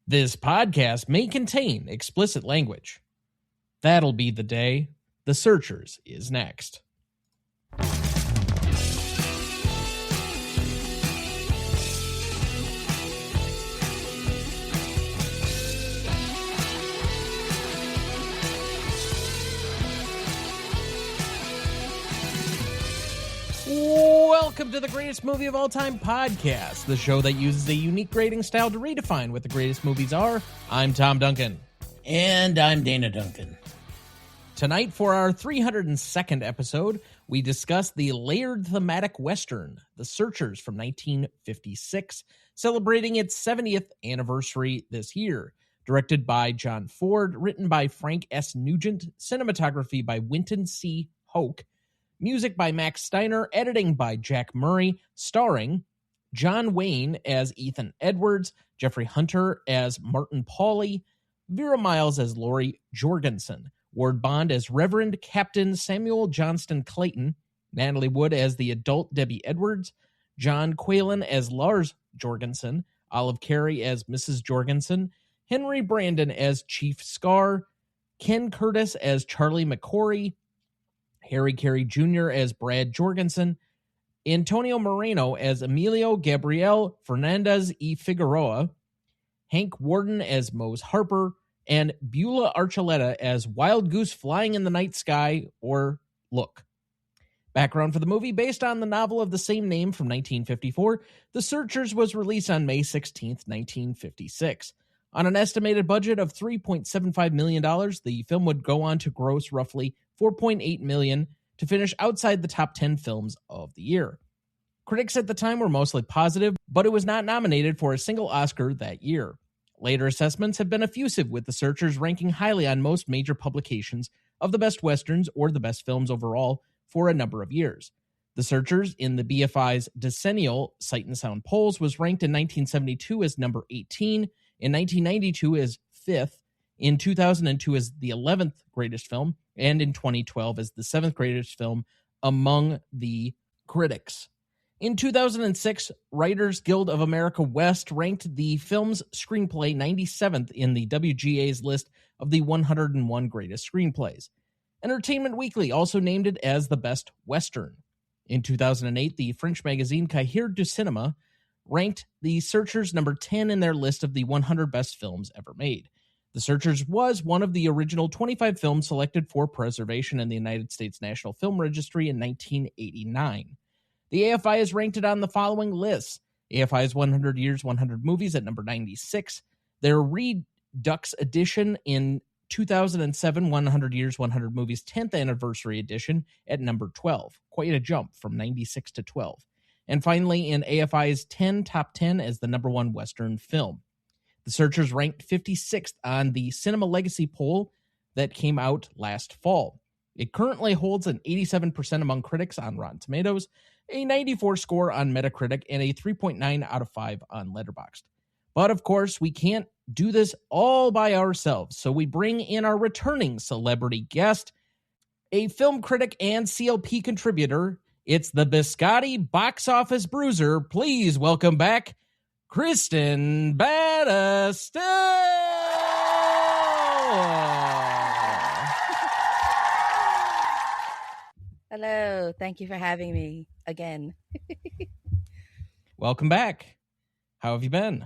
This podcast may contain explicit language. That'll be the day. The Searchers is next. Welcome to the Greatest Movie of All Time podcast, the show that uses a unique grading style to redefine what the greatest movies are. I'm Tom Duncan. And I'm Dana Duncan. Tonight, for our 302nd episode, we discuss the layered thematic Western, The Searchers from 1956, celebrating its 70th anniversary this year. Directed by John Ford, written by Frank S. Nugent, cinematography by Winton C. Hoke, music by Max Steiner, editing by Jack Murray, starring John Wayne as Ethan Edwards, Jeffrey Hunter as Martin Pawley, Vera Miles as Lori Jorgensen, Ward Bond as Reverend Captain Samuel Johnston Clayton, Natalie Wood as the adult Debbie Edwards, John Quaylen as Lars Jorgensen, Olive Carey as Mrs. Jorgensen, Henry Brandon as Chief Scar, Ken Curtis as Charlie McCory, Harry Carey Jr. as Brad Jorgensen, Antonio Moreno as Emilio Gabriel Fernandez y Figueroa, Hank Warden as Mose Harper, and Beulah Archuleta as Wild Goose Flying in the Night Sky, or Look. Background for the movie: based on the novel of the same name from 1954, The Searchers was released on May 16, 1956. On an estimated budget of $3.75 million, the film would go on to gross roughly $4.8 million to finish outside the top 10 films of the year. Critics at the time were mostly positive, but it was not nominated for a single Oscar that year. Later assessments have been effusive, with The Searchers ranking highly on most major publications of the best westerns or the best films overall for a number of years. The Searchers, in the BFI's decennial Sight and Sound polls, was ranked in 1972 as number 18, in 1992 as 5th, in 2002 as the 11th greatest film, and in 2012 as the 7th greatest film among the critics. In 2006, Writers Guild of America West ranked the film's screenplay 97th in the WGA's list of the 101 greatest screenplays. Entertainment Weekly also named it as the best Western. In 2008, the French magazine Cahiers du Cinéma ranked The Searchers number 10 in their list of the 100 best films ever made. The Searchers was one of the original 25 films selected for preservation in the United States National Film Registry in 1989. The AFI has ranked it on the following lists: AFI's 100 Years, 100 Movies at number 96, their Redux edition in 2007, 100 Years, 100 Movies 10th Anniversary Edition at number 12, quite a jump from 96 to 12. And finally, in AFI's 10 Top 10 as the number one Western film. The Searchers ranked 56th on the Cinema Legacy poll that came out last fall. It currently holds an 87% among critics on Rotten Tomatoes, a 94 score on Metacritic, and a 3.9 out of 5 on Letterboxd. But of course, we can't do this all by ourselves, so we bring in our returning celebrity guest, a film critic and CLP contributor. It's the Biscotti box office bruiser. Please welcome back Kristin Battestella. Hello, thank you for having me again. Welcome back. How have you been?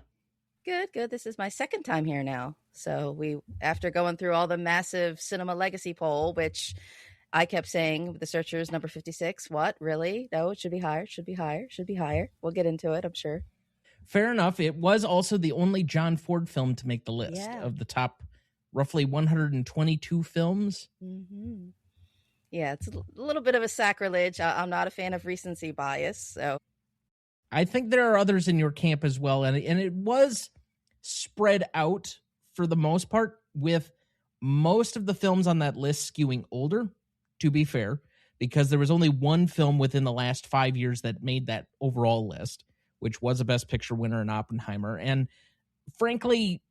Good. This is my second time here now. So after going through all the massive Cinema Legacy poll, which I kept saying The Searchers number 56. What? Really? No, it should be higher. Should be higher. We'll get into it, I'm sure. Fair enough. It was also the only John Ford film to make the list of the top roughly 122 films. Mm-hmm. Yeah, it's a little bit of a sacrilege. I'm not a fan of recency bias, so. I think there are others in your camp as well, and it was spread out for the most part, with most of the films on that list skewing older, to be fair, because there was only one film within the last 5 years that made that overall list, which was a Best Picture winner in Oppenheimer. And frankly,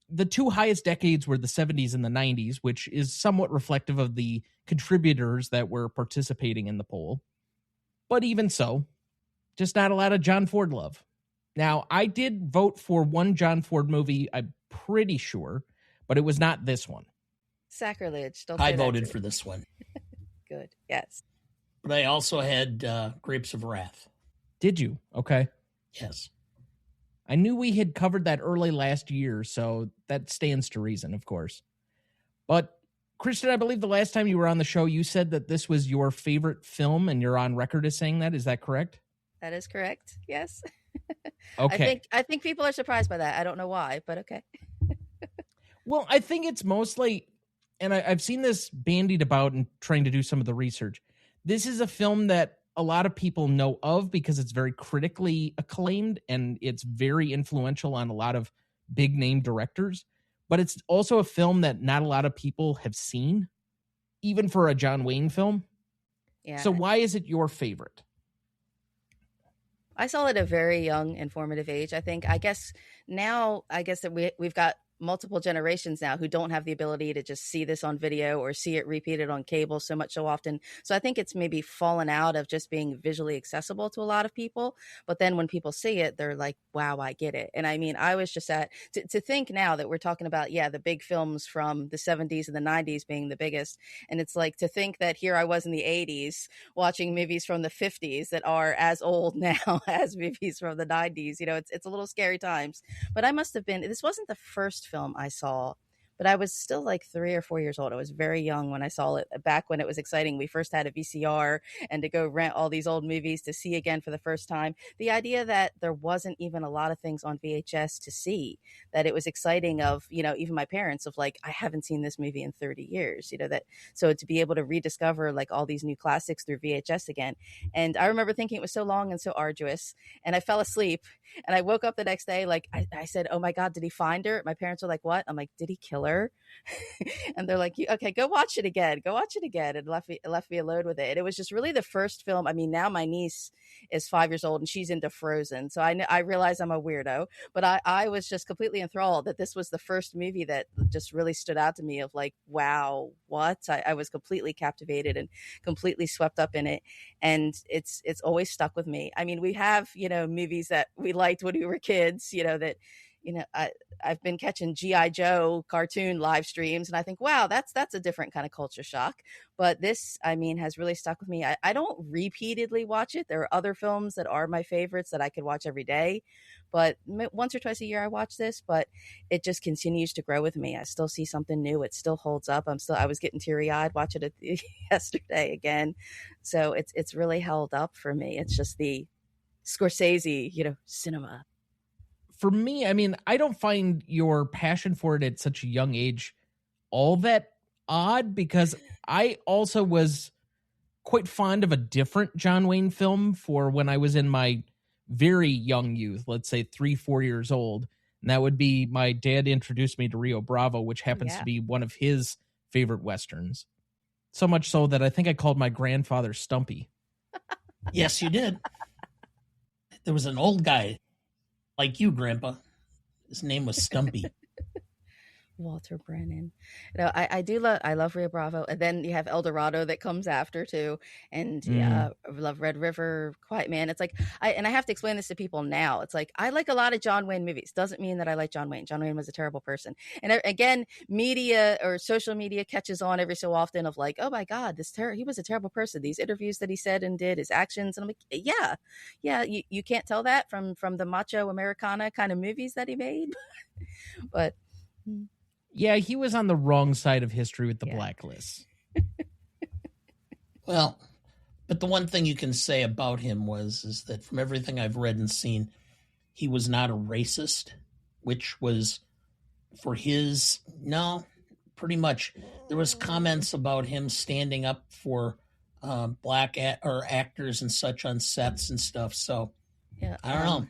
the two highest decades were the 70s and the 90s, which is somewhat reflective of the contributors that were participating in the poll. But even so, just not a lot of John Ford love. Now, I did vote for one John Ford movie, I'm pretty sure, but it was not this one. Sacrilege. Don't I say voted that for this one. Good. Yes. But I also had Grapes of Wrath. Did you? Okay. Yes. I knew we had covered that early last year, so that stands to reason, of course. But, Kristin, I believe the last time you were on the show, you said that this was your favorite film, and you're on record as saying that. Is that correct? That is correct. Yes. Okay. I think people are surprised by that. I don't know why, but okay. Well, I think it's mostly, and I've seen this bandied about and trying to do some of the research. This is a film that a lot of people know of because it's very critically acclaimed and it's very influential on a lot of big name directors. But it's also a film that not a lot of people have seen, even for a John Wayne film. Yeah. So why is it your favorite? I saw it at a very young, informative age. I guess that we've got multiple generations now who don't have the ability to just see this on video or see it repeated on cable so often. So I think it's maybe fallen out of just being visually accessible to a lot of people. But then when people see it, they're like, wow, I get it. And I mean, I was just to think now that we're talking about, the big films from the 70s and the 90s being the biggest. And it's like to think that here I was in the 80s watching movies from the 50s that are as old now as movies from the 90s. It's a little scary times. But I must have been, this wasn't the first film I saw, but I was still like 3 or 4 years old. I was very young when I saw it, back when it was exciting. We first had a VCR and to go rent all these old movies to see again for the first time. The idea that there wasn't even a lot of things on VHS to see, that it was exciting of, even my parents of like, I haven't seen this movie in 30 years, so to be able to rediscover like all these new classics through VHS again. And I remember thinking it was so long and so arduous, and I fell asleep and I woke up the next day. Like I said, oh my God, did he find her? My parents were like, what? I'm like, did he kill her? And they're like, okay, go watch it again, and left me alone with it. And it was just really the first film. I mean, now my niece is 5 years old and she's into Frozen, so I realize I'm a weirdo, but I was just completely enthralled that this was the first movie that just really stood out to me of like, wow, what? I was completely captivated and completely swept up in it, and it's always stuck with me. I mean, we have movies that we liked when we were kids, that I've been catching G.I. Joe cartoon live streams, and I think, wow, that's a different kind of culture shock. But this, I mean, has really stuck with me. I don't repeatedly watch it. There are other films that are my favorites that I could watch every day, but once or twice a year I watch this, but it just continues to grow with me. I still see something new. It still holds up. I was getting teary-eyed watching it yesterday again. So it's really held up for me. It's just the Scorsese, cinema. For me, I mean, I don't find your passion for it at such a young age all that odd, because I also was quite fond of a different John Wayne film for when I was in my very young youth, let's say 3-4 years old. And that would be, my dad introduced me to Rio Bravo, which happens to be one of his favorite Westerns. So much so that I think I called my grandfather Stumpy. Yes, you did. There was an old guy like you, Grandpa. His name was Stumpy. Walter Brennan. I love Rio Bravo. And then you have El Dorado that comes after too. And I love Red River, Quiet Man. It's like, I have to explain this to people now. It's like, I like a lot of John Wayne movies. Doesn't mean that I like John Wayne. John Wayne was a terrible person. And again, media or social media catches on every so often of like, oh my God, he was a terrible person. These interviews that he said and did, his actions. And I'm like, yeah, you can't tell that from the macho Americana kind of movies that he made. But yeah, he was on the wrong side of history with the Blacklist. Well, but the one thing you can say about him is that from everything I've read and seen, he was not a racist, which was pretty much. There was comments about him standing up for black actors and such on sets and stuff. So I don't know.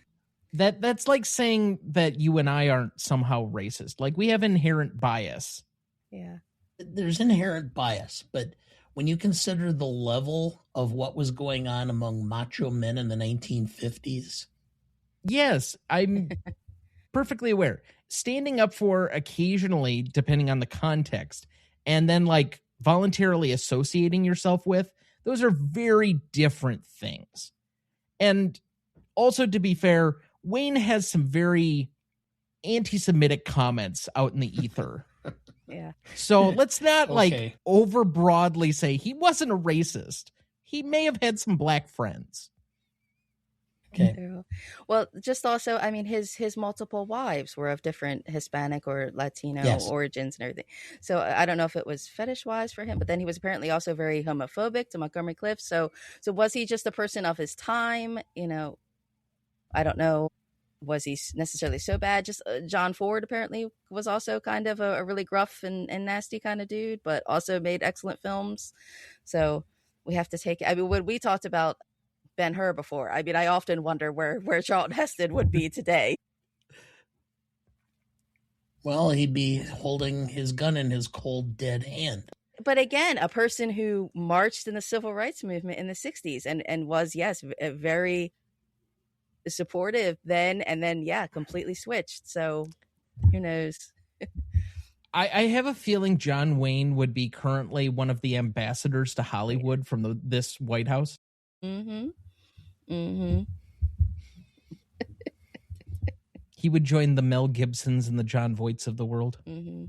That's like saying that you and I aren't somehow racist. Like, we have inherent bias. Yeah. There's inherent bias, but when you consider the level of what was going on among macho men in the 1950s. Yes, I'm perfectly aware. Standing up for occasionally, depending on the context, and then like voluntarily associating yourself with, those are very different things. And also, to be fair, Wayne has some very anti-Semitic comments out in the ether. Yeah. So let's not Okay. over broadly say he wasn't a racist. He may have had some black friends. Okay. Well, just also, I mean, his multiple wives were of different Hispanic or Latino Yes. origins and everything. So I don't know if it was fetish wise for him, but then he was apparently also very homophobic to Montgomery Clift. So was he just a person of his time? You know, I don't know. Was he necessarily so bad? Just John Ford apparently was also kind of a really gruff and nasty kind of dude, but also made excellent films. So we have to take. I mean, when we talked about Ben-Hur before, I mean, I often wonder where Charlton Heston would be today. Well, he'd be holding his gun in his cold, dead hand. But again, a person who marched in the civil rights movement in the 60s and was, yes, very supportive then, and then, yeah, completely switched. So who knows? I have a feeling John Wayne would be currently one of the ambassadors to Hollywood from this White House. Mm-hmm. Mm-hmm. He would join the Mel Gibsons and the John Voights of the world. Mm-hmm.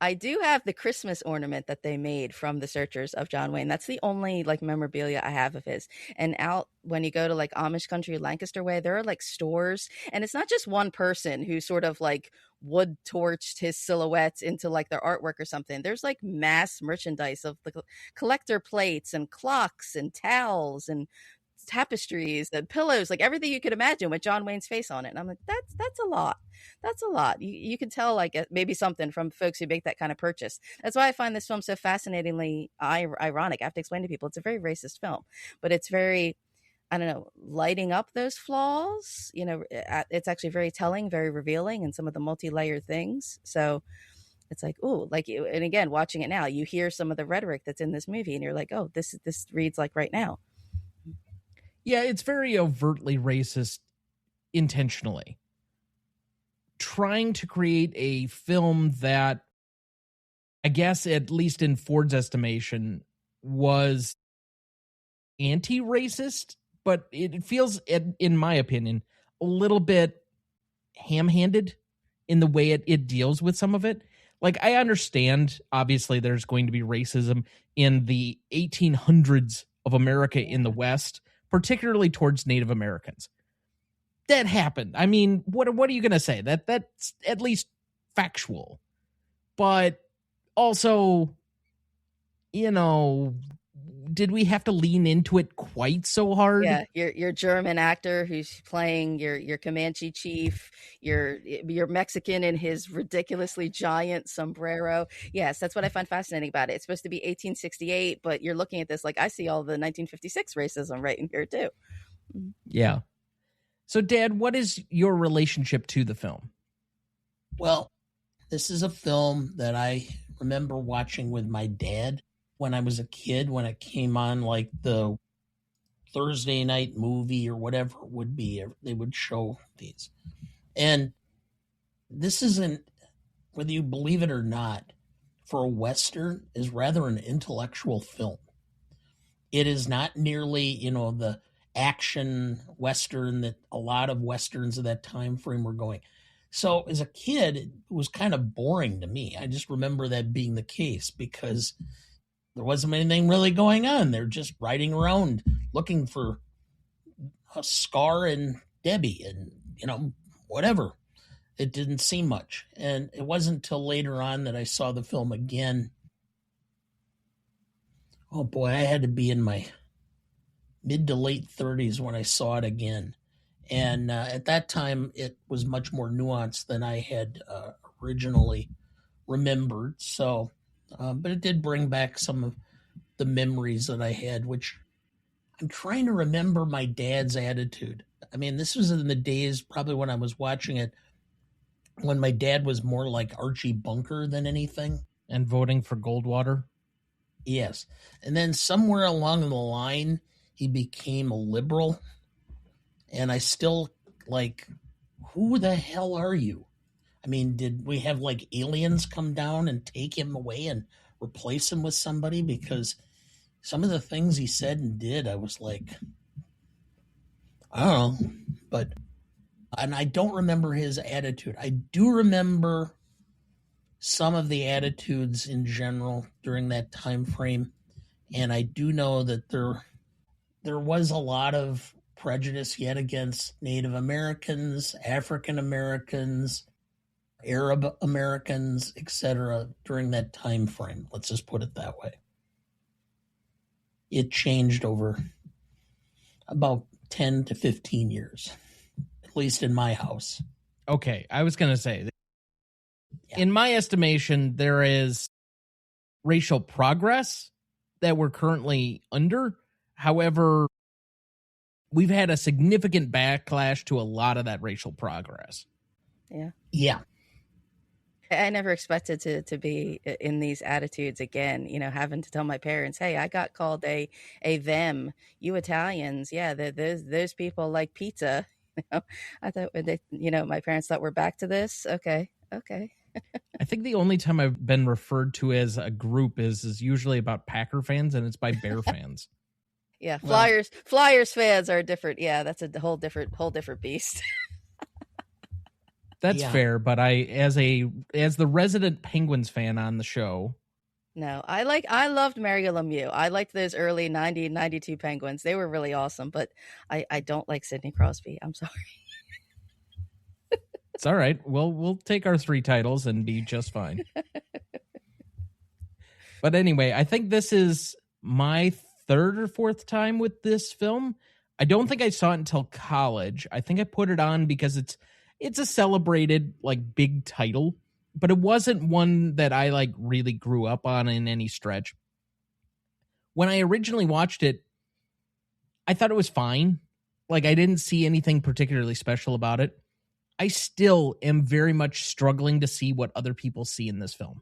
I do have the Christmas ornament that they made from the Searchers of John Wayne. That's the only memorabilia I have of his. And out when you go to Amish country, Lancaster way, there are stores, and it's not just one person who sort of wood torched his silhouettes into their artwork or something. There's mass merchandise of the collector plates and clocks and towels and tapestries and pillows, everything you could imagine with John Wayne's face on it. And I'm like, that's a lot. That's a lot. You can tell maybe something from folks who make that kind of purchase. That's why I find this film so fascinatingly ironic. I have to explain to people it's a very racist film, but it's very, I don't know, lighting up those flaws. It's actually very telling, very revealing, and some of the multi-layered things. So it's and again, watching it now, you hear some of the rhetoric that's in this movie and you're like, oh, this reads like right now. Yeah, it's very overtly racist intentionally. Trying to create a film that, I guess, at least in Ford's estimation, was anti-racist, but it feels, in my opinion, a little bit ham-handed in the way it deals with some of it. I understand, obviously, there's going to be racism in the 1800s of America in the West, particularly towards Native Americans. That happened. I mean, what are you going to say? That's at least factual. But also, did we have to lean into it quite so hard? Yeah, your German actor who's playing your Comanche chief, your Mexican in his ridiculously giant sombrero. Yes, that's what I find fascinating about it. It's supposed to be 1868, but you're looking at this I see all the 1956 racism right in here too. Yeah. So, Dad, what is your relationship to the film? Well, this is a film that I remember watching with my dad when I was a kid, when it came on the Thursday night movie or whatever it would be. They would show these. And this isn't, whether you believe it or not, for a Western, is rather an intellectual film. It is not nearly, the action Western that a lot of Westerns of that time frame were going. So as a kid, it was kind of boring to me. I just remember that being the case because there wasn't anything really going on. They're just riding around looking for Scar and Debbie and, whatever. It didn't seem much. And it wasn't until later on that I saw the film again. Oh boy, I had to be in my mid to late 30s when I saw it again. And at that time, it was much more nuanced than I had originally remembered. So, but it did bring back some of the memories that I had, which I'm trying to remember my dad's attitude. I mean, this was in the days probably when I was watching it, when my dad was more like Archie Bunker than anything. And voting for Goldwater? Yes. And then somewhere along the line, he became a liberal. And I still who the hell are you? I mean, did we have aliens come down and take him away and replace him with somebody? Because some of the things he said and did, I was like, I don't know. But And I don't remember his attitude. I do remember some of the attitudes in general during that time frame. And I do know that there was a lot of prejudice yet against Native Americans, African Americans, Arab Americans, etc. during that time frame. Let's just put it that way. It changed over about 10 to 15 years, at least in my house. Okay, I was going to say, in my estimation, there is racial progress that we're currently under. However, we've had a significant backlash to a lot of that racial progress. Yeah. Yeah. I never expected to be in these attitudes again, having to tell my parents, hey, I got called a them, you Italians. Yeah, those people like pizza. I thought my parents thought we're back to this. Okay. I think the only time I've been referred to as a group is usually about Packer fans, and it's by Bear fans. Yeah, Flyers fans are different. Yeah, that's a whole different beast. That's fair, but as the resident Penguins fan on the show. No, I loved Mario Lemieux. I liked those early 90, 92 Penguins. They were really awesome, but I don't like Sidney Crosby. I'm sorry. It's all right. We'll take our 3 titles and be just fine. But anyway, I think this is my 3rd or 4th time with this film. I don't think I saw it until college. I think I put it on because it's a celebrated, like, big title, but it wasn't one that I, like, really grew up on in any stretch. When I originally watched it, I thought it was fine. Like, I didn't see anything particularly special about it. I still am very much struggling to see what other people see in this film.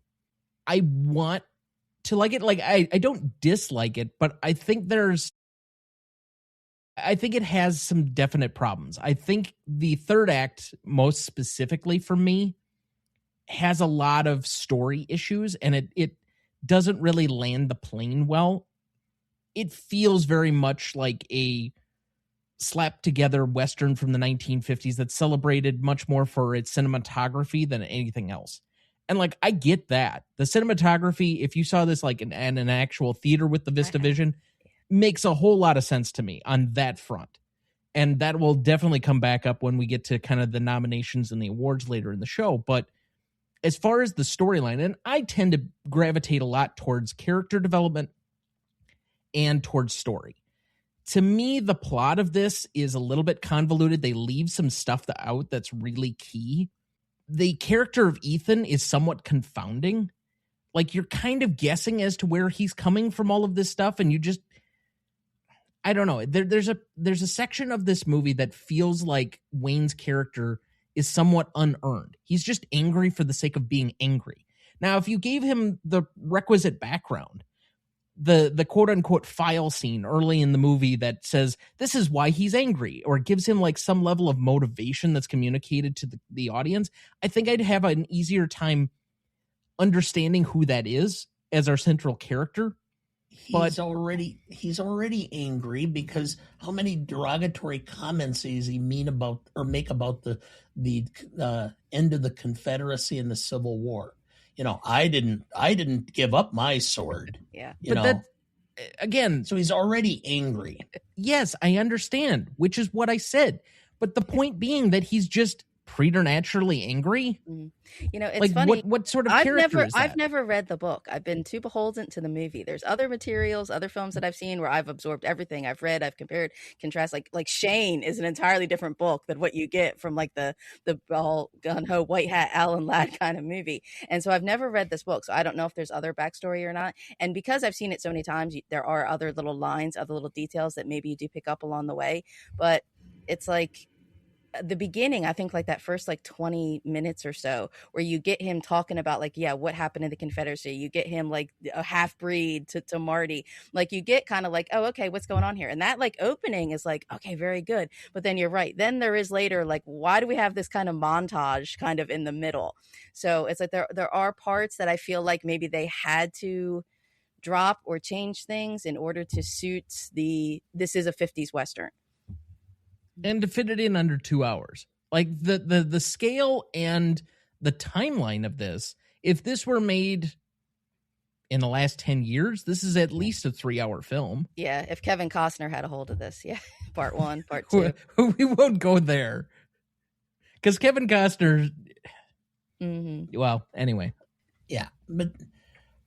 I want to like it. Like, I don't dislike it, but I think it has some definite problems. I think the 3rd act, most specifically for me, has a lot of story issues, and it doesn't really land the plane well. It feels very much like a slapped together Western from the 1950s that celebrated much more for its cinematography than anything else. And, like, I get that. The cinematography, if you saw this like in an actual theater with the VistaVision, makes a whole lot of sense to me on that front. And that will definitely come back up when we get to kind of the nominations and the awards later in the show. But as far as the storyline, and I tend to gravitate a lot towards character development and towards story. To me, the plot of this is a little bit convoluted. They leave some stuff out that's really key. The character of Ethan is somewhat confounding. Like, you're kind of guessing as to where he's coming from all of this stuff, and you just, I don't know. There's a section of this movie that feels like Wayne's character is somewhat unearned. He's just angry for the sake of being angry. Now, if you gave him the requisite background, the quote unquote file scene early in the movie that says this is why he's angry, or gives him like some level of motivation that's communicated to the audience, I think I'd have an easier time understanding who that is as our central character. He's already angry because how many derogatory comments does he mean about or make about the end of the Confederacy and the Civil War? I didn't give up my sword. Yeah. That, again, so he's already angry. Yes, I understand, which is what I said. But the point being that he's just preternaturally angry. It's like, funny. What sort of character is that? I've never read the book. I've been too beholden to the movie. There's other materials, other films that I've seen where I've absorbed everything I've read. I've compared, contrast. Like Shane is an entirely different book than what you get from like the all gun-ho white hat Alan Ladd kind of movie. And so I've never read this book, so I don't know if there's other backstory or not. And because I've seen it so many times, there are other little lines, other little details that maybe you do pick up along the way. But it's like the beginning, I think like that first like 20 minutes or so where you get him talking about like, yeah, what happened in the Confederacy. You get him like a half breed to Marty. Like you get kind of like, oh, okay, what's going on here? And that like opening is like, okay, very good. But then you're right. Then there is later, like, why do we have this kind of montage kind of in the middle? So it's like there are parts that I feel like maybe they had to drop or change things in order to suit this is a 50s Western. And to fit it in under 2 hours. Like the scale and the timeline of this, if this were made in the last 10 years, this is at least a 3-hour film. Yeah, if Kevin Costner had a hold of this, yeah. Part 1, part 2. We won't go there. Because Kevin Costner, well, anyway. Yeah, but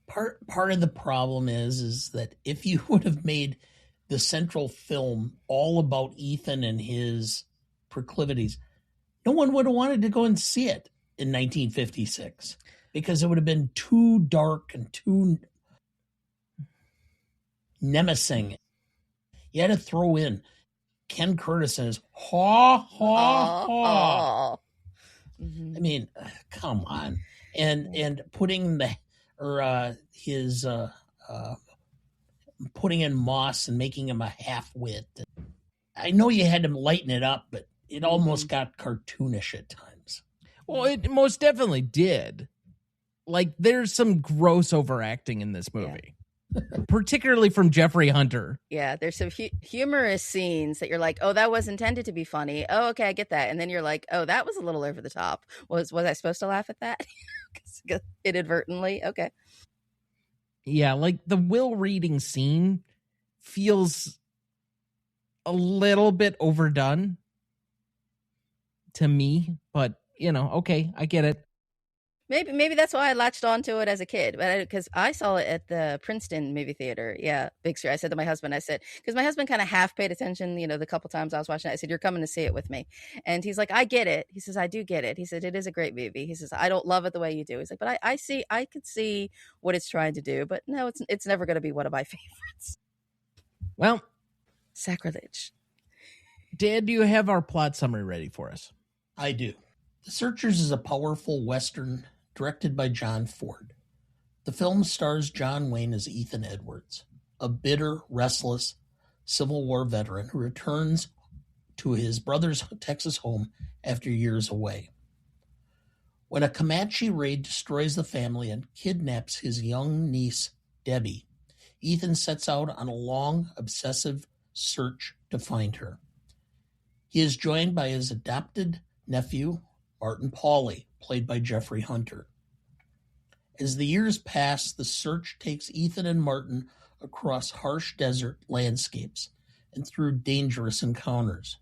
part of the problem is that if you would have made the central film all about Ethan and his proclivities, no one would have wanted to go and see it in 1956 because it would have been too dark and too nemesing. You had to throw in Ken Curtis and his ha ha ha. I mean, come on, and putting putting in Moss and making him a half-wit. I know you had to lighten it up, but it almost got cartoonish at times. Well, it most definitely did. Like, there's some gross overacting in this movie, particularly from Jeffrey Hunter. Yeah, there's some humorous scenes that you're like, oh, that was intended to be funny. Oh, okay, I get that. And then you're like, oh, that was a little over the top. Was I supposed to laugh at that? Inadvertently? Okay. Yeah, like the Will reading scene feels a little bit overdone to me, but okay, I get it. Maybe that's why I latched onto it as a kid, because I saw it at the Princeton movie theater. Yeah, big screen. I said to my husband, because my husband kind of half paid attention, the couple times I was watching it. I said, you're coming to see it with me. And he's like, I get it. He says, I do get it. He said, it is a great movie. He says, I don't love it the way you do. He's like, but I could see what it's trying to do, but no, it's never going to be one of my favorites. Well, sacrilege. Dad, do you have our plot summary ready for us? I do. The Searchers is a powerful Western directed by John Ford. The film stars John Wayne as Ethan Edwards, a bitter, restless Civil War veteran who returns to his brother's Texas home after years away. When a Comanche raid destroys the family and kidnaps his young niece, Debbie, Ethan sets out on a long, obsessive search to find her. He is joined by his adopted nephew, Martin Pawley, played by Jeffrey Hunter. As the years pass, the search takes Ethan and Martin across harsh desert landscapes and through dangerous encounters.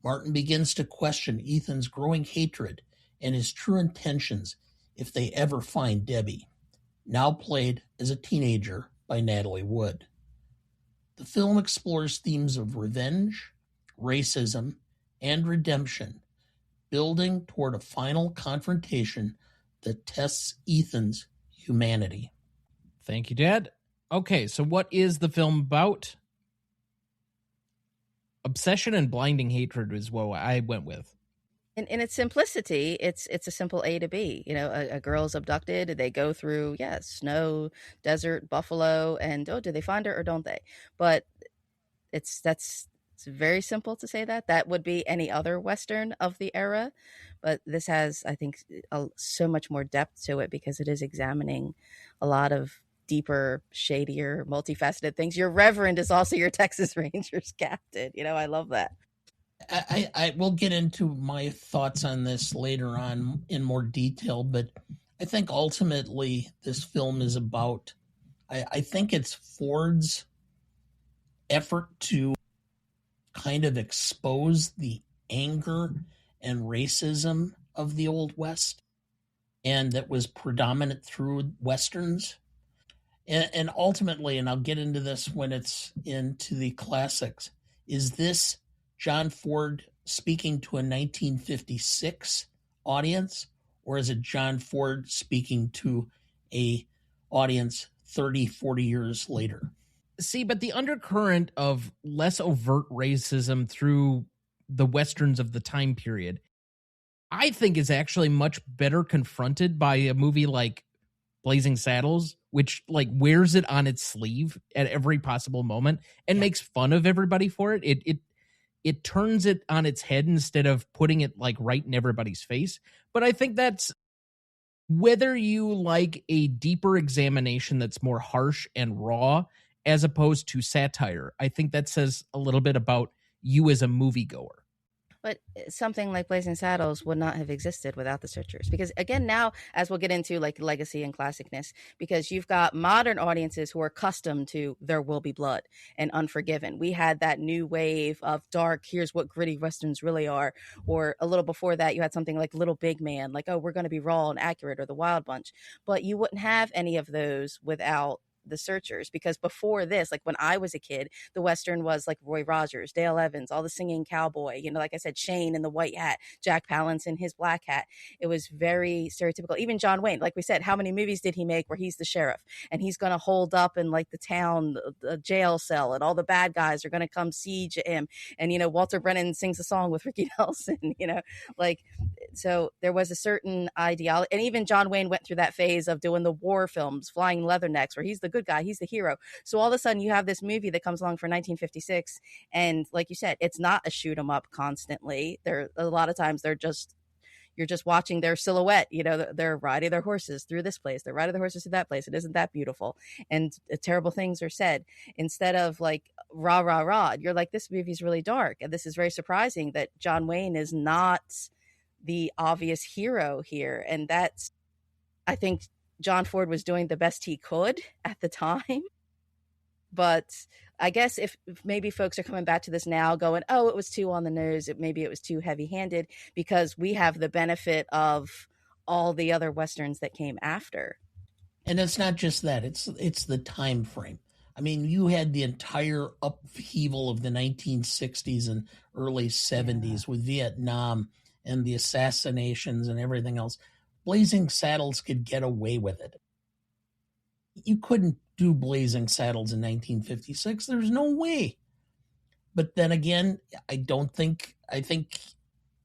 Martin begins to question Ethan's growing hatred and his true intentions if they ever find Debbie, now played as a teenager by Natalie Wood. The film explores themes of revenge, racism, and redemption, building toward a final confrontation that tests Ethan's humanity. Thank you, Dad. Okay, so what is the film about? Obsession and blinding hatred is what I went with. In its simplicity, it's a simple A to B. A girl's abducted. They go through, snow, desert, buffalo, and do they find her or don't they? But it's very simple to say that. That would be any other Western of the era. But this has, I think, so much more depth to it because it is examining a lot of deeper, shadier, multifaceted things. Your Reverend is also your Texas Rangers captain. I love that. I will get into my thoughts on this later on in more detail, but I think ultimately this film is about, I think it's Ford's effort to kind of expose the anger and racism of the Old West, and that was predominant through Westerns. And ultimately, and I'll get into this when it's into the classics, is this John Ford speaking to a 1956 audience, or is it John Ford speaking to a audience 30, 40 years later? See, but the undercurrent of less overt racism through the Westerns of the time period, I think is actually much better confronted by a movie like Blazing Saddles, which wears it on its sleeve at every possible moment and makes fun of everybody for it. It turns it on its head instead of putting it right in everybody's face. But I think that's, whether you like a deeper examination that's more harsh and raw as opposed to satire, I think that says a little bit about you as a moviegoer. But something like Blazing Saddles would not have existed without the Searchers. Because again, now, as we'll get into, like legacy and classicness, because you've got modern audiences who are accustomed to There Will Be Blood and Unforgiven. We had that new wave of dark, here's what gritty Westerns really are. Or a little before that, you had something like Little Big Man, like, oh, we're going to be raw and accurate, or The Wild Bunch. But you wouldn't have any of those without the Searchers, because before this, like when I was a kid, the Western was like Roy Rogers, Dale Evans, all the singing cowboy, like I said, Shane in the white hat, Jack Palance in his black hat. It was very stereotypical. Even John Wayne, like we said, how many movies did he make where he's the sheriff and he's going to hold up in like the town, the jail cell, and all the bad guys are going to come siege him. And, Walter Brennan sings a song with Ricky Nelson, like, so there was a certain ideology. And even John Wayne went through that phase of doing the war films, Flying Leathernecks, where he's the good guy, he's the hero. So all of a sudden you have this movie that comes along for 1956, and like you said, it's not a shoot 'em up constantly. There a lot of times you're just watching their silhouette. They're riding their horses through this place, they're riding their horses to that place, it isn't that beautiful, and terrible things are said instead of like rah rah rah. You're like, this movie's really dark, and this is very surprising that John Wayne is not the obvious hero here. And that's, I think John Ford was doing the best he could at the time. But I guess if maybe folks are coming back to this now going, oh, it was too on the nose, maybe it was too heavy handed, because we have the benefit of all the other Westerns that came after. And it's not just that, it's the time frame. I mean, you had the entire upheaval of the 1960s and early 70s with Vietnam and the assassinations and everything else. Blazing Saddles could get away with it. You couldn't do Blazing Saddles in 1956. There's no way. But then again, I think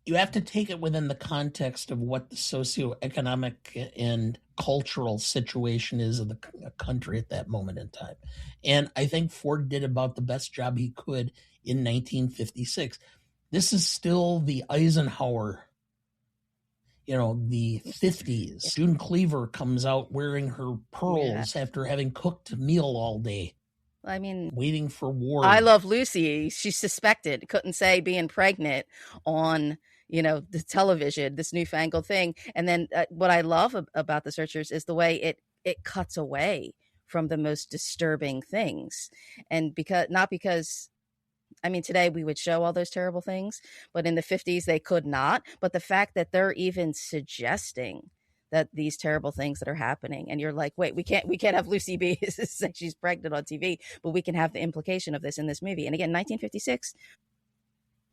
you have to take it within the context of what the socioeconomic and cultural situation is of the country at that moment in time. And I think Ford did about the best job he could in 1956. This is still the Eisenhower, the 50s. June Cleaver comes out wearing her pearls after having cooked a meal all day. I mean, waiting for war. I Love Lucy, she suspected, couldn't say being pregnant on, the television, this newfangled thing. And then what I love about The Searchers is the way it cuts away from the most disturbing things. And not because today we would show all those terrible things, but in the 50s they could not. But the fact that they're even suggesting that these terrible things that are happening, and you're like, wait, we can't have Lucy B say she's pregnant on TV, but we can have the implication of this in this movie. And again, 1956,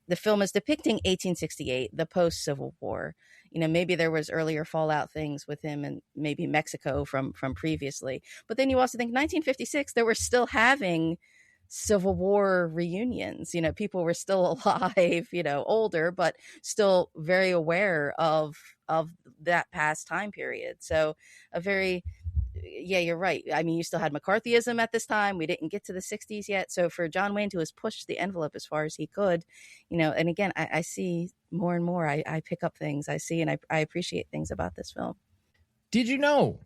the film is depicting 1868, the post-Civil War. Maybe there was earlier fallout things with him and maybe Mexico from previously. But then you also think 1956, they were still having Civil War reunions. People were still alive, older, but still very aware of that past time period. So you're right. You still had McCarthyism at this time. We didn't get to the 60s yet. So for John Wayne to have pushed the envelope as far as he could, and again, I see more and more, I pick up things I see, and I appreciate things about this film. Did you know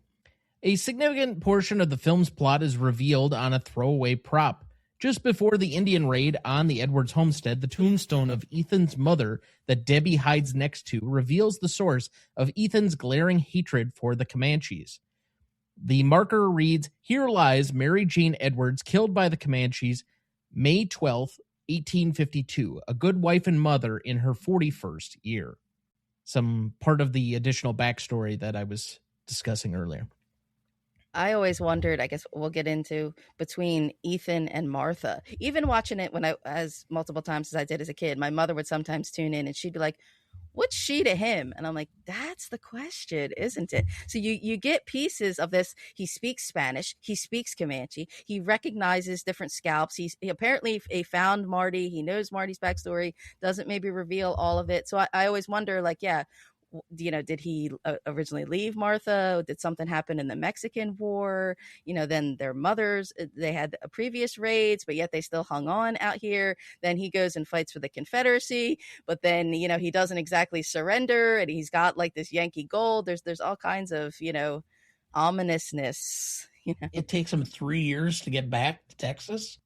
a significant portion of the film's plot is revealed on a throwaway prop? Just before the Indian raid on the Edwards homestead, the tombstone of Ethan's mother that Debbie hides next to reveals the source of Ethan's glaring hatred for the Comanches. The marker reads, "Here lies Mary Jane Edwards, killed by the Comanches, May 12th, 1852, a good wife and mother in her 41st year." Some part of the additional backstory that I was discussing earlier. I always wondered, I guess we'll get into, between Ethan and Martha. Even watching it as multiple times as I did as a kid, my mother would sometimes tune in and she'd be like, what's she to him? And I'm like, that's the question, isn't it? So you get pieces of this. He speaks Spanish. He speaks Comanche. He recognizes different scalps. He apparently found Marty. He knows Marty's backstory. Doesn't maybe reveal all of it. So I always wonder, did he originally leave Martha? Did something happen in the Mexican War? Then their mothers, they had previous raids, but yet they still hung on out here. Then he goes and fights for the Confederacy, but then, he doesn't exactly surrender, and he's got like this Yankee gold. There's all kinds of, ominousness. It takes him 3 years to get back to Texas.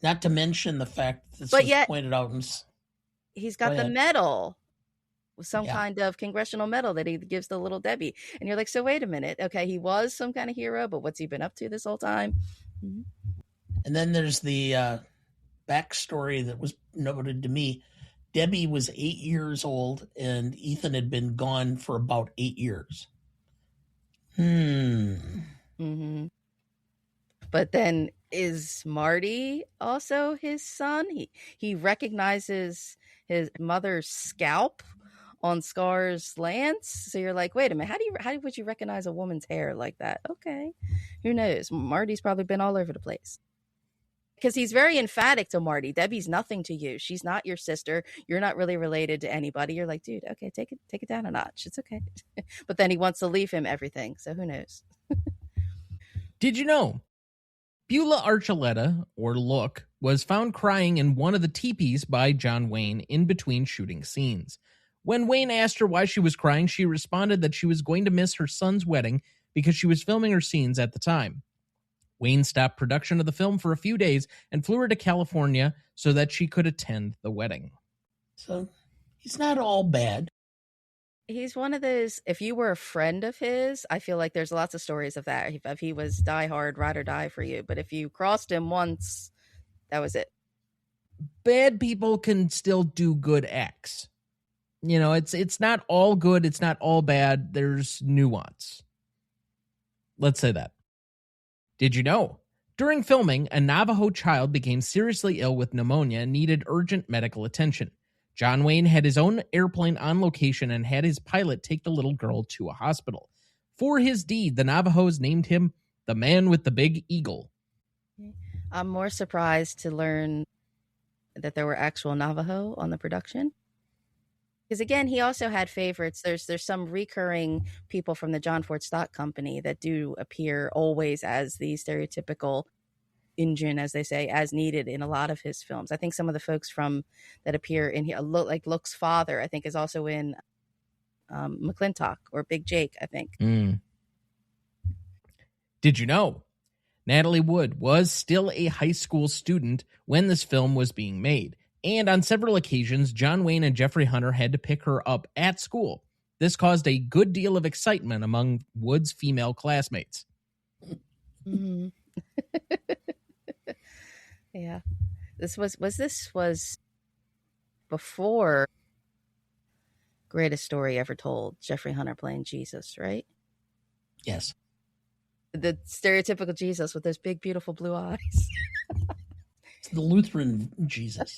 Not to mention the fact that this was pointed out in he's got the medal, some kind of congressional medal that he gives to little Debbie. And you're like, so wait a minute. Okay, he was some kind of hero, but what's he been up to this whole time? Mm-hmm. And then there's the backstory that was noted to me. Debbie was 8 years old, and Ethan had been gone for about 8 years. Mm-hmm. But then is Marty also his son? He recognizes his mother's scalp on Scar's lance. So you're like, wait a minute, how would you recognize a woman's hair like that? Okay, who knows? Marty's probably been all over the place. Because he's very emphatic to Marty. Debbie's nothing to you. She's not your sister. You're not really related to anybody. You're like, dude, okay, take it down a notch. It's okay. But then he wants to leave him everything. So who knows? Did you know Beulah Archuleta, or Look, was found crying in one of the teepees by John Wayne in between shooting scenes. When Wayne asked her why she was crying, she responded that she was going to miss her son's wedding because she was filming her scenes at the time. Wayne stopped production of the film for a few days and flew her to California so that she could attend the wedding. So he's not all bad. He's one of those, if you were a friend of his, I feel like there's lots of stories of that. If he was die hard, ride or die for you. But if you crossed him once, that was it. Bad people can still do good acts. You know, it's not all good. It's not all bad. There's nuance. Let's say that. Did you know? During filming, a Navajo child became seriously ill with pneumonia and needed urgent medical attention. John Wayne had his own airplane on location and had his pilot take the little girl to a hospital. For his deed, the Navajos named him the Man with the Big Eagle. I'm more surprised to learn that there were actual Navajo on the production. Because again, he also had favorites. There's some recurring people from the John Ford Stock Company that do appear always as the stereotypical Injun, as they say, as needed in a lot of his films. I think some of the folks from that appear in here, like Look's father, I think is also in McClintock or Big Jake, I think. Did you know? Natalie Wood was still a high school student when this film was being made. And on several occasions, John Wayne and Jeffrey Hunter had to pick her up at school. This caused a good deal of excitement among Wood's female classmates. Mm-hmm. Yeah. This was before Greatest Story Ever Told, Jeffrey Hunter playing Jesus, right? Yes. The stereotypical Jesus with those big, beautiful blue eyes. It's the Lutheran Jesus.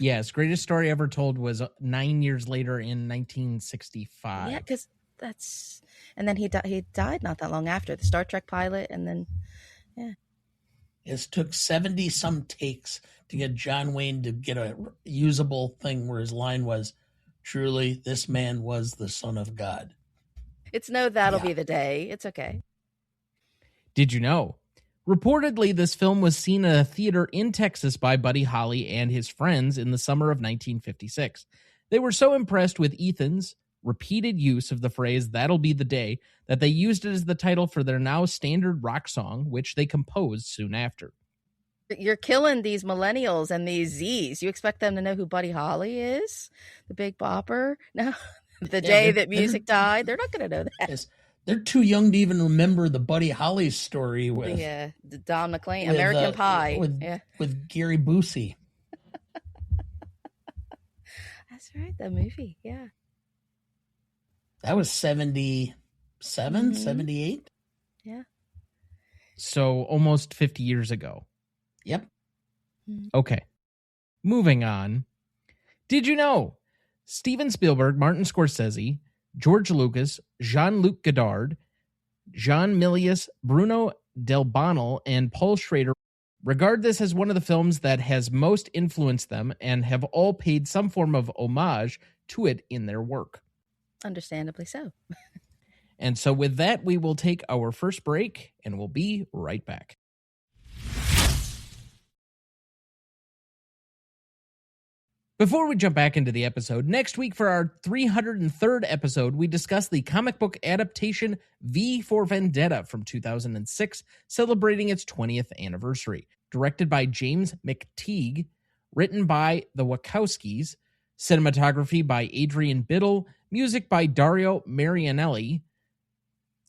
Yes, Greatest Story Ever Told was 9 years later in 1965. Yeah, because that's... And then he died not that long after. The Star Trek pilot, and then... Yeah. It took 70-some takes to get John Wayne to get a usable thing where his line was, "Truly, this man was the Son of God." It's no that'll be the day. It's okay. Did you know? Reportedly, this film was seen at a theater in Texas by Buddy Holly and his friends in the summer of 1956. They were so impressed with Ethan's repeated use of the phrase, "that'll be the day," that they used it as the title for their now standard rock song, which they composed soon after. You're killing these millennials and these Zs. You expect them to know who Buddy Holly is? The Big Bopper? No. The day that music died? They're not going to know that. Yes. They're too young to even remember the Buddy Holly story with... Yeah, the Don McLean, American Pie. With Gary Busey. That's right, the movie, yeah. That was 77, 78? Yeah. So almost 50 years ago. Yep. Okay. Moving on. Did you know? Steven Spielberg, Martin Scorsese, George Lucas, Jean-Luc Godard, Jean Milius, Bruno Del Bonal, and Paul Schrader regard this as one of the films that has most influenced them and have all paid some form of homage to it in their work. Understandably so. And so with that, we will take our first break, and we'll be right back. Before we jump back into the episode, next week for our 303rd episode, we discuss the comic book adaptation V for Vendetta from 2006, celebrating its 20th anniversary. Directed by James McTeague, written by the Wachowskis, cinematography by Adrian Biddle, music by Dario Marianelli,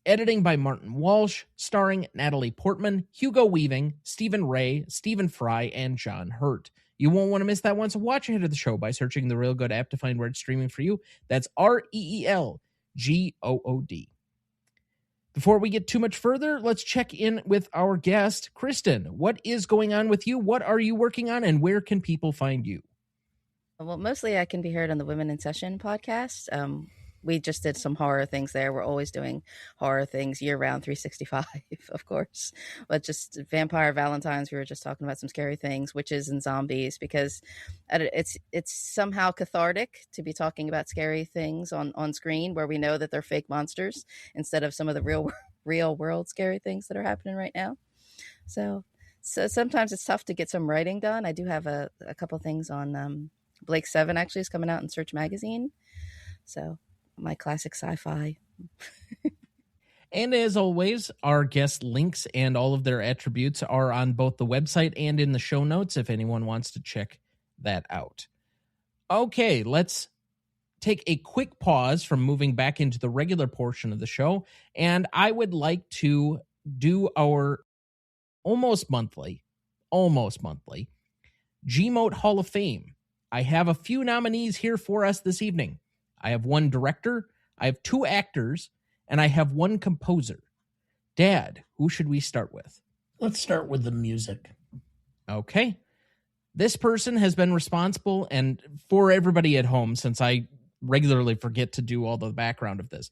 editing by Martin Walsh, starring Natalie Portman, Hugo Weaving, Stephen Ray, Stephen Fry, and John Hurt. You won't want to miss that one, so watch ahead of the show by searching the Real Good app to find where it's streaming for you. That's REELGOOD. Before we get too much further, let's check in with our guest, Kristin. What is going on with you? What are you working on, and where can people find you? Well, mostly I can be heard on the Women in Session podcast. We just did some horror things there. We're always doing horror things year-round, 365, of course. But just Vampire Valentines, we were just talking about some scary things, witches and zombies, because it's somehow cathartic to be talking about scary things on screen where we know that they're fake monsters instead of some of the real world scary things that are happening right now. So sometimes it's tough to get some writing done. I do have a couple things on Blake 7 actually is coming out in Search Magazine. So my classic sci-fi. And as always, our guest links and all of their attributes are on both the website and in the show notes if anyone wants to check that out. Okay, let's take a quick pause from moving back into the regular portion of the show, and I would like to do our almost monthly GMOAT Hall of Fame. I have a few nominees here for us this evening. I have one director, I have two actors, and I have one composer. Dad, who should we start with? Let's start with the music. Okay. This person has been responsible, and for everybody at home, since I regularly forget to do all the background of this,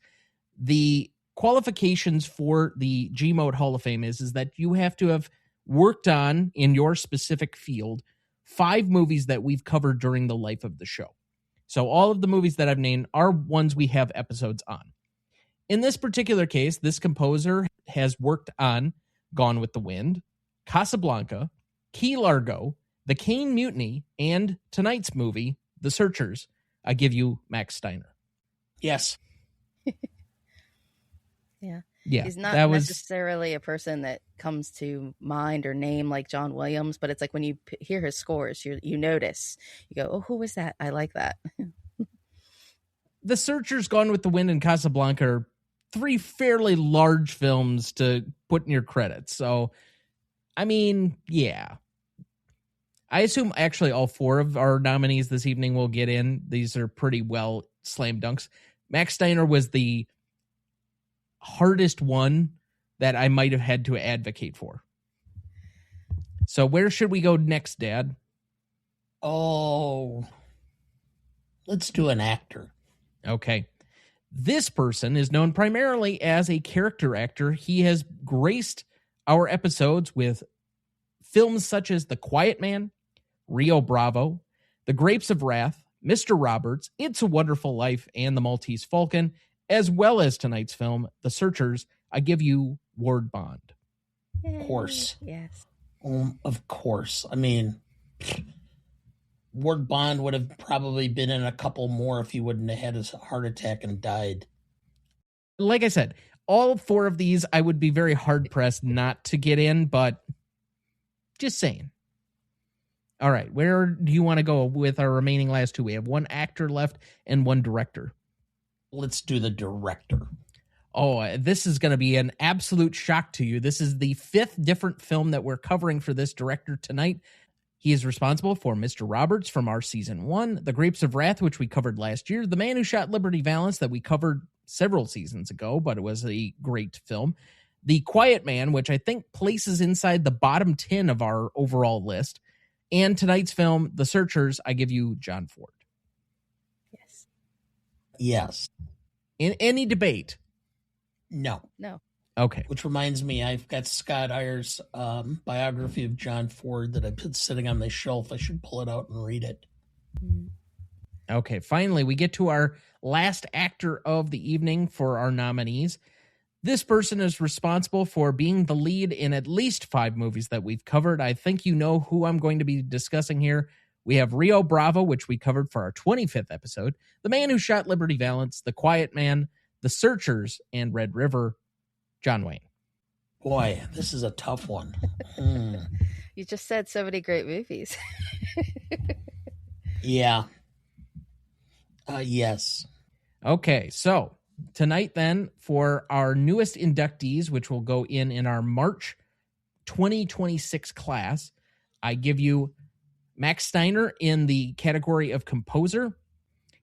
the qualifications for the GMOAT Hall of Fame is that you have to have worked on, in your specific field, 5 movies that we've covered during the life of the show. So all of the movies that I've named are ones we have episodes on. In this particular case, this composer has worked on Gone with the Wind, Casablanca, Key Largo, The Caine Mutiny, and tonight's movie, The Searchers. I give you Max Steiner. Yes. Yeah. He's not necessarily a person that comes to mind or name like John Williams, but it's like when you hear his scores, you notice. You go, oh, who was that? I like that. The Searchers, Gone with the Wind, and Casablanca are 3 fairly large films to put in your credits. So, I mean, yeah. I assume actually all 4 of our nominees this evening will get in. These are pretty well slam dunks. Max Steiner was the hardest one that I might have had to advocate for. So where should we go next, Dad? Oh, let's do an actor. Okay. This person is known primarily as a character actor. He has graced our episodes with films such as The Quiet Man, Rio Bravo, The Grapes of Wrath, Mr. Roberts, It's a Wonderful Life, and The Maltese Falcon, as well as tonight's film, The Searchers. I give you Ward Bond. Of course. Yes. Of course. I mean, Ward Bond would have probably been in a couple more if he wouldn't have had his heart attack and died. Like I said, all 4 of these I would be very hard-pressed not to get in, but just saying. All right, where do you want to go with our remaining last 2? We have 1 actor left and 1 director. Let's do the director. Oh, this is going to be an absolute shock to you. This is the 5th different film that we're covering for this director tonight. He is responsible for Mr. Roberts from our season 1, The Grapes of Wrath, which we covered last year, The Man Who Shot Liberty Valance that we covered several seasons ago, but it was a great film, The Quiet Man, which I think places inside the bottom 10 of our overall list, and tonight's film, The Searchers. I give you John Ford. Yes. In any debate? No. Okay. Which reminds me, I've got Scott Eyre's biography of John Ford that I've been sitting on my shelf. I should pull it out and read it. Okay, finally, we get to our last actor of the evening for our nominees. This person is responsible for being the lead in at least 5 movies that we've covered. I think you know who I'm going to be discussing here. We have Rio Bravo, which we covered for our 25th episode, The Man Who Shot Liberty Valance, The Quiet Man, The Searchers, and Red River. John Wayne. Boy, this is a tough one. You just said so many great movies. Yeah. Yes. Okay, so tonight then, for our newest inductees, which will go in our March 2026 class, I give you Max Steiner in the category of composer.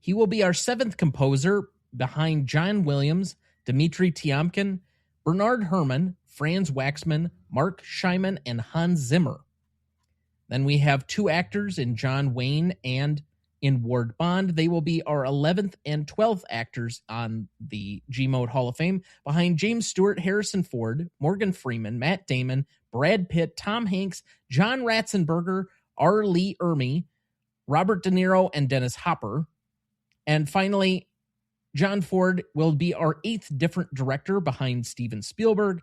He will be our 7th composer behind John Williams, Dmitri Tiomkin, Bernard Herrmann, Franz Waxman, Mark Scheiman, and Hans Zimmer. Then we have 2 actors in John Wayne and in Ward Bond. They will be our 11th and 12th actors on the GMOAT Hall of Fame behind James Stewart, Harrison Ford, Morgan Freeman, Matt Damon, Brad Pitt, Tom Hanks, John Ratzenberger, R. Lee Ermey, Robert De Niro, and Dennis Hopper. And finally, John Ford will be our 8th different director behind Steven Spielberg,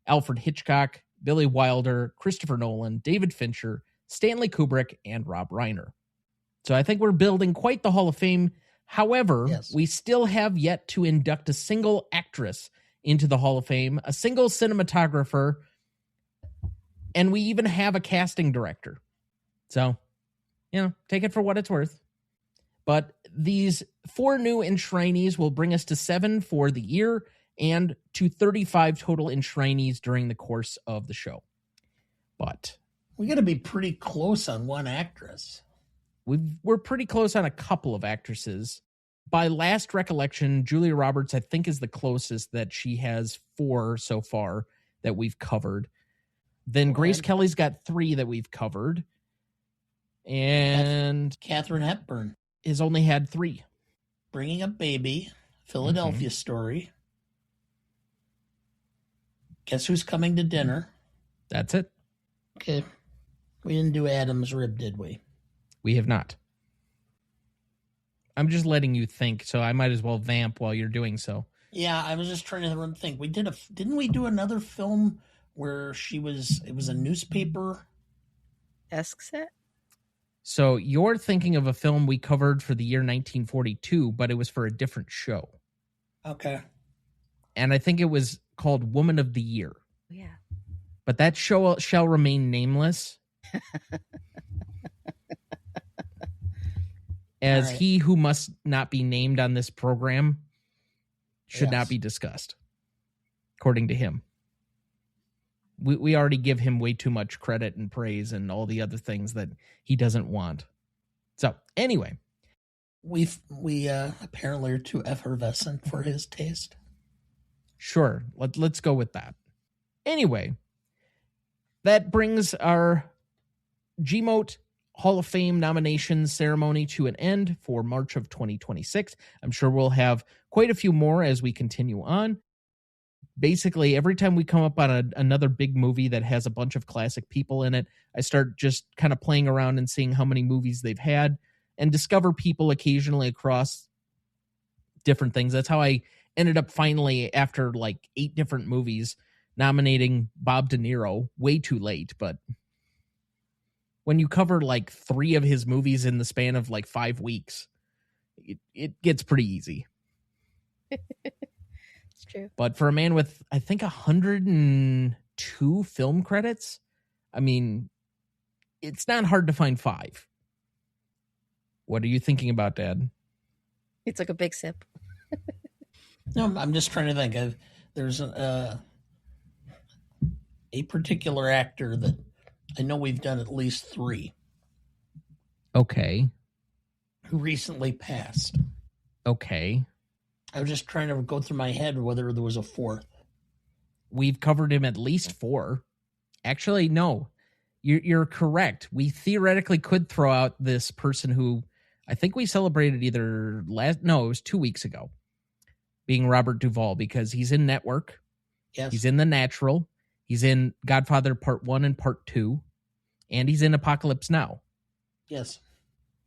Alfred Hitchcock, Billy Wilder, Christopher Nolan, David Fincher, Stanley Kubrick, and Rob Reiner. So I think we're building quite the Hall of Fame. However, Yes. we still have yet to induct a single actress into the Hall of Fame, a single cinematographer, and we even have a casting director. So, take it for what it's worth. But these 4 new enshrinees will bring us to 7 for the year and to 35 total enshrinees during the course of the show. But we got to be pretty close on one actress. We're pretty close on a couple of actresses. By last recollection, Julia Roberts, I think, is the closest that she has 4 so far that we've covered. Then Grace Kelly's got 3 that we've covered. And Katharine Hepburn has only had 3. Bringing Up Baby, Philadelphia Story. Guess Who's Coming to Dinner? That's it. Okay. We didn't do Adam's Rib, did we? We have not. I'm just letting you think, so I might as well vamp while you're doing so. Yeah, I was just trying to think. Didn't we do another film where it was a newspaper? Esque set? So you're thinking of a film we covered for the year 1942, but it was for a different show. Okay. And I think it was called Woman of the Year. Yeah. But that show shall remain nameless. As right. he who must not be named on this program should not be discussed, according to him. We already give him way too much credit and praise and all the other things that he doesn't want. So anyway, we apparently are too effervescent for his taste. Sure, let's go with that. Anyway, that brings our GMOAT Hall of Fame nomination ceremony to an end for March of 2026. I'm sure we'll have quite a few more as we continue on. Basically, every time we come up on another big movie that has a bunch of classic people in it, I start just kind of playing around and seeing how many movies they've had and discover people occasionally across different things. That's how I ended up finally, after like 8 different movies, nominating Bob De Niro way too late. But when you cover like 3 of his movies in the span of like 5 weeks, it gets pretty easy. It's true. But for a man with, I think, 102 film credits, I mean, it's not hard to find 5. What are you thinking about, Dad? He took a big sip. No, I'm just trying to think. There's a particular actor that I know we've done at least 3. Okay. Who recently passed. Okay. I was just trying to go through my head whether there was a 4th. We've covered him at least 4. Actually, no. You're correct. We theoretically could throw out this person who I think we celebrated it was 2 weeks ago, being Robert Duvall, because he's in Network. Yes. He's in The Natural. He's in Godfather Part 1 and Part 2. And he's in Apocalypse Now. Yes.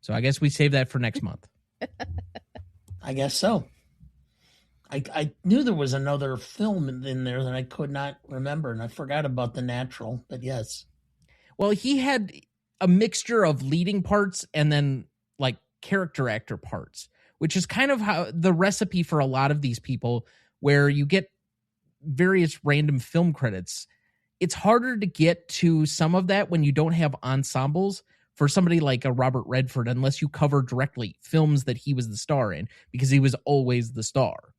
So I guess we save that for next month. I guess so. I knew there was another film in there that I could not remember, and I forgot about The Natural, but yes. Well, he had a mixture of leading parts and then like character actor parts, which is kind of how the recipe for a lot of these people, where you get various random film credits. it's harder to get to some of that when you don't have ensembles for somebody like a Robert Redford, unless you cover directly films that he was the star in, because he was always the star,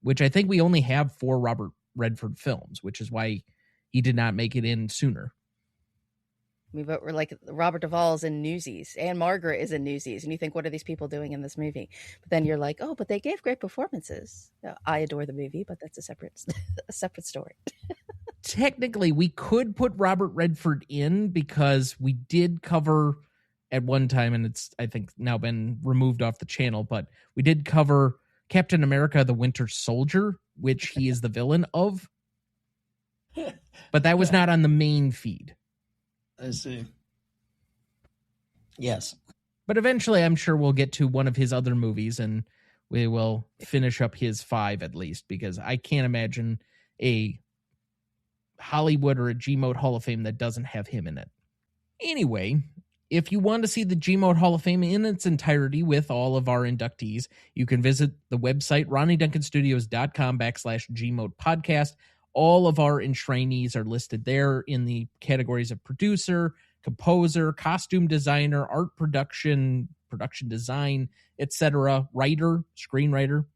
which I think we only have 4 Robert Redford films, which is why he did not make it in sooner. But we're like Robert Duvall's in Newsies and Margaret is in Newsies. And you think, what are these people doing in this movie? But then you're like, oh, but they gave great performances. I adore the movie, but that's a separate story. Technically, we could put Robert Redford in because we did cover at one time, and it's, I think, now been removed off the channel, but we did cover Captain America, the Winter Soldier, which he is the villain of. But that was not on the main feed. I see. Yes. But eventually, I'm sure we'll get to one of his other movies, and we will finish up his 5 at least, because I can't imagine a Hollywood or a GMOAT Hall of Fame that doesn't have him in it. Anyway, if you want to see the GMOAT Hall of Fame in its entirety with all of our inductees, you can visit the website, RonnieDuncanStudios.com/GMOAT podcast. All of our enshrinees are listed there in the categories of producer, composer, costume designer, art production, production design, etc., writer, screenwriter.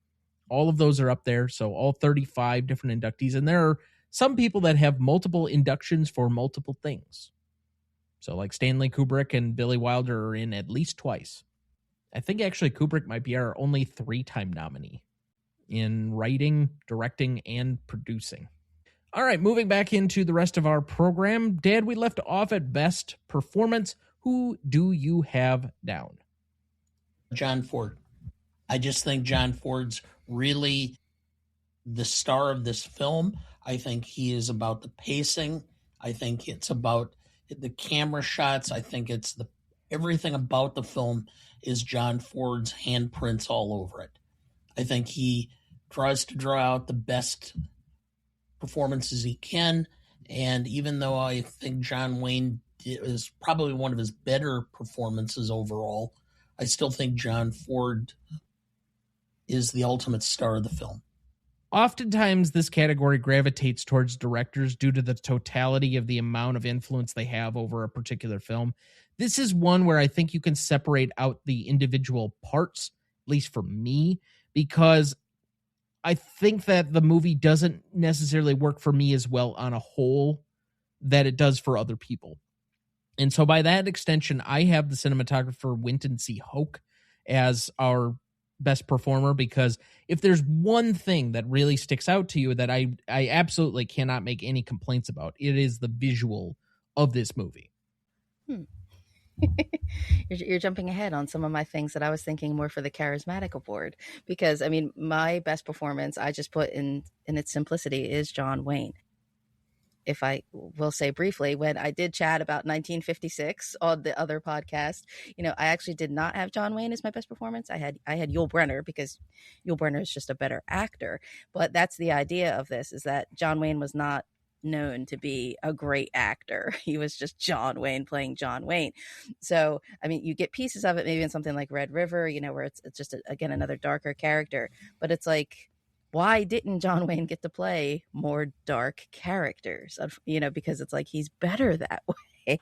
All of those are up there. So all 35 different inductees. And there are some people that have multiple inductions for multiple things. So like Stanley Kubrick and Billy Wilder are in at least twice. I think actually Kubrick might be our only 3-time nominee in writing, directing, and producing. All right, moving back into the rest of our program. Dad, we left off at best performance. Who do you have down? John Ford. I just think John Ford's really the star of this film. I think he is about the pacing. I think it's about the camera shots. I think it's everything about the film is John Ford's handprints all over it. I think he tries to draw out the best performances he can, and even though I think John Wayne is probably one of his better performances overall, I still think John Ford is the ultimate star of the film. Oftentimes, this category gravitates towards directors due to the totality of the amount of influence they have over a particular film. This is one where I think you can separate out the individual parts, at least for me, because I think that the movie doesn't necessarily work for me as well on a whole that it does for other people. And so by that extension, I have the cinematographer Wynton C. Hoke as our best performer, because if there's one thing that really sticks out to you that I absolutely cannot make any complaints about, it is the visual of this movie. You're jumping ahead on some of my things that I was thinking more for the charismatic award, because I mean, my best performance I just put in its simplicity is John Wayne. If I will say briefly, when I did chat about 1956 on the other podcast, I actually did not have John Wayne as my best performance. I had Yul Brynner, because Yul Brynner is just a better actor. But that's the idea of this, is that John Wayne was not known to be a great actor. He was just John Wayne playing John Wayne. So, I mean, you get pieces of it maybe in something like Red River, where it's just, again, another darker character. But it's like, why didn't John Wayne get to play more dark characters? Because it's like he's better that way.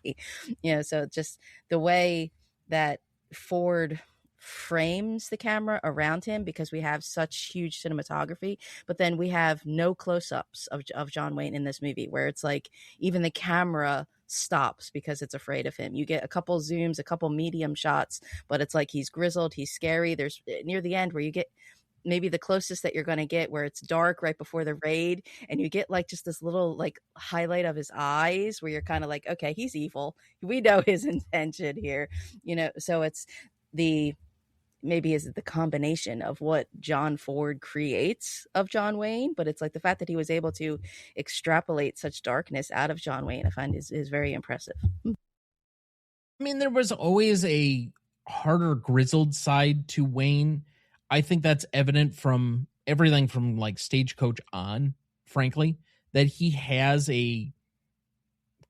So just the way that Ford frames the camera around him, because we have such huge cinematography, but then we have no close-ups of John Wayne in this movie, where it's like even the camera stops because it's afraid of him. You get a couple zooms, a couple medium shots, but it's like he's grizzled, he's scary. There's near the end where you get maybe the closest that you're going to get, where it's dark right before the raid, and you get like just this little like highlight of his eyes where you're kind of like, okay, he's evil, we know his intention here, so it's the combination of what John Ford creates of John Wayne, but it's like the fact that he was able to extrapolate such darkness out of John Wayne, I find is very impressive. I mean, there was always a harder, grizzled side to Wayne. I think that's evident from everything from like Stagecoach on, frankly, that he has a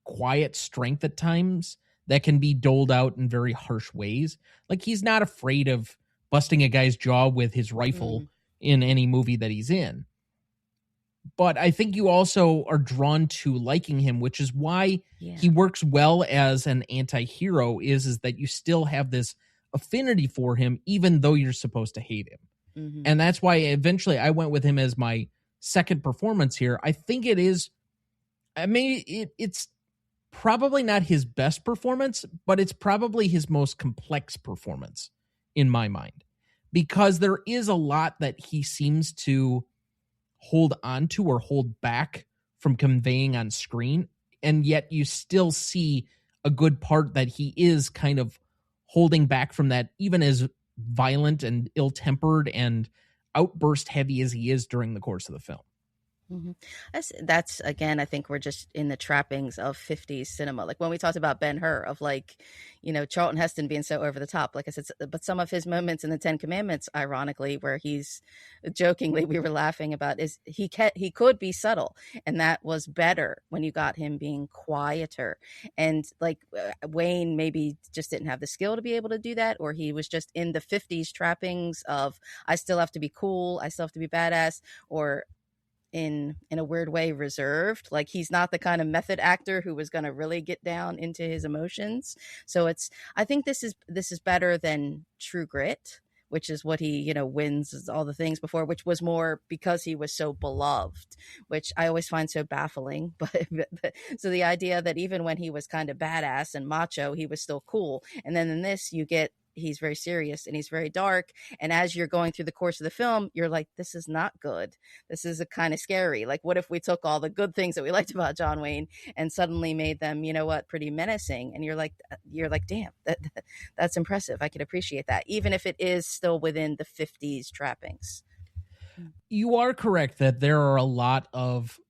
quiet strength at times that can be doled out in very harsh ways. Like, he's not afraid of busting a guy's jaw with his rifle in any movie that he's in. but I think you also are drawn to liking him, which is why he works well as an anti-hero, is that you still have this affinity for him, even though you're supposed to hate him. Mm-hmm. And that's why eventually I went with him as my second performance here. I think it is, I mean, it's probably not his best performance, but it's probably his most complex performance in my mind, because there is a lot that he seems to hold on to or hold back from conveying on screen. And yet you still see a good part that he is kind of holding back from that, even as violent and ill-tempered and outburst heavy as he is during the course of the film. Mm-hmm. That's again, I think we're just in the trappings of 50s cinema. Like when we talked about Ben-Hur, of like, you know, Charlton Heston being so over the top, like I said, but some of his moments in the 10 Commandments, ironically, where he's jokingly, we were laughing about, is he could be subtle, and that was better when you got him being quieter. And like Wayne maybe just didn't have the skill to be able to do that, or he was just in the 50s trappings of, I still have to be cool, I still have to be badass, or in a weird way reserved. Like he's not the kind of method actor who was going to really get down into his emotions. So I think this is better than True Grit, which is what he, you know, wins all the things before, which was more because he was so beloved, which I always find so baffling. But so the idea that even when he was kind of badass and macho, he was still cool. And then in this, you get, he's very serious and he's very dark. And as you're going through the course of the film, you're like, this is not good. This is a kind of scary. Like, what if we took all the good things that we liked about John Wayne and suddenly made them, you know what, pretty menacing? And you're like, damn, that's impressive. I could appreciate that, even if it is still within the 50s trappings. You are correct that there are a lot of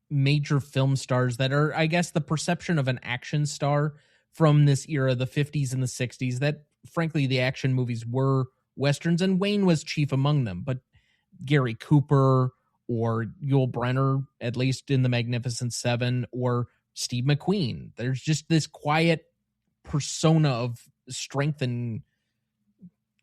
major film stars that are, I guess, the perception of an action star from this era, the 50s and the 60s, that frankly, the action movies were Westerns, and Wayne was chief among them. But Gary Cooper or Yul Brynner, at least in The Magnificent Seven, or Steve McQueen, there's just this quiet persona of strength and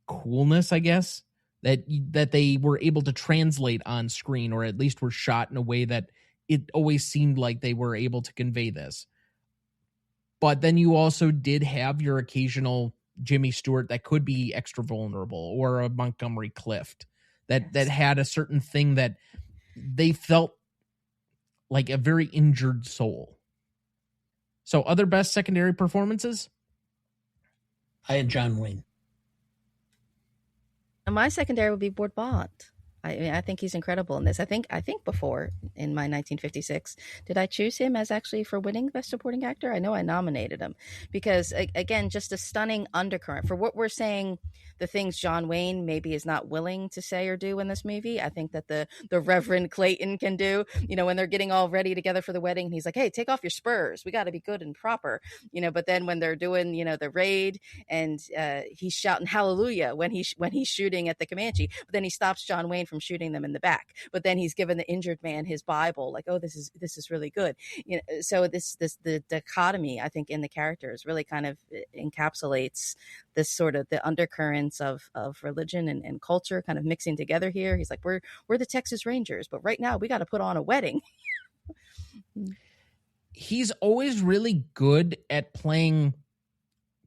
coolness, I guess, that they were able to translate on screen, or at least were shot in a way that it always seemed like they were able to convey this. But then you also did have your occasional Jimmy Stewart that could be extra vulnerable, or a Montgomery Clift that had a certain thing that they felt like a very injured soul. So other best secondary performances? I had John Wayne. And my secondary would be Ward Bond. I think he's incredible in this. I think before, in my 1956, did I choose him as actually for winning Best Supporting Actor? I know I nominated him because, again, just a stunning undercurrent for what we're saying. The things John Wayne maybe is not willing to say or do in this movie, I think that the Reverend Clayton can do. You know, when they're getting all ready together for the wedding, he's like, "Hey, take off your spurs. We got to be good and proper." You know, but then when they're doing, you know, the raid, and he's shouting hallelujah when he's shooting at the Comanche, but then he stops John Wayne from shooting them in the back. But then he's given the injured man his Bible, like, "Oh, this is really good." You know, so the dichotomy, I think, in the characters really kind of encapsulates this sort of the undercurrents of religion and culture kind of mixing together here. He's like, we're the Texas Rangers, but right now we got to put on a wedding. He's always really good at playing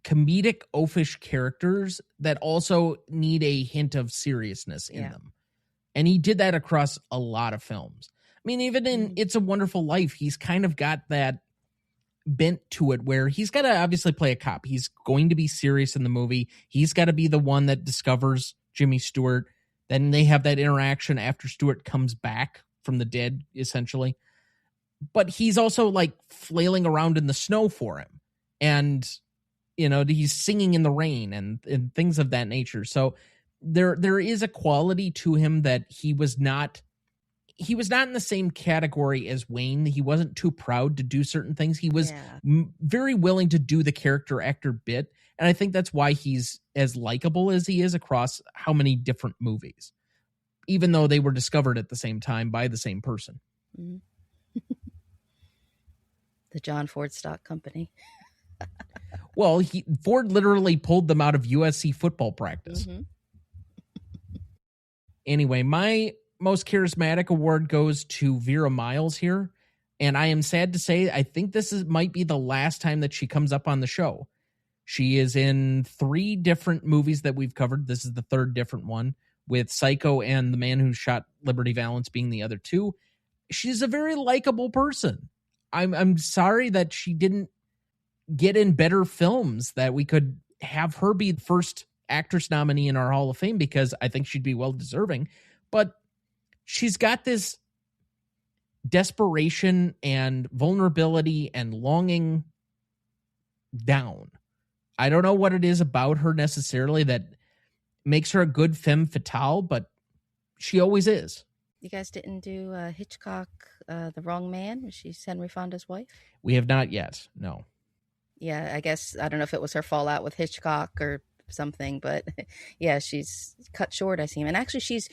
comedic, oafish characters that also need a hint of seriousness in them. And he did that across a lot of films. I mean, even in It's a Wonderful Life, he's kind of got that bent to it where he's got to obviously play a cop. He's going to be serious in the movie. He's got to be the one that discovers Jimmy Stewart. Then they have that interaction after Stewart comes back from the dead, essentially. But he's also like flailing around in the snow for him. And, you know, he's singing in the rain and things of that nature. So there is a quality to him that he was not in the same category as Wayne. He wasn't too proud to do certain things. He was very willing to do the character actor bit. And I think that's why he's as likable as he is across how many different movies, even though they were discovered at the same time by the same person. Mm-hmm. The John Ford Stock Company. Well, Ford literally pulled them out of USC football practice. Mm-hmm. Anyway, my most charismatic award goes to Vera Miles here. And I am sad to say, I think this might be the last time that she comes up on the show. She is in 3 different movies that we've covered. This is the 3rd different one, with Psycho and The Man Who Shot Liberty Valance being the other 2. She's a very likable person. I'm sorry that she didn't get in better films, that we could have her be the first actress nominee in our Hall of Fame, because I think she'd be well deserving. But she's got this desperation and vulnerability and longing down. I don't know what it is about her necessarily that makes her a good femme fatale, but she always is. You guys didn't do Hitchcock, The Wrong Man? She's Henry Fonda's wife? We have not yet, no. Yeah, I guess, I don't know if it was her fallout with Hitchcock or something, but yeah, she's cut short, I seem. And actually, she's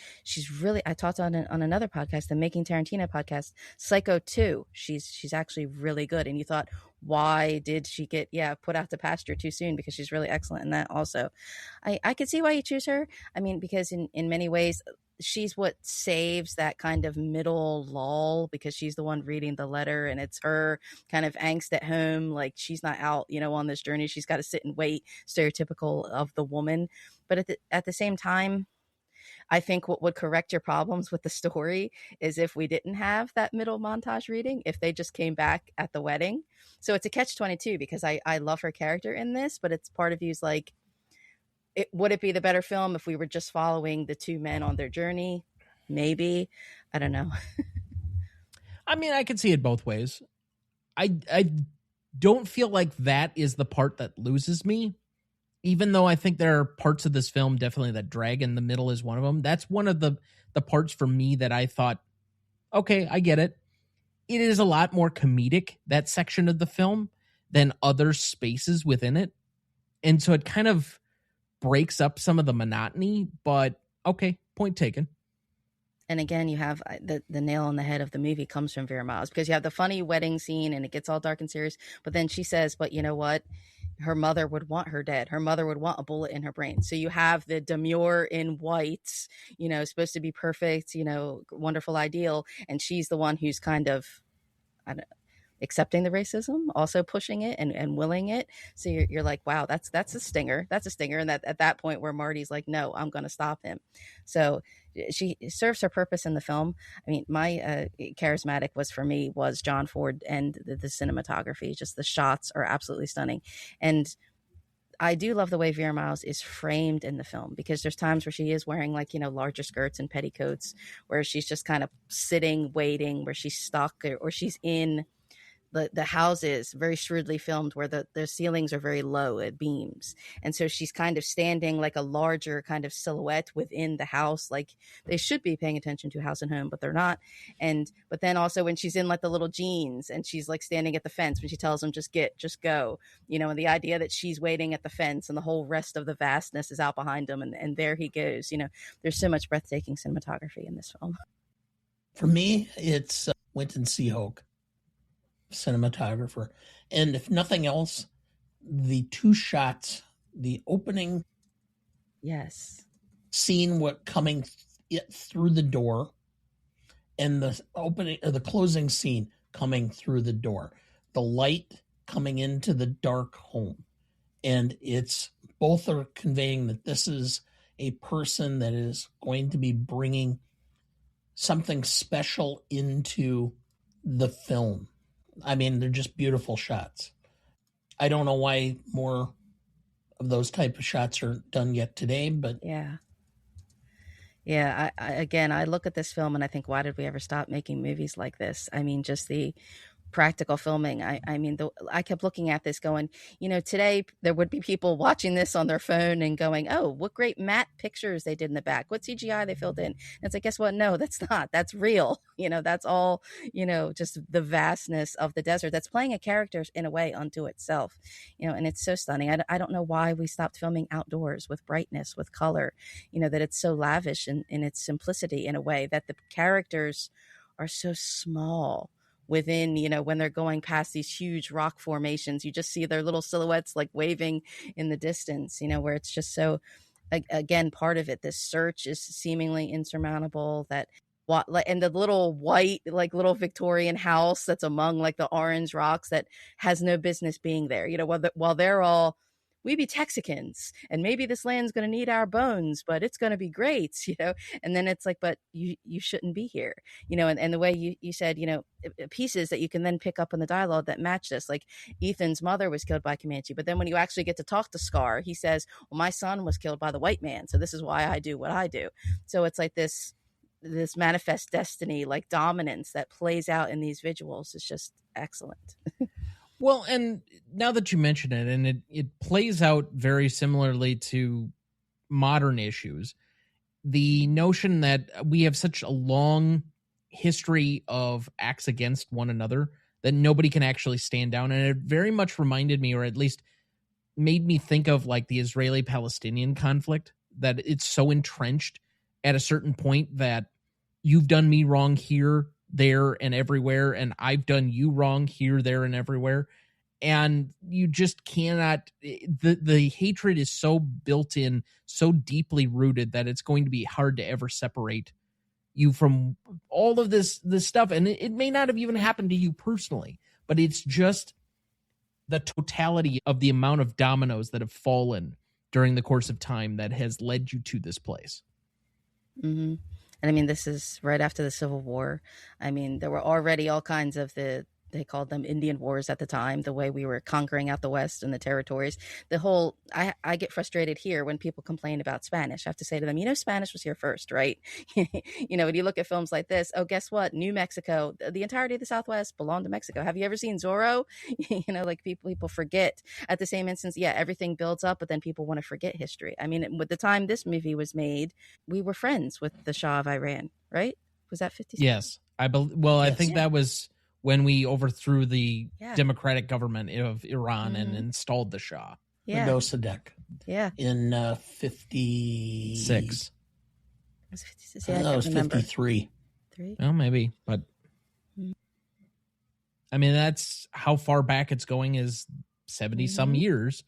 really, I talked on another podcast, the Making Tarantino podcast, Psycho 2. She's actually really good. And you thought, why did she get put out to pasture too soon? Because she's really excellent in that also. I could see why you choose her. I mean, because in many ways, she's what saves that kind of middle lull, because she's the one reading the letter, and it's her kind of angst at home. Like, she's not out, on this journey. She's got to sit and wait, stereotypical of the woman. But at the same time, I think what would correct your problems with the story is if we didn't have that middle montage reading, if they just came back at the wedding. So it's a catch-22, because I love her character in this, but it's part of you's like, would it be the better film if we were just following the 2 men on their journey? Maybe. I don't know. I mean, I can see it both ways. I don't feel like that is the part that loses me, even though I think there are parts of this film definitely that drag, and the middle is one of them. That's one of the parts for me that I thought, okay, I get it. It is a lot more comedic, that section of the film, than other spaces within it. And so it kind of breaks up some of the monotony, but okay, point taken. And again, you have the nail on the head of the movie comes from Vera Miles, because you have the funny wedding scene and it gets all dark and serious. But then she says, but you know what? Her mother would want her dead. Her mother would want a bullet in her brain. So you have the demure in white, supposed to be perfect, wonderful ideal. And she's the one who's kind of, accepting the racism, also pushing it and willing it. So you're like, wow, that's a stinger. That's a stinger. And that at that point where Marty's like, no, I'm going to stop him. So she serves her purpose in the film. I mean, my charismatic was John Ford, and the cinematography, just the shots are absolutely stunning. And I do love the way Vera Miles is framed in the film, because there's times where she is wearing larger skirts and petticoats, where she's just kind of sitting, waiting, where she's stuck, or she's in the houses, very shrewdly filmed, where the ceilings are very low at beams. And so she's kind of standing like a larger kind of silhouette within the house. Like, they should be paying attention to House and Home, but they're not. But then also when she's in like the little jeans and she's like standing at the fence, when she tells them, just go, and the idea that she's waiting at the fence and the whole rest of the vastness is out behind them. And there he goes, there's so much breathtaking cinematography in this film. For me, it's Winton Seahoke, cinematographer. And if nothing else, the 2 shots, the opening scene coming through the door, and the opening or the closing scene coming through the door, the light coming into the dark home. And it's both are conveying that this is a person that is going to be bringing something special into the film. I mean, they're just beautiful shots. I don't know why more of those type of shots are done yet today, but yeah. I look at this film and I think, why did we ever stop making movies like this? I mean, just the practical filming. I kept looking at this going, today there would be people watching this on their phone and going, oh, what great matte pictures they did in the back. What CGI they filled in. And it's like, guess what? No, that's not. That's real. That's all, just the vastness of the desert that's playing a character in a way unto itself, and it's so stunning. I don't know why we stopped filming outdoors with brightness, with color, that it's so lavish in its simplicity in a way that the characters are so small within, when they're going past these huge rock formations, you just see their little silhouettes like waving in the distance, where it's just so, again, part of it, this search is seemingly insurmountable, that what, like, and the little white, like little Victorian house that's among like the orange rocks that has no business being there. While they're all, we be Texicans, and maybe this land's going to need our bones, but it's going to be great, And then it's like, but you shouldn't be here, and the way you said, pieces that you can then pick up in the dialogue that match this. Like Ethan's mother was killed by Comanche, but then when you actually get to talk to Scar, he says, well, my son was killed by the white man, so this is why I do what I do. So it's like this manifest destiny, like dominance that plays out in these visuals is just excellent. Well, and now that you mention it, and it plays out very similarly to modern issues, the notion that we have such a long history of acts against one another that nobody can actually stand down. And it very much reminded me, or at least made me think of like the Israeli-Palestinian conflict, that it's so entrenched at a certain point that you've done me wrong here, there, and everywhere, and I've done you wrong here, there, and everywhere. And you just cannot, the hatred is so built in, so deeply rooted that it's going to be hard to ever separate you from all of this stuff. And it may not have even happened to you personally, but it's just the totality of the amount of dominoes that have fallen during the course of time that has led you to this place. Mm-hmm. And I mean, this is right after the Civil War. I mean, there were already all kinds of they called them Indian wars at the time, the way we were conquering out the West and the territories. The whole, I get frustrated here when people complain about Spanish. I have to say to them, Spanish was here first, right? When you look at films like this, oh, guess what? New Mexico, the entirety of the Southwest belonged to Mexico. Have you ever seen Zorro? Like people forget. At the same instance, yeah, everything builds up, but then people want to forget history. I mean, with the time this movie was made, we were friends with the Shah of Iran, right? Was that 56? Yes. I think that was when we overthrew the democratic government of Iran and installed the Shah. Yeah. Mossadegh. Yeah. In 56. Was it 56? Yeah, it was 53. Well, maybe, but I mean, that's how far back it's going, is 70 some years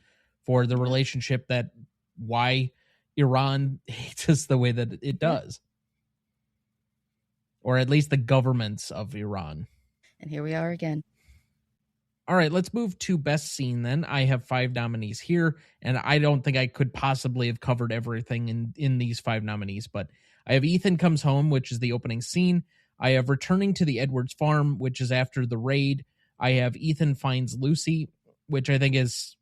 for the relationship, that why Iran hates us the way that it does. Or at least the governments of Iran. And here we are again. All right, let's move to best scene then. I have 5 nominees here, and I don't think I could possibly have covered everything in these 5 nominees, but I have Ethan Comes Home, which is the opening scene. I have Returning to the Edwards Farm, which is after the raid. I have Ethan Finds Lucy, which I think is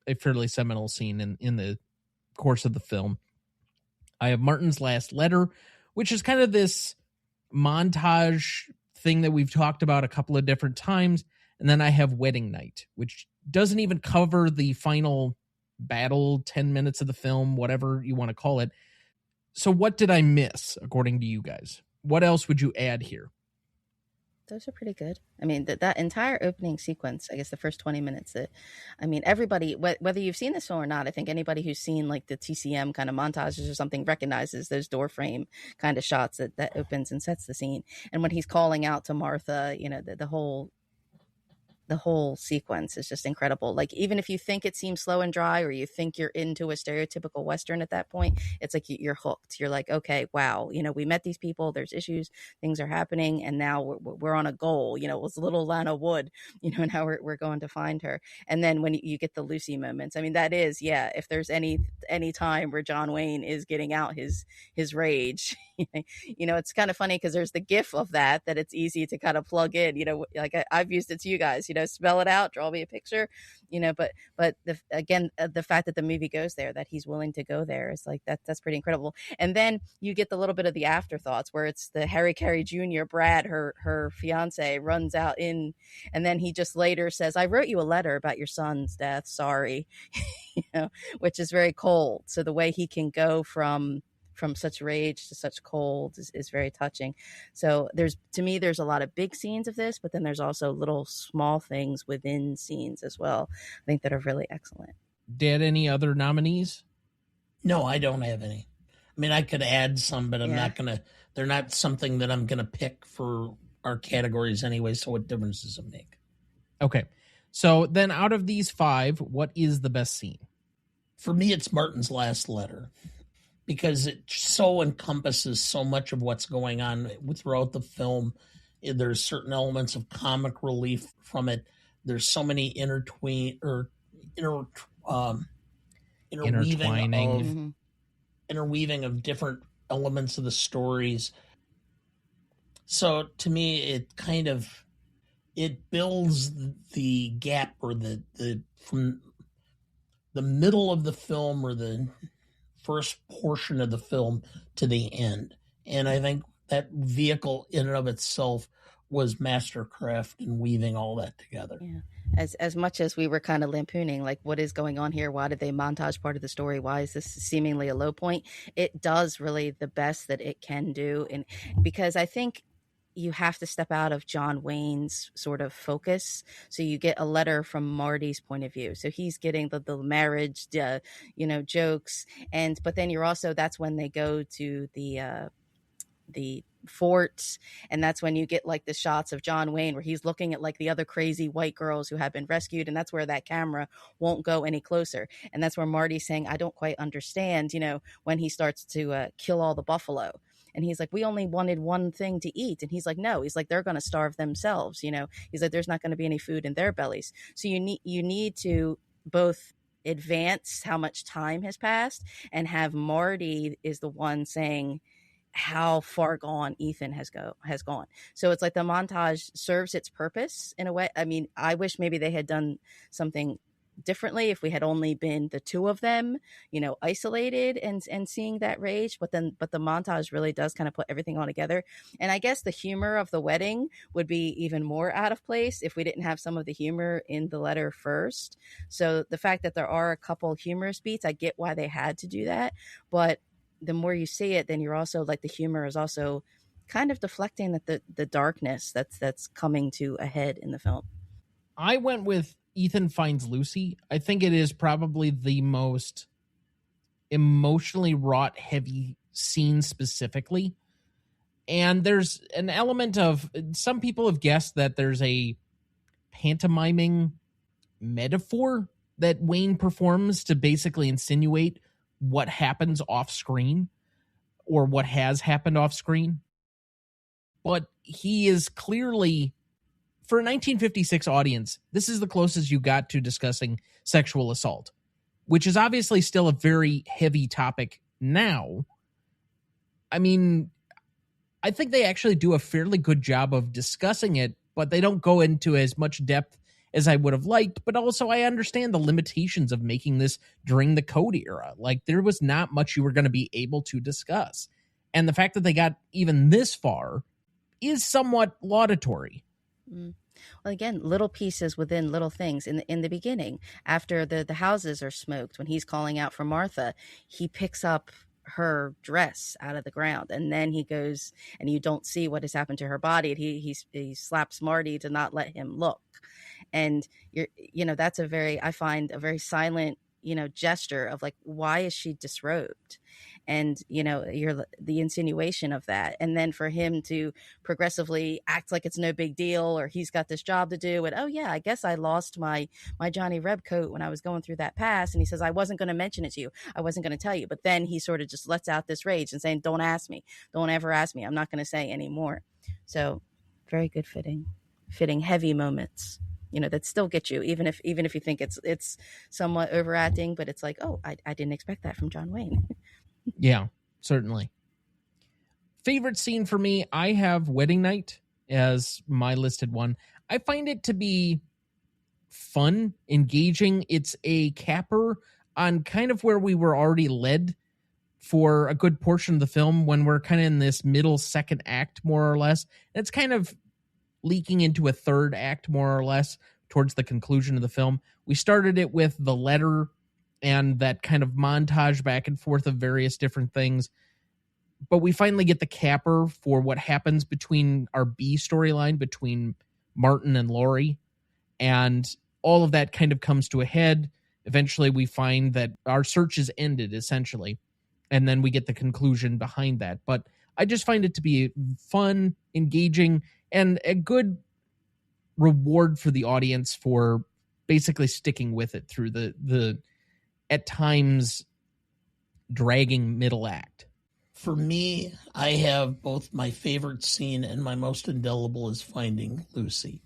a fairly seminal scene in the course of the film. I have Martin's Last Letter, which is kind of this montage thing that we've talked about a couple of different times. And then I have Wedding Night, which doesn't even cover the final battle, 10 minutes of the film, whatever you want to call it. So what did I miss, according to you guys? What else would you add here? Those are pretty good. I mean, that entire opening sequence, I guess the first 20 minutes, everybody, whether you've seen this film or not, I think anybody who's seen like the TCM kind of montages or something recognizes those door frame kind of shots that opens and sets the scene. And when he's calling out to Martha, the whole sequence is just incredible. Like, even if you think it seems slow and dry, or you think you're into a stereotypical Western at that point, it's like you're hooked. You're like, okay, wow, we met these people, there's issues, things are happening, and now we're on a goal. It was little Lana Wood, and now we're going to find her. And then when you get the Lucy moments, I mean, that is, if there's any time where John Wayne is getting out his rage, it's kind of funny because there's the gif of that it's easy to kind of plug in, like I've used it to you guys, spell it out, draw me a picture, but the fact that the movie goes there, that he's willing to go there, is like that's pretty incredible. And then you get the little bit of the afterthoughts where it's the Harry Carey Jr., Brad, her fiance, runs out in, and then he just later says, I wrote you a letter about your son's death, sorry, which is very cold. So the way he can go from such rage to such cold is very touching. So there's a lot of big scenes of this, but then there's also little small things within scenes as well, I think, that are really excellent. Dad, any other nominees? No, I don't have any. I mean, I could add some, but I'm not going to, they're not something that I'm going to pick for our categories anyway. So what difference does it make? Okay. So then out of these 5, what is the best scene? For me, it's Martin's Last Letter. because it so encompasses so much of what's going on throughout the film. There's certain elements of comic relief from it. There's so many interweaving Intertwining. of different elements of the stories. So to me, it builds the gap, or the from the middle of the film, or the first portion of the film, to the end. And I think that vehicle in and of itself was mastercraft in weaving all that together. Yeah. As much as we were kind of lampooning, like, what is going on here? Why did they montage part of the story? Why is this seemingly a low point? It does really the best that it can do. And because I think you have to step out of John Wayne's sort of focus. So you get a letter from Marty's point of view. So he's getting the marriage, jokes. But then you're also, that's when they go to the fort, and that's when you get like the shots of John Wayne where he's looking at like the other crazy white girls who have been rescued, and that's where that camera won't go any closer. And that's where Marty's saying, I don't quite understand, when he starts to kill all the buffalo. And he's like, we only wanted one thing to eat. And he's like, no, he's like, they're going to starve themselves. He's like, there's not going to be any food in their bellies. So you need to both advance how much time has passed, and have Marty is the one saying how far gone Ethan has gone. So it's like the montage serves its purpose in a way. I mean, I wish maybe they had done something differently if we had only been the two of them, isolated and seeing that rage. But the montage really does kind of put everything all together. And I guess the humor of the wedding would be even more out of place if we didn't have some of the humor in the letter first. So the fact that there are a couple humorous beats, I get why they had to do that. But the more you see it, then you're also like, the humor is also kind of deflecting the darkness that's coming to a head in the film. I went with Ethan Finds Lucy. I think it is probably the most emotionally wrought, heavy scene specifically. And there's an element of, some people have guessed that there's a pantomiming metaphor that Wayne performs to basically insinuate what happens off screen, or what has happened off screen. But he is clearly, for a 1956 audience, this is the closest you got to discussing sexual assault, which is obviously still a very heavy topic now. I mean, I think they actually do a fairly good job of discussing it, but they don't go into as much depth as I would have liked. But also, I understand the limitations of making this during the Code era. Like, there was not much you were going to be able to discuss. And the fact that they got even this far is somewhat laudatory. Well, again, little pieces within little things. In the beginning, after the houses are smoked, when he's calling out for Martha, he picks up her dress out of the ground, and then he goes, and you don't see what has happened to her body, and he slaps Marty to not let him look. And that's I find a very silent gesture of like, why is she disrobed? And you're the insinuation of that, and then for him to progressively act like it's no big deal, or he's got this job to do, and oh yeah, I guess I lost my Johnny Reb coat when I was going through that pass, and he says, I wasn't going to mention it to you, I wasn't going to tell you. But then he sort of just lets out this rage and saying, don't ask me, don't ever ask me, I'm not going to say anymore. So very good fitting heavy moments that still get you, even if you think it's somewhat overacting, but it's like, oh, I didn't expect that from John Wayne. Yeah, certainly. Favorite scene for me, I have Wedding Night as my listed one. I find it to be fun, engaging. It's a capper on kind of where we were already led for a good portion of the film, when we're kind of in this middle second act, more or less. It's kind of leaking into a third act, more or less, towards the conclusion of the film. We started it with the letter and that kind of montage back and forth of various different things. But we finally get the capper for what happens between our B storyline, between Martin and Laurie. And all of that kind of comes to a head. Eventually, we find that our search is ended, essentially. And then we get the conclusion behind that. But I just find it to be fun, engaging, and a good reward for the audience for basically sticking with it through the at times dragging middle act. For me, I have both my favorite scene and my most indelible is finding Lucy.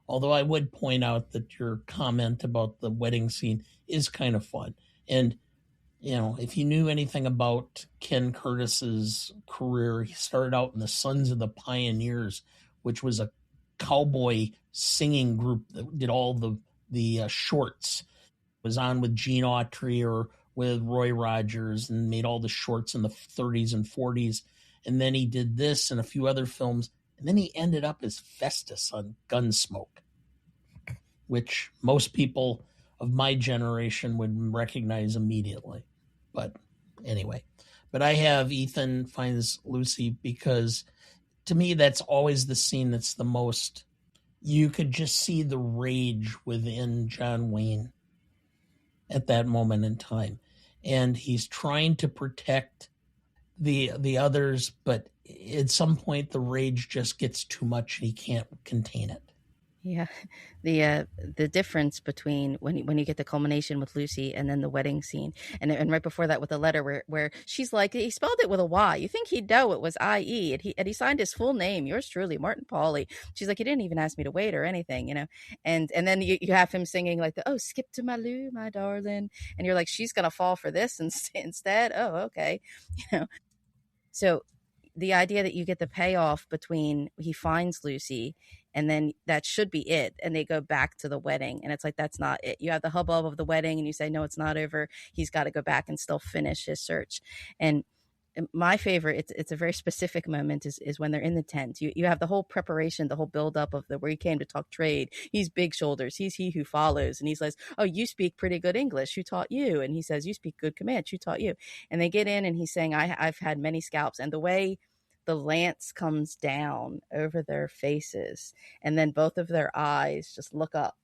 Although I would point out that your comment about the wedding scene is kind of fun. And, if you knew anything about Ken Curtis's career, he started out in the Sons of the Pioneers, which was a cowboy singing group that did all the shorts. Was on with Gene Autry or with Roy Rogers and made all the shorts in the 30s and 40s. And then he did this and a few other films. And then he ended up as Festus on Gunsmoke, which most people of my generation would recognize immediately. But anyway, I have Ethan Finds Lucy because to me, that's always the scene that's the most, you could just see the rage within John Wayne at that moment in time. And he's trying to protect the others, but at some point the rage just gets too much and he can't contain it. Yeah, the difference between when you get the culmination with Lucy and then the wedding scene, and right before that with the letter where she's like, he spelled it with a Y. You think he'd know it was I-E, and he signed his full name, yours truly, Martin Pawley. She's like, he didn't even ask me to wait or anything, and then you have him singing like oh, skip to my Lou, my darling, and you're like, she's gonna fall for this instead. Oh, okay, So the idea that you get the payoff between he finds Lucy and then that should be it, and they go back to the wedding, and it's like, that's not it. You have the hubbub of the wedding and you say, no, it's not over. He's got to go back and still finish his search. And my favorite, it's a very specific moment, is when they're in the tent. You have the whole preparation, the whole buildup of where he came to talk trade. He's big shoulders. He's he who follows. And he says, oh, you speak pretty good English. Who taught you? And he says, you speak good Comanche. Who taught you? And they get in and he's saying, I've had many scalps. And the way the lance comes down over their faces and then both of their eyes just look up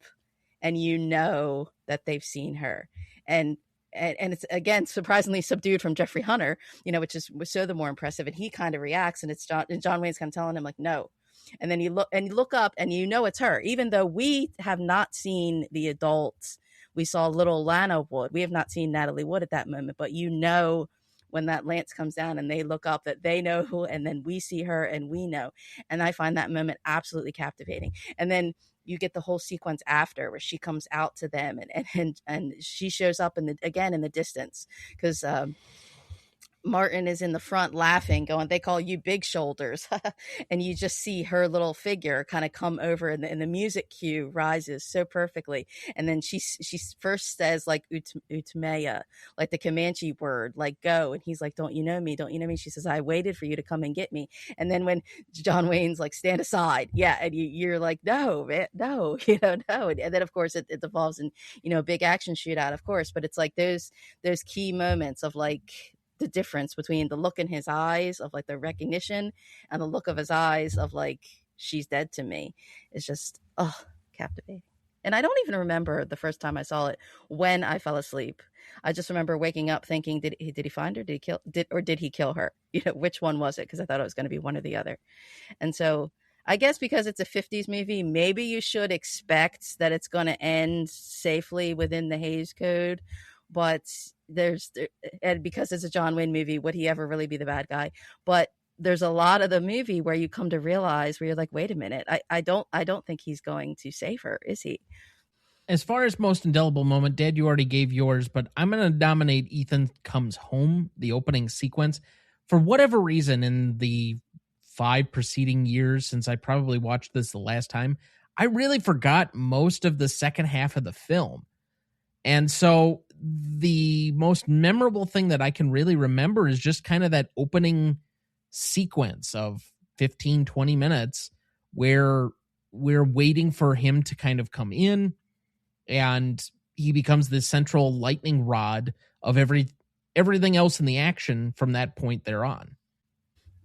and that they've seen her. And it's, again, surprisingly subdued from Jeffrey Hunter, which was so the more impressive. And he kind of reacts, and it's John Wayne's kind of telling him like, no. And then you look up and it's her, even though we have not seen the adults. We saw little Lana Wood. We have not seen Natalie Wood at that moment, but when that lance comes down and they look up that they know who, and then we see her and we know. And I find that moment absolutely captivating. And then you get the whole sequence after where she comes out to them and she shows up in the distance because Martin is in the front laughing, going, they call you big shoulders. And you just see her little figure kind of come over and the music cue rises so perfectly. And then she first says like utmea, like the Comanche word, like go. And he's like, don't you know me? Don't you know me? She says, I waited for you to come and get me. And then when John Wayne's like, stand aside. Yeah. And you're like, no, man, no, no. And then of course it evolves in, a big action shootout, of course. But it's like those key moments of like, the difference between the look in his eyes of like the recognition and the look of his eyes of like, she's dead to me, is just captivating. And I don't even remember the first time I saw it when I fell asleep. I just remember waking up thinking, did he find her? Did he kill her? Which one was it? Because I thought it was going to be one or the other. And so I guess because it's a 50s movie, maybe you should expect that it's going to end safely within the Hays Code. But and because it's a John Wayne movie, would he ever really be the bad guy? But there's a lot of the movie where you come to realize where you're like, wait a minute, I don't think he's going to save her, is he? As far as most indelible moment, Dad, you already gave yours, but I'm going to nominate Ethan Comes Home, the opening sequence. For whatever reason, in the 5 preceding years since I probably watched this the last time, I really forgot most of the second half of the film. And so the most memorable thing that I can really remember is just kind of that opening sequence of 15, 20 minutes where we're waiting for him to kind of come in and he becomes the central lightning rod of everything else in the action from that point thereon.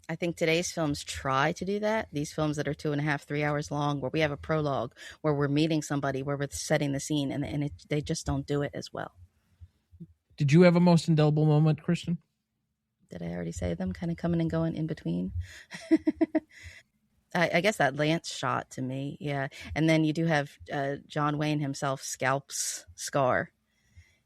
I think today's films try to do that. These films that are 2.5, 3 hours long, where we have a prologue, where we're meeting somebody, where we're setting the scene, and they just don't do it as well. Did you have a most indelible moment, Kristin? Did I already say them? Kind of coming and going in between. I guess that lance shot to me, yeah. And then you do have John Wayne himself scalps Scar.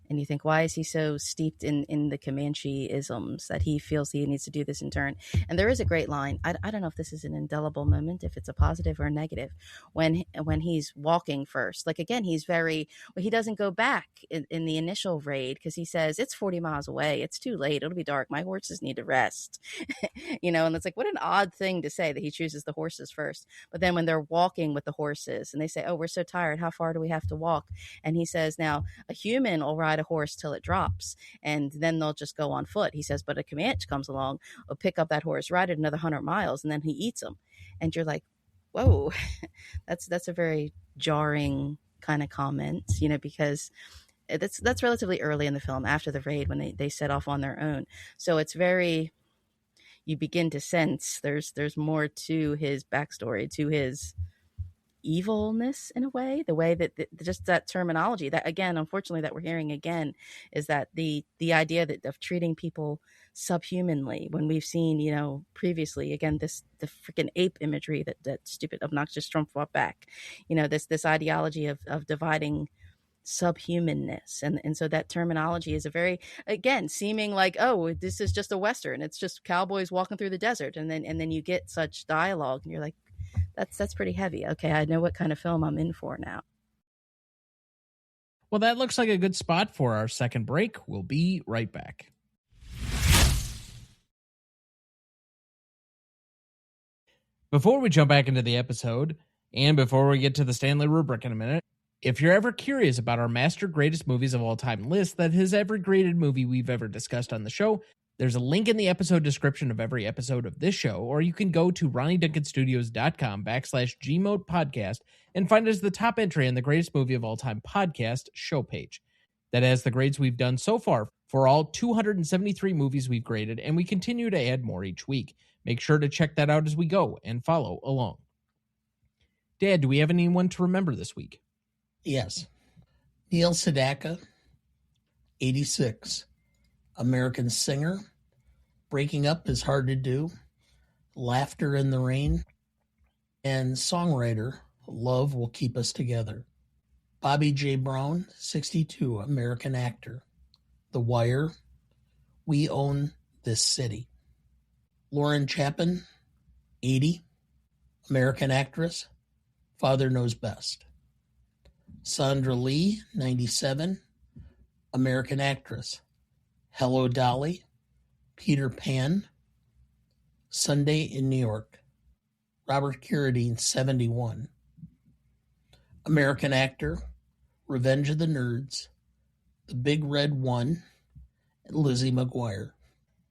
And you think, why is he so steeped in the Comanche isms that he feels he needs to do this in turn? And there is a great line. I don't know if this is an indelible moment, if it's a positive or a negative, when he's walking first. Like, again, he doesn't go back in the initial raid because he says, it's 40 miles away. It's too late. It'll be dark. My horses need to rest. And it's like, what an odd thing to say that he chooses the horses first. But then when they're walking with the horses and they say, oh, we're so tired. How far do we have to walk? And he says, now a human will ride a horse till it drops and then they'll just go on foot. He says, but a Comanche comes along, will pick up that horse, ride it another 100 miles, and then he eats them. And you're like, whoa, that's a very jarring kind of comment, because that's relatively early in the film after the raid when they set off on their own. So it's very, you begin to sense there's more to his backstory, to his evilness in a way, the way that just that terminology that, again, unfortunately, that we're hearing again, is that the idea that of treating people subhumanly, when we've seen, previously, again, the freaking ape imagery that stupid obnoxious Trump brought back, this ideology of dividing subhumanness, and so that terminology is a very, again, seeming like, oh, this is just a Western, it's just cowboys walking through the desert, and then you get such dialogue and you're like, that's pretty heavy. Okay, I know what kind of film I'm in for now. Well, that looks like a good spot for our second break. We'll be right back. Before we jump back into the episode, and before we get to the Stanley Rubric in a minute, if you're ever curious about our Master Greatest Movies of All Time list that has every graded movie we've ever discussed on the show, there's a link in the episode description of every episode of this show, or you can go to RonnieDuncanStudios.com/GMOAT podcast and find us the top entry in the Greatest Movie of All Time podcast show page. That has the grades we've done so far for all 273 movies we've graded, and we continue to add more each week. Make sure to check that out as we go and follow along. Dad, do we have anyone to remember this week? Yes. Neil Sedaka, 86. American singer. Breaking Up is Hard to Do. Laughter in the Rain. And songwriter, Love Will Keep Us Together. Bobby J. Brown, 62. American actor. The Wire. We Own This City. Lauren Chapin, 80. American actress. Father Knows Best. Sandra Lee, 97. American actress. Hello, Dolly. Peter Pan. Sunday in New York. Robert Carradine, 71. American actor. Revenge of the Nerds. The Big Red One. And Lizzie McGuire.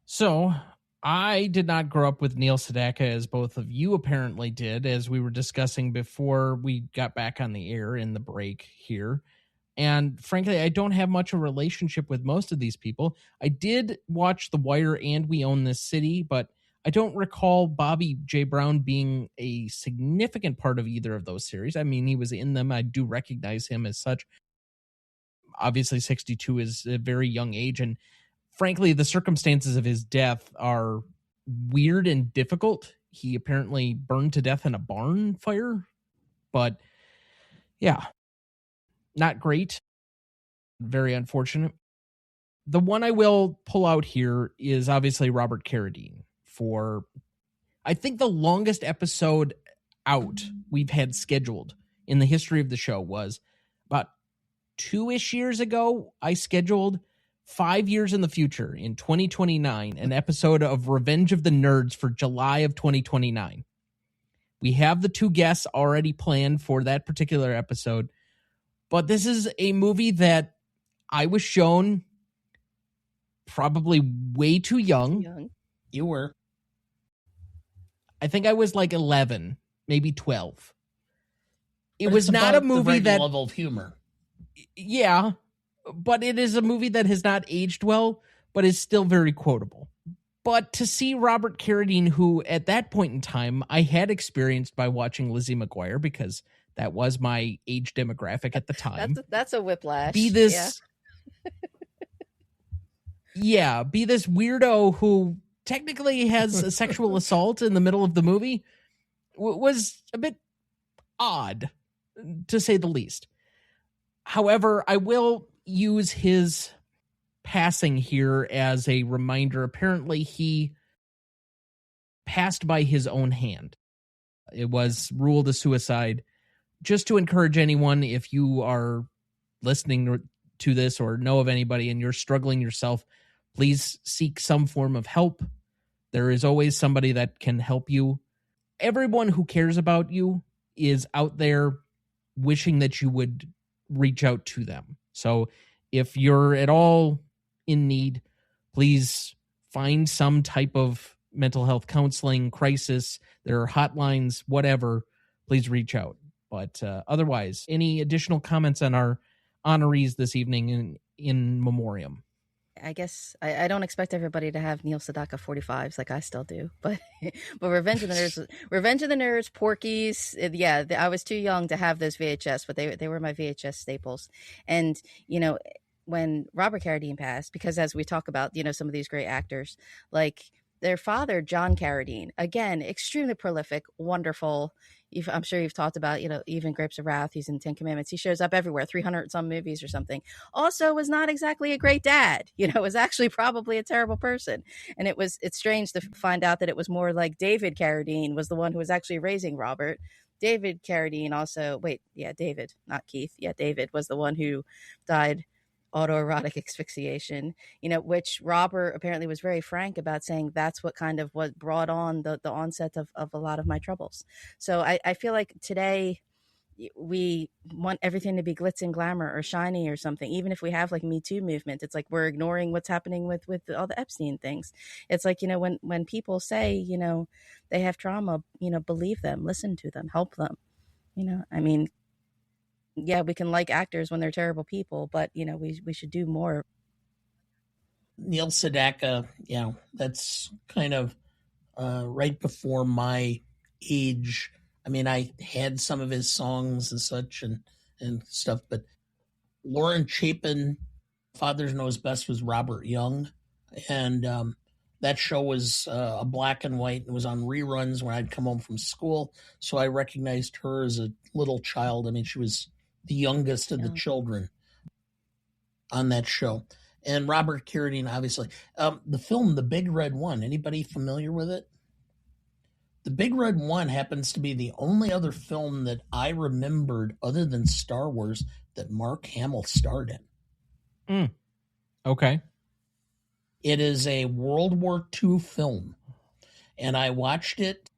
So, I did not grow up with Neil Sedaka, as both of you apparently did, as we were discussing before we got back on the air in the break here. And frankly, I don't have much of a relationship with most of these people. I did watch The Wire and We Own This City, but I don't recall Bobby J. Brown being a significant part of either of those series. I mean, he was in them. I do recognize him as such. Obviously, 62 is a very young age, and frankly, the circumstances of his death are weird and difficult. He apparently burned to death in a barn fire, but yeah, not great. Very unfortunate. The one I will pull out here is obviously Robert Carradine for, I think, the longest episode out we've had scheduled in the history of the show was about 2-ish years ago. I scheduled 5 years in the future, in 2029, an episode of Revenge of the Nerds for July of 2029. We have the 2 guests already planned for that particular episode, but this is a movie that I was shown probably way too young. You were. I think I was like 11, maybe 12. It was not a movie that level of humor. Yeah, but it is a movie that has not aged well, but is still very quotable. But to see Robert Carradine, who at that point in time I had experienced by watching Lizzie McGuire, because that was my age demographic at the time. That's a whiplash. Be this, be this weirdo who technically has a sexual assault in the middle of the movie was a bit odd, to say the least. However, I will use his passing here as a reminder. Apparently, he passed by his own hand. It was ruled a suicide. Just to encourage anyone, if you are listening to this or know of anybody and you're struggling yourself, please seek some form of help. There is always somebody that can help you. Everyone who cares about you is out there wishing that you would reach out to them. So if you're at all in need, please find some type of mental health counseling, crisis. There are hotlines, whatever. Please reach out. But otherwise, any additional comments on our honorees this evening in Memoriam? I guess I don't expect everybody to have Neil Sedaka 45s like I still do, but Revenge of the Nerds, Porky's, yeah, I was too young to have those VHS, but they were my VHS staples. And when Robert Carradine passed, because as we talk about some of these great actors, like their father John Carradine, again extremely prolific, wonderful. I'm sure you've talked about, even Grapes of Wrath. He's in 10 Commandments. He shows up everywhere, 300 some movies or something. Also was not exactly a great dad, was actually probably a terrible person. And it's strange to find out that it was more like David Carradine was the one who was actually raising Robert. David Carradine also, David, not Keith. Yeah, David was the one who died autoerotic asphyxiation, which Robert apparently was very frank about, saying that's what kind of what brought on the onset of a lot of my troubles. So I feel like today we want everything to be glitz and glamour or shiny or something. Even if we have like Me Too movement, it's like we're ignoring what's happening with all the Epstein things. It's like, when people say, they have trauma, believe them, listen to them, help them. Yeah, we can like actors when they're terrible people, but we should do more. Neil Sedaka, that's kind of right before my age. I mean, I had some of his songs and such and stuff, but Lauren Chapin, Father Knows Best, was Robert Young, and that show was a black and white. It was on reruns when I'd come home from school, so I recognized her as a little child. I mean, she was the youngest of the children on that show. And Robert Carradine, obviously. The film The Big Red One, anybody familiar with it? The Big Red One happens to be the only other film that I remembered, other than Star Wars, that Mark Hamill starred in. Okay. It is a World War II film, and I watched it.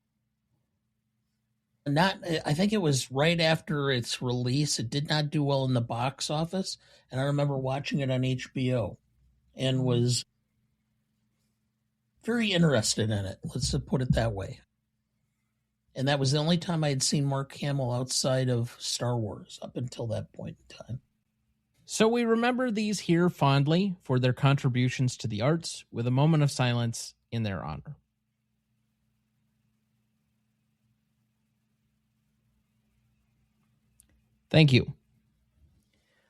I think it was right after its release. It did not do well in the box office, and I remember watching it on HBO and was very interested in it. Let's put it that way. And that was the only time I had seen Mark Hamill outside of Star Wars up until that point in time. So we remember these here fondly for their contributions to the arts, with a moment of silence in their honor. Thank you.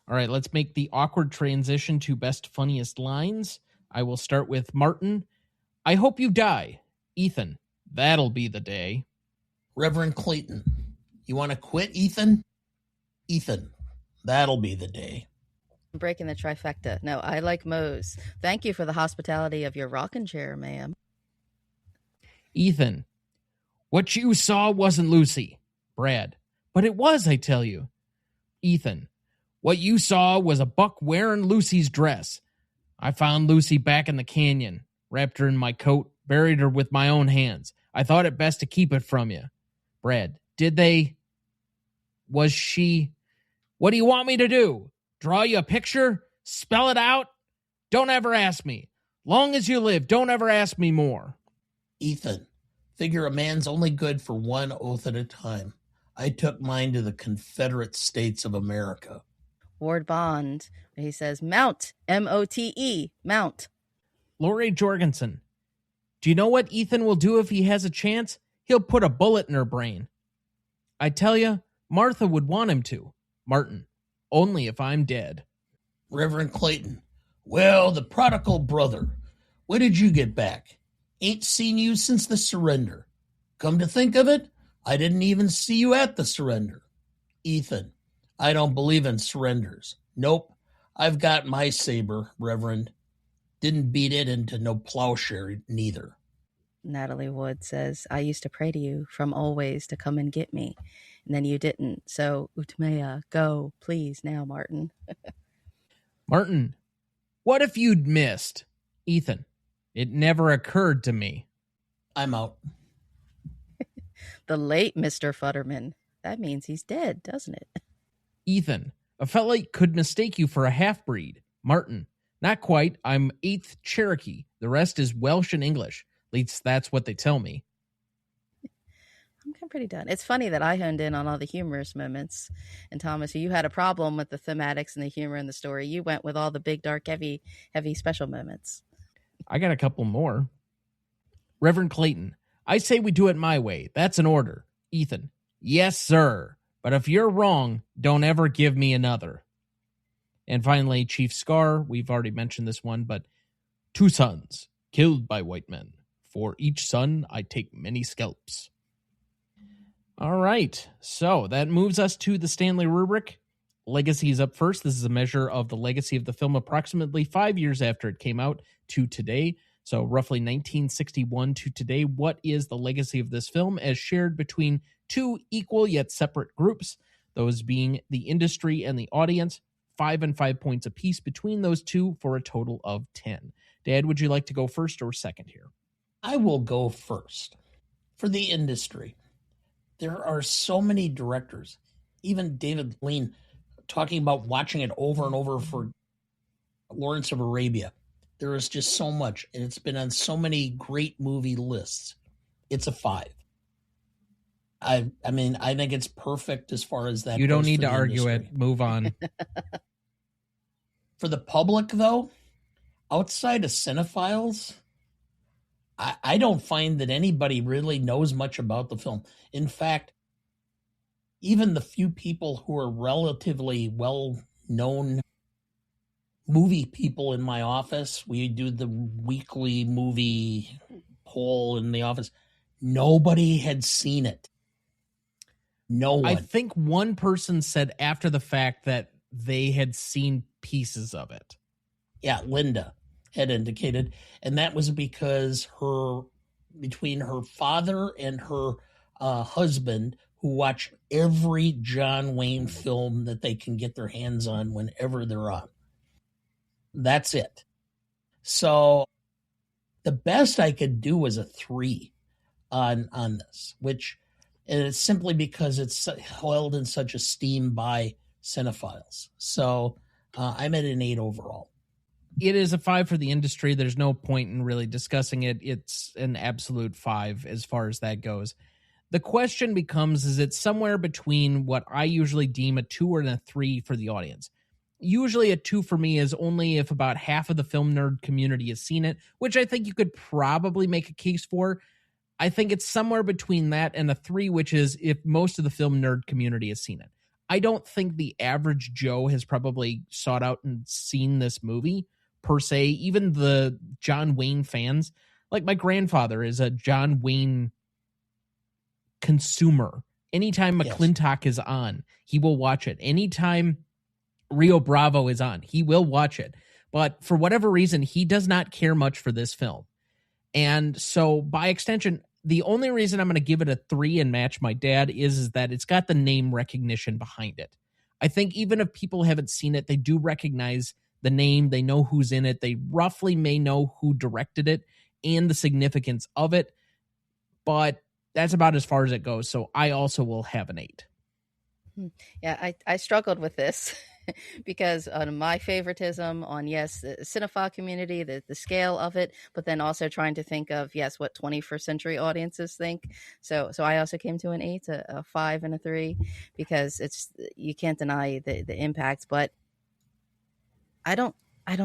All right, let's make the awkward transition to best funniest lines. I will start with Martin. I hope you die. Ethan, that'll be the day. Reverend Clayton, you want to quit, Ethan? Ethan, that'll be the day. Breaking the trifecta. No, I like Mose. Thank you for the hospitality of your rocking chair, ma'am. Ethan, what you saw wasn't Lucy. Brad, but it was, I tell you. Ethan, what you saw was a buck wearing Lucy's dress. I found Lucy back in the canyon, wrapped her in my coat, buried her with my own hands. I thought it best to keep it from you. Brad, did they? Was she? What do you want me to do? Draw you a picture? Spell it out? Don't ever ask me. Long as you live, don't ever ask me more. Ethan, figure a man's only good for one oath at a time. I took mine to the Confederate States of America. Ward Bond, he says, mount, M-O-T-E, mount. Lori Jorgensen, do you know what Ethan will do if he has a chance? He'll put a bullet in her brain. I tell you, Martha would want him to. Martin, only if I'm dead. Reverend Clayton, well, the prodigal brother, when did you get back? Ain't seen you since the surrender. Come to think of it, I didn't even see you at the surrender. Ethan, I don't believe in surrenders. Nope, I've got my saber, Reverend. Didn't beat it into no plowshare neither. Natalie Wood says, I used to pray to you from always to come and get me. And then you didn't. So, Utmea, go, please, now, Martin. Martin, what if you'd missed? Ethan, it never occurred to me. I'm out. The late Mr. Futterman. That means he's dead, doesn't it? Ethan, a fella could mistake you for a half-breed. Martin, not quite. I'm 8th Cherokee. The rest is Welsh and English. At least that's what they tell me. I'm pretty done. It's funny that I honed in on all the humorous moments. And Thomas, you had a problem with the thematics and the humor in the story. You went with all the big, dark, heavy special moments. I got a couple more. Reverend Clayton, I say we do it my way. That's an order. Ethan, yes, sir. But if you're wrong, don't ever give me another. And finally, Chief Scar, we've already mentioned this one, but 2 sons killed by white men. For each son, I take many scalps. All right, so that moves us to the Stanley Rubric. Legacy is up first. This is a measure of the legacy of the film approximately 5 years after it came out to today. So roughly 1961 to today. What is the legacy of this film as shared between 2 equal yet separate groups? Those being the industry and the audience. 5 and 5 points apiece between those two for a total of 10. Dad, would you like to go first or second here? I will go first. For the industry, there are so many directors, even David Lean, talking about watching it over and over for Lawrence of Arabia. There is just so much, and it's been on so many great movie lists. It's a 5. I mean, I think it's perfect as far as that. You don't need to argue it. Move on. For the public, though, outside of cinephiles, I don't find that anybody really knows much about the film. In fact, even the few people who are relatively well-known movie people in my office, we do the weekly movie poll in the office, nobody had seen it. No one. I think one person said after the fact that they had seen pieces of it. Yeah, Linda had indicated, and that was because between her father and her husband, who watch every John Wayne film that they can get their hands on whenever they're on. That's it. So the best I could do was a 3 on this, which and it's simply because it's held in such esteem by cinephiles. So I'm at an 8 overall. It is a 5 for the industry. There's no point in really discussing it. It's an absolute 5 as far as that goes. The question becomes, is it somewhere between what I usually deem a 2 and a 3 for the audience? Usually a 2 for me is only if about half of the film nerd community has seen it, which I think you could probably make a case for. I think it's somewhere between that and a 3, which is if most of the film nerd community has seen it. I don't think the average Joe has probably sought out and seen this movie per se. Even the John Wayne fans, like my grandfather is a John Wayne consumer. Anytime McClintock is on, he will watch it. Anytime Rio Bravo is on, he will watch it. But for whatever reason, he does not care much for this film. And so by extension, the only reason I'm going to give it a 3 and match my dad is that it's got the name recognition behind it. I think even if people haven't seen it, they do recognize the name. They know who's in it. They roughly may know who directed it and the significance of it. But that's about as far as it goes. So I also will have an 8. Yeah, I struggled with this because on my favoritism on, yes, the cinephile community, the scale of it, but then also trying to think of, yes, what 21st century audiences think. So I also came to an 8, a 5 and a 3, because you can't deny the impact, but I don't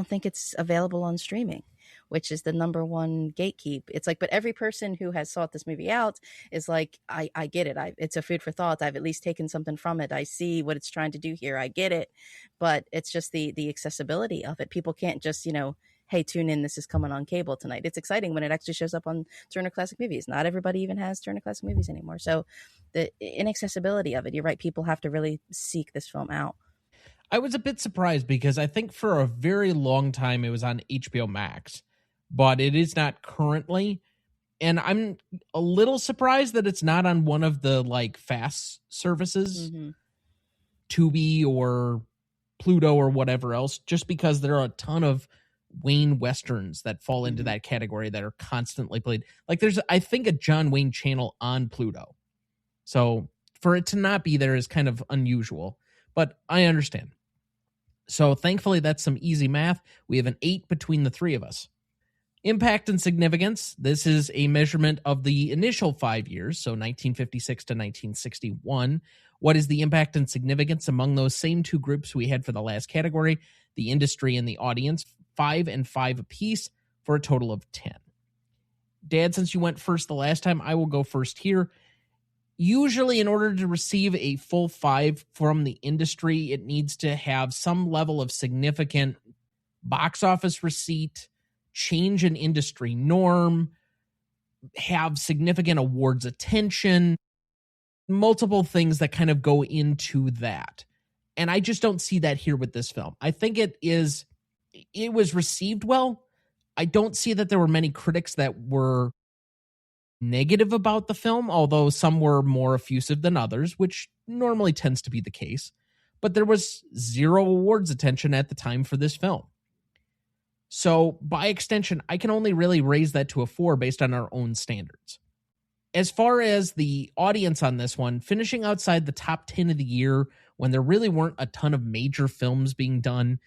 think it's available on streaming, which is the number one gatekeep. It's like, but every person who has sought this movie out is like, I get it. It's a food for thought. I've at least taken something from it. I see what it's trying to do here. I get it. But it's just the accessibility of it. People can't just, hey, tune in. This is coming on cable tonight. It's exciting when it actually shows up on Turner Classic Movies. Not everybody even has Turner Classic Movies anymore. So the inaccessibility of it, you're right. People have to really seek this film out. I was a bit surprised because I think for a very long time it was on HBO Max, but it is not currently. And I'm a little surprised that it's not on one of the like fast services, Tubi or Pluto or whatever else, just because there are a ton of Wayne Westerns that fall into that category that are constantly played. Like there's, I think, a John Wayne channel on Pluto. So for it to not be there is kind of unusual, but I understand. So thankfully that's some easy math. We have an 8 between the three of us. Impact and significance. This is a measurement of the initial 5 years, so 1956 to 1961. What is the impact and significance among those same two groups we had for the last category, the industry and the audience? 5 and 5 apiece for a total of 10. Dad, since you went first the last time, I will go first here. Usually, in order to receive a full 5 from the industry, it needs to have some level of significant box office receipt, change in industry norm, have significant awards attention, multiple things that kind of go into that. And I just don't see that here with this film. I think it was received well. I don't see that there were many critics that were negative about the film, although some were more effusive than others, which normally tends to be the case. But there was 0 awards attention at the time for this film. So by extension, I can only really raise that to a 4 based on our own standards. As far as the audience on this one, finishing outside the top 10 of the year when there really weren't a ton of major films being done,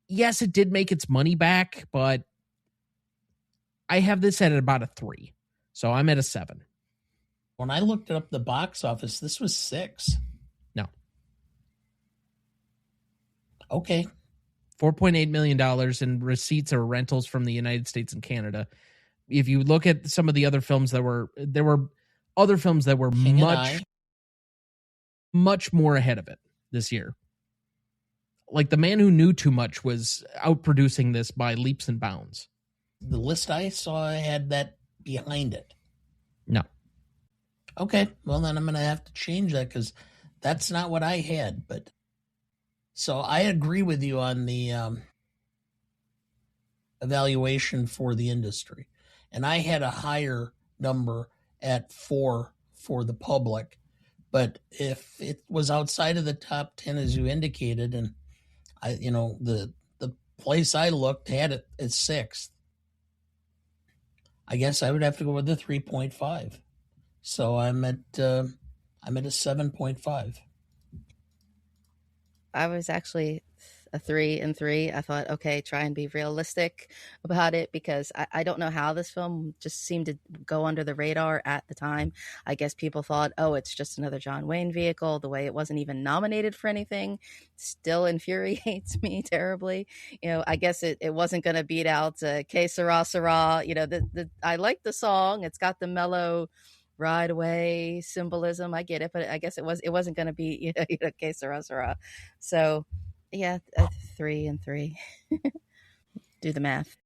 yes, it did make its money back, but I have this at about a 3. So I'm at a 7. When I looked up the box office, this was 6. No. Okay. $4.8 million in receipts or rentals from the United States and Canada. If you look at some of the other films there were other films that were much more ahead of it this year. Like The Man Who Knew Too Much was outproducing this by leaps and bounds. The list I saw had that behind it. No. Okay, well then I'm going to have to change that because that's not what I had. But so I agree with you on the evaluation for the industry. And I had a higher number at 4 for the public. But if it was outside of the top 10, as you indicated, and the place I looked had it at 6th, I guess I would have to go with the 3.5. So I'm at a 7.5. I was actually a 3 and 3. I thought, okay, try and be realistic about it because I don't know how this film just seemed to go under the radar at the time. I guess people thought, oh, it's just another John Wayne vehicle. The way it wasn't even nominated for anything still infuriates me terribly. I guess it wasn't going to beat out Que Sera Sera. I like the song. It's got the mellow ride away symbolism. I get it, but I guess it wasn't going to be Que Sera Sera. So yeah, 3 and 3. Do the math.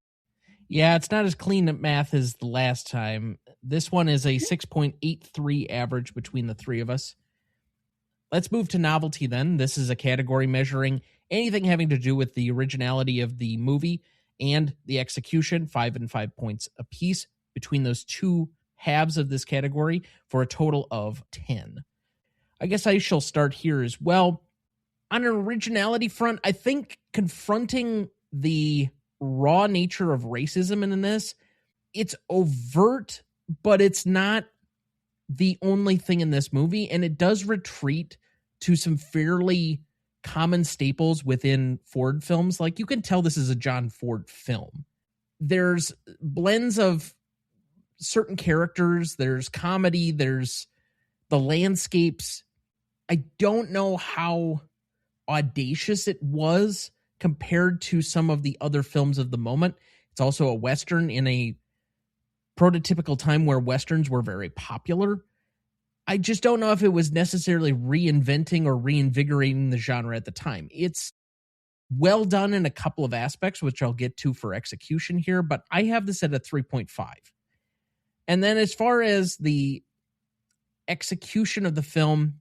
Yeah, it's not as clean at math as the last time. This one is a 6.83 average between the three of us. Let's move to novelty then. This is a category measuring anything having to do with the originality of the movie and the execution, 5 and 5 points apiece between those two halves of this category for a total of 10. I guess I shall start here as well. On an originality front, I think confronting the raw nature of racism in this, it's overt, but it's not the only thing in this movie, and it does retreat to some fairly common staples within Ford films. Like, you can tell this is a John Ford film. There's blends of certain characters, there's comedy, there's the landscapes. I don't know how audacious it was compared to some of the other films of the moment. It's also a Western in a prototypical time where Westerns were very popular. I just don't know if it was necessarily reinventing or reinvigorating the genre at the time. It's well done in a couple of aspects, which I'll get to for execution here, but I have this at a 3.5. And then as far as the execution of the film,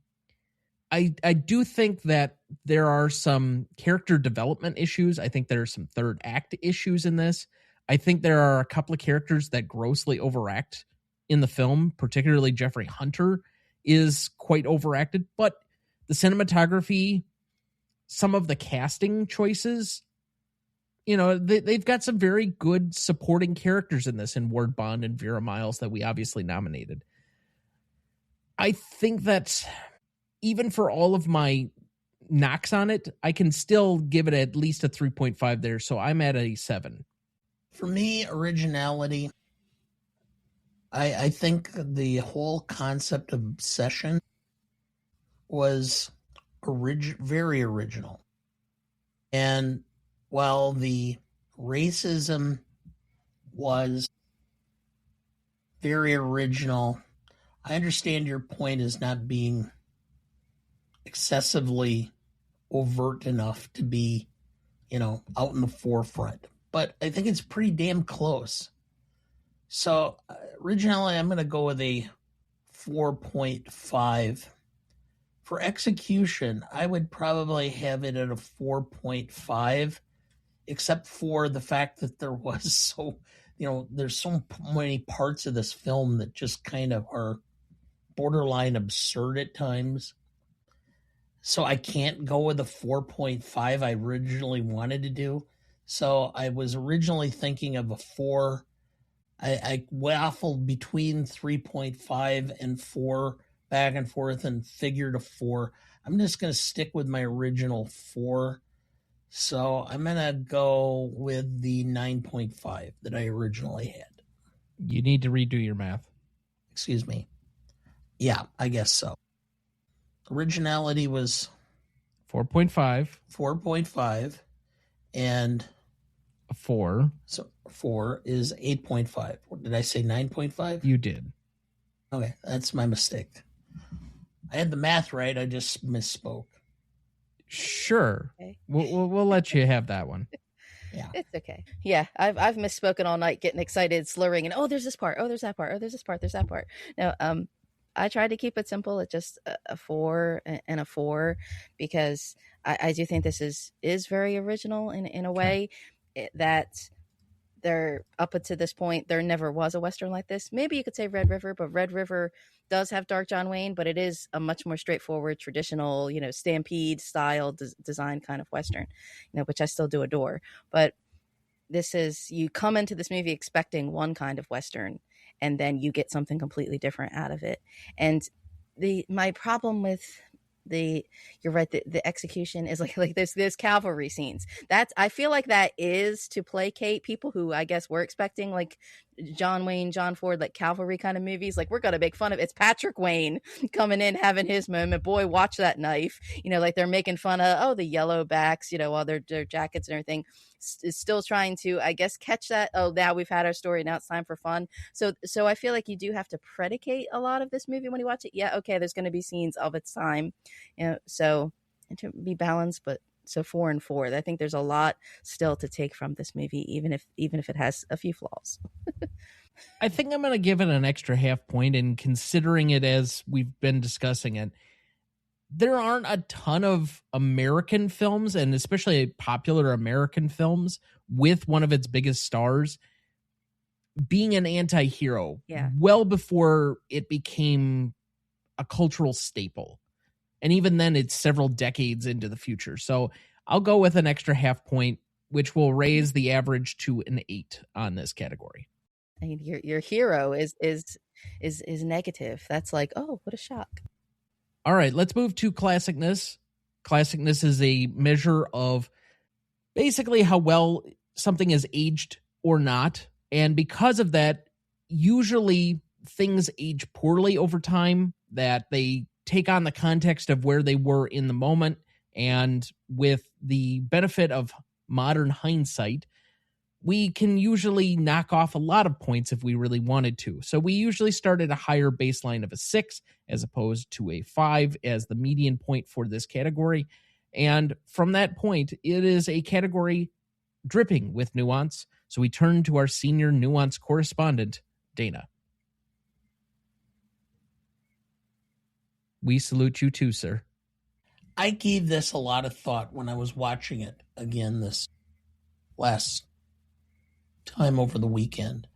I do think that there are some character development issues. I think there are some third act issues in this. I think there are a couple of characters that grossly overact in the film, particularly Jeffrey Hunter is quite overacted, but the cinematography, some of the casting choices, they've got some very good supporting characters in this, in Ward Bond and Vera Miles, that we obviously nominated. I think that even for all of my knocks on it, I can still give it at least a 3.5 there. So I'm at a 7. For me, originality, I think the whole concept of obsession was very original. And while the racism was very original, I understand your point is not being excessively overt enough to be, out in the forefront. But I think it's pretty damn close. So originally, I'm going to go with a 4.5. For execution, I would probably have it at a 4.5, except for the fact that there was there's so many parts of this film that just kind of are borderline absurd at times. So I can't go with the 4.5 I originally wanted to do. So I was originally thinking of a 4. I waffled between 3.5 and 4 back and forth and figured a 4. I'm just going to stick with my original 4. So I'm going to go with the 9.5 that I originally had. You need to redo your math. Excuse me. Yeah, I guess so. Originality was 4.5. 4.5. And a 4. So 4 is 8.5. Did I say 9.5? You did. Okay, that's my mistake. I had the math right. I just misspoke. Sure. Okay. We'll let you have that one. Yeah. It's okay. Yeah, I've misspoken all night, getting excited, slurring, and there's this part. There's that part. There's this part. There's that part. No, I tried to keep it simple. It's just a 4 and a 4 because I do think this is very original in a way that there up until this point there never was a Western like this. Maybe you could say Red River, but Red River does have Dark John Wayne, but it is a much more straightforward, traditional, Stampede style design kind of Western, which I still do adore. But this is, you come into this movie expecting one kind of Western, and then you get something completely different out of it. And my problem with you're right, the execution is like there's cavalry scenes. I feel like that is to placate people who I guess were expecting like John Wayne, John Ford, like cavalry kind of movies. Like, we're gonna make fun of it's Patrick Wayne coming in having his moment. Boy, watch that knife. Like they're making fun of the yellow backs, while their jackets and everything is still trying to, I guess, catch that. Now we've had our story. Now it's time for fun. So I feel like you do have to predicate a lot of this movie when you watch it. Yeah, okay, there's going to be scenes of its time, so to be balanced, but. So 4 and 4. I think there's a lot still to take from this movie, even if it has a few flaws. I think I'm going to give it an extra half point, and considering it as we've been discussing it, there aren't a ton of American films, and especially popular American films, with one of its biggest stars being an anti-hero well before it became a cultural staple. And even then, it's several decades into the future. So I'll go with an extra half point, which will raise the average to an 8 on this category. I mean, your hero is negative. That's like, oh, what a shock. All right, let's move to classicness. Classicness is a measure of basically how well something is aged or not. And because of that, usually things age poorly over time, that they take on the context of where they were in the moment. And with the benefit of modern hindsight, we can usually knock off a lot of points if we really wanted to. So we usually start at a higher baseline of a 6 as opposed to a 5 as the median point for this category. And from that point, it is a category dripping with nuance. So we turn to our senior nuance correspondent, Dana. We salute you too, sir. I gave this a lot of thought when I was watching it again this last time over the weekend.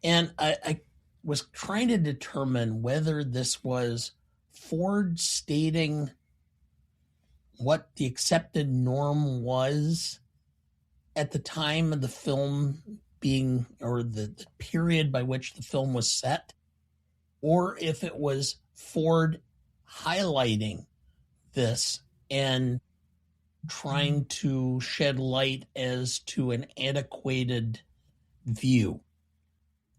And I was trying to determine whether this was Ford stating what the accepted norm was at the time of the film being, or the period by which the film was set, or if it was Ford highlighting this and trying to shed light as to an antiquated view.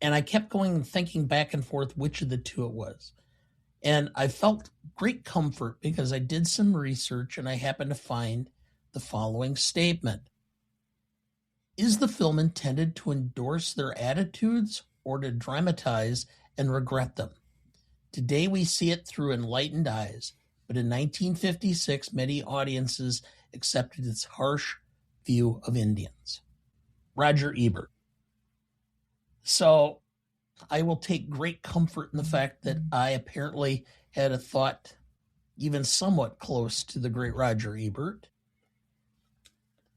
And I kept going and thinking back and forth which of the two it was. And I felt great comfort because I did some research and I happened to find the following statement. Is the film intended to endorse their attitudes or to dramatize and regret them? Today we see it through enlightened eyes, but in 1956 many audiences accepted its harsh view of Indians. Roger Ebert. So I will take great comfort in the fact that I apparently had a thought even somewhat close to the great Roger Ebert.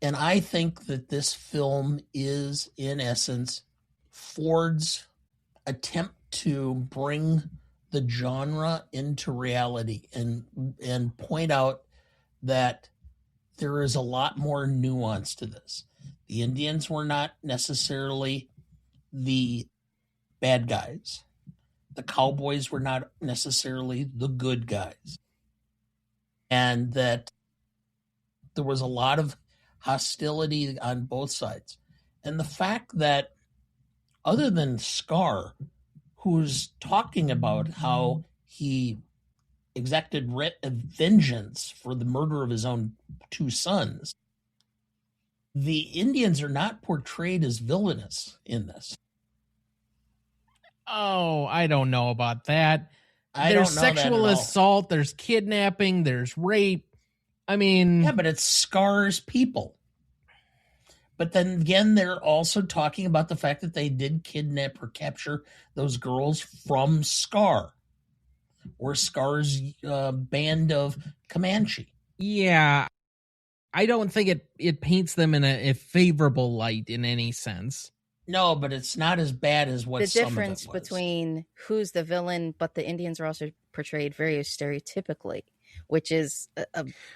And I think that this film is, in essence, Ford's attempt to bring the genre into reality and point out that there is a lot more nuance to this. The Indians were not necessarily the bad guys. The cowboys were not necessarily the good guys. And that there was a lot of hostility on both sides. And the fact that other than Scar, who's talking about how he exacted vengeance for the murder of his own two sons, the Indians are not portrayed as villainous in this. Oh, I don't know about that. There's sexual assault, there's kidnapping, there's rape. I mean... Yeah, but it's Scar's people. But then again, they're also talking about the fact that they did kidnap or capture those girls from Scar, or Scar's band of Comanche. Yeah, I don't think it paints them in a favorable light in any sense. No, but it's not as bad as what some of it was. The difference between who's the villain, but the Indians are also portrayed very stereotypically, which is,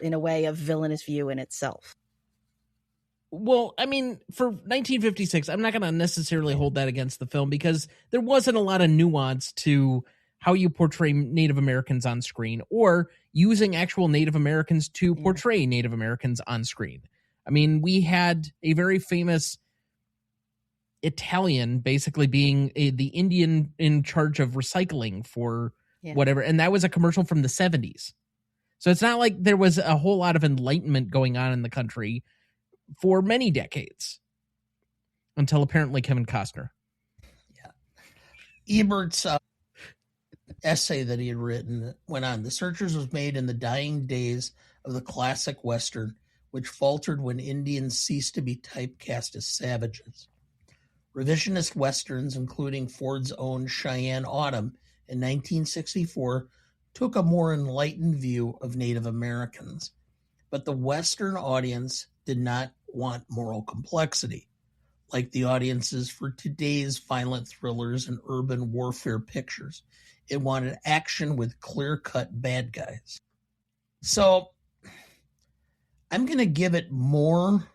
in a way, a villainous view in itself. Well, I mean, for 1956, I'm not going to necessarily hold that against the film because there wasn't a lot of nuance to how you portray Native Americans on screen or using actual Native Americans to portray Native Americans on screen. I mean, we had a very famous Italian basically being the Indian in charge of recycling for whatever. And that was a commercial from the 70s. So it's not like there was a whole lot of enlightenment going on in the country for many decades until apparently Kevin Costner. Yeah. Ebert's essay that he had written went on. The Searchers was made in the dying days of the classic Western, which faltered when Indians ceased to be typecast as savages. Revisionist Westerns, including Ford's own Cheyenne Autumn in 1964, took a more enlightened view of Native Americans. But the Western audience did not want moral complexity, like the audiences for today's violent thrillers and urban warfare pictures. It wanted action with clear-cut bad guys. So I'm going to give it more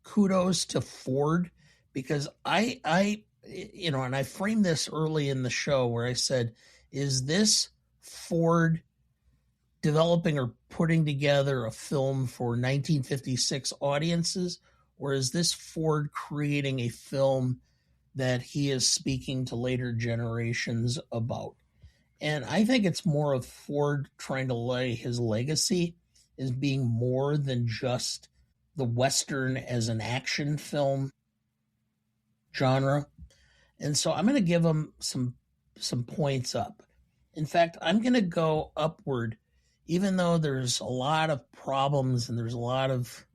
kudos to Ford because I and I framed this early in the show where I said, is this Ford developing or putting together a film for 1956 audiences, or is this Ford creating a film that he is speaking to later generations about? And I think it's more of Ford trying to lay his legacy as being more than just the Western as an action film genre. And so I'm going to give him some points up. In fact, I'm going to go upward, even though there's a lot of problems and there's a lot of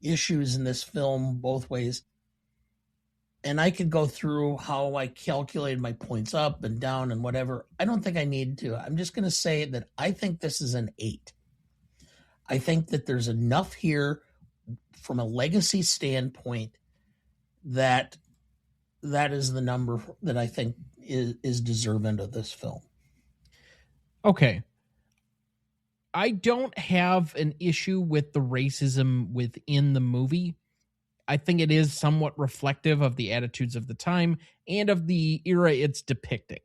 issues in this film both ways. And I could go through how I calculated my points up and down and whatever. I don't think I need to. I'm just going to say that I think this is an 8. I think that there's enough here from a legacy standpoint that is the number that I think is deserving of this film. Okay. I don't have an issue with the racism within the movie. I think it is somewhat reflective of the attitudes of the time and of the era it's depicting.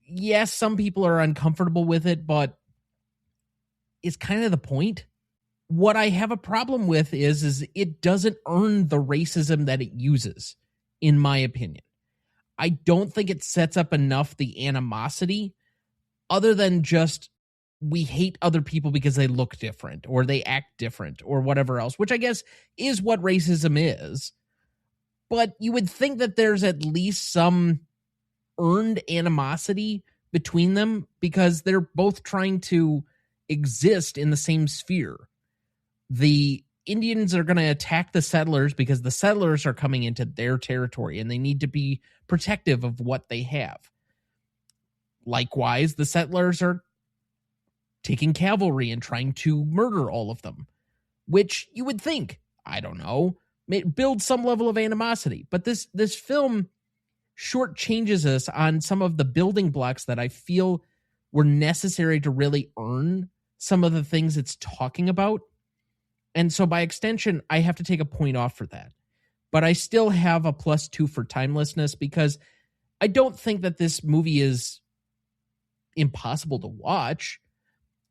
Yes, some people are uncomfortable with it, but it's kind of the point. What I have a problem with is it doesn't earn the racism that it uses, in my opinion. I don't think it sets up enough the animosity other than just we hate other people because they look different or they act different or whatever else, which I guess is what racism is. But you would think that there's at least some earned animosity between them because they're both trying to exist in the same sphere. The Indians are going to attack the settlers because the settlers are coming into their territory and they need to be protective of what they have. Likewise, the settlers are taking cavalry and trying to murder all of them, which you would think, I don't know, build some level of animosity. But this film shortchanges us on some of the building blocks that I feel were necessary to really earn some of the things it's talking about. And so by extension, I have to take a point off for that. But I still have a +2 for timelessness because I don't think that this movie is impossible to watch.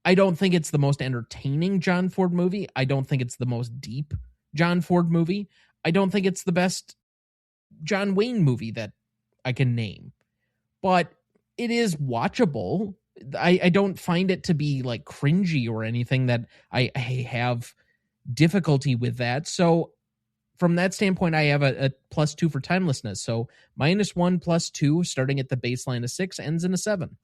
I don't think it's the most entertaining John Ford movie. I don't think it's the most deep John Ford movie. I don't think it's the best John Wayne movie that I can name. But it is watchable. I don't find it to be like cringy or anything that I have difficulty with that. So from that standpoint, I have a +2 for timelessness. So -1 +2, starting at the baseline of 6, ends in a 7.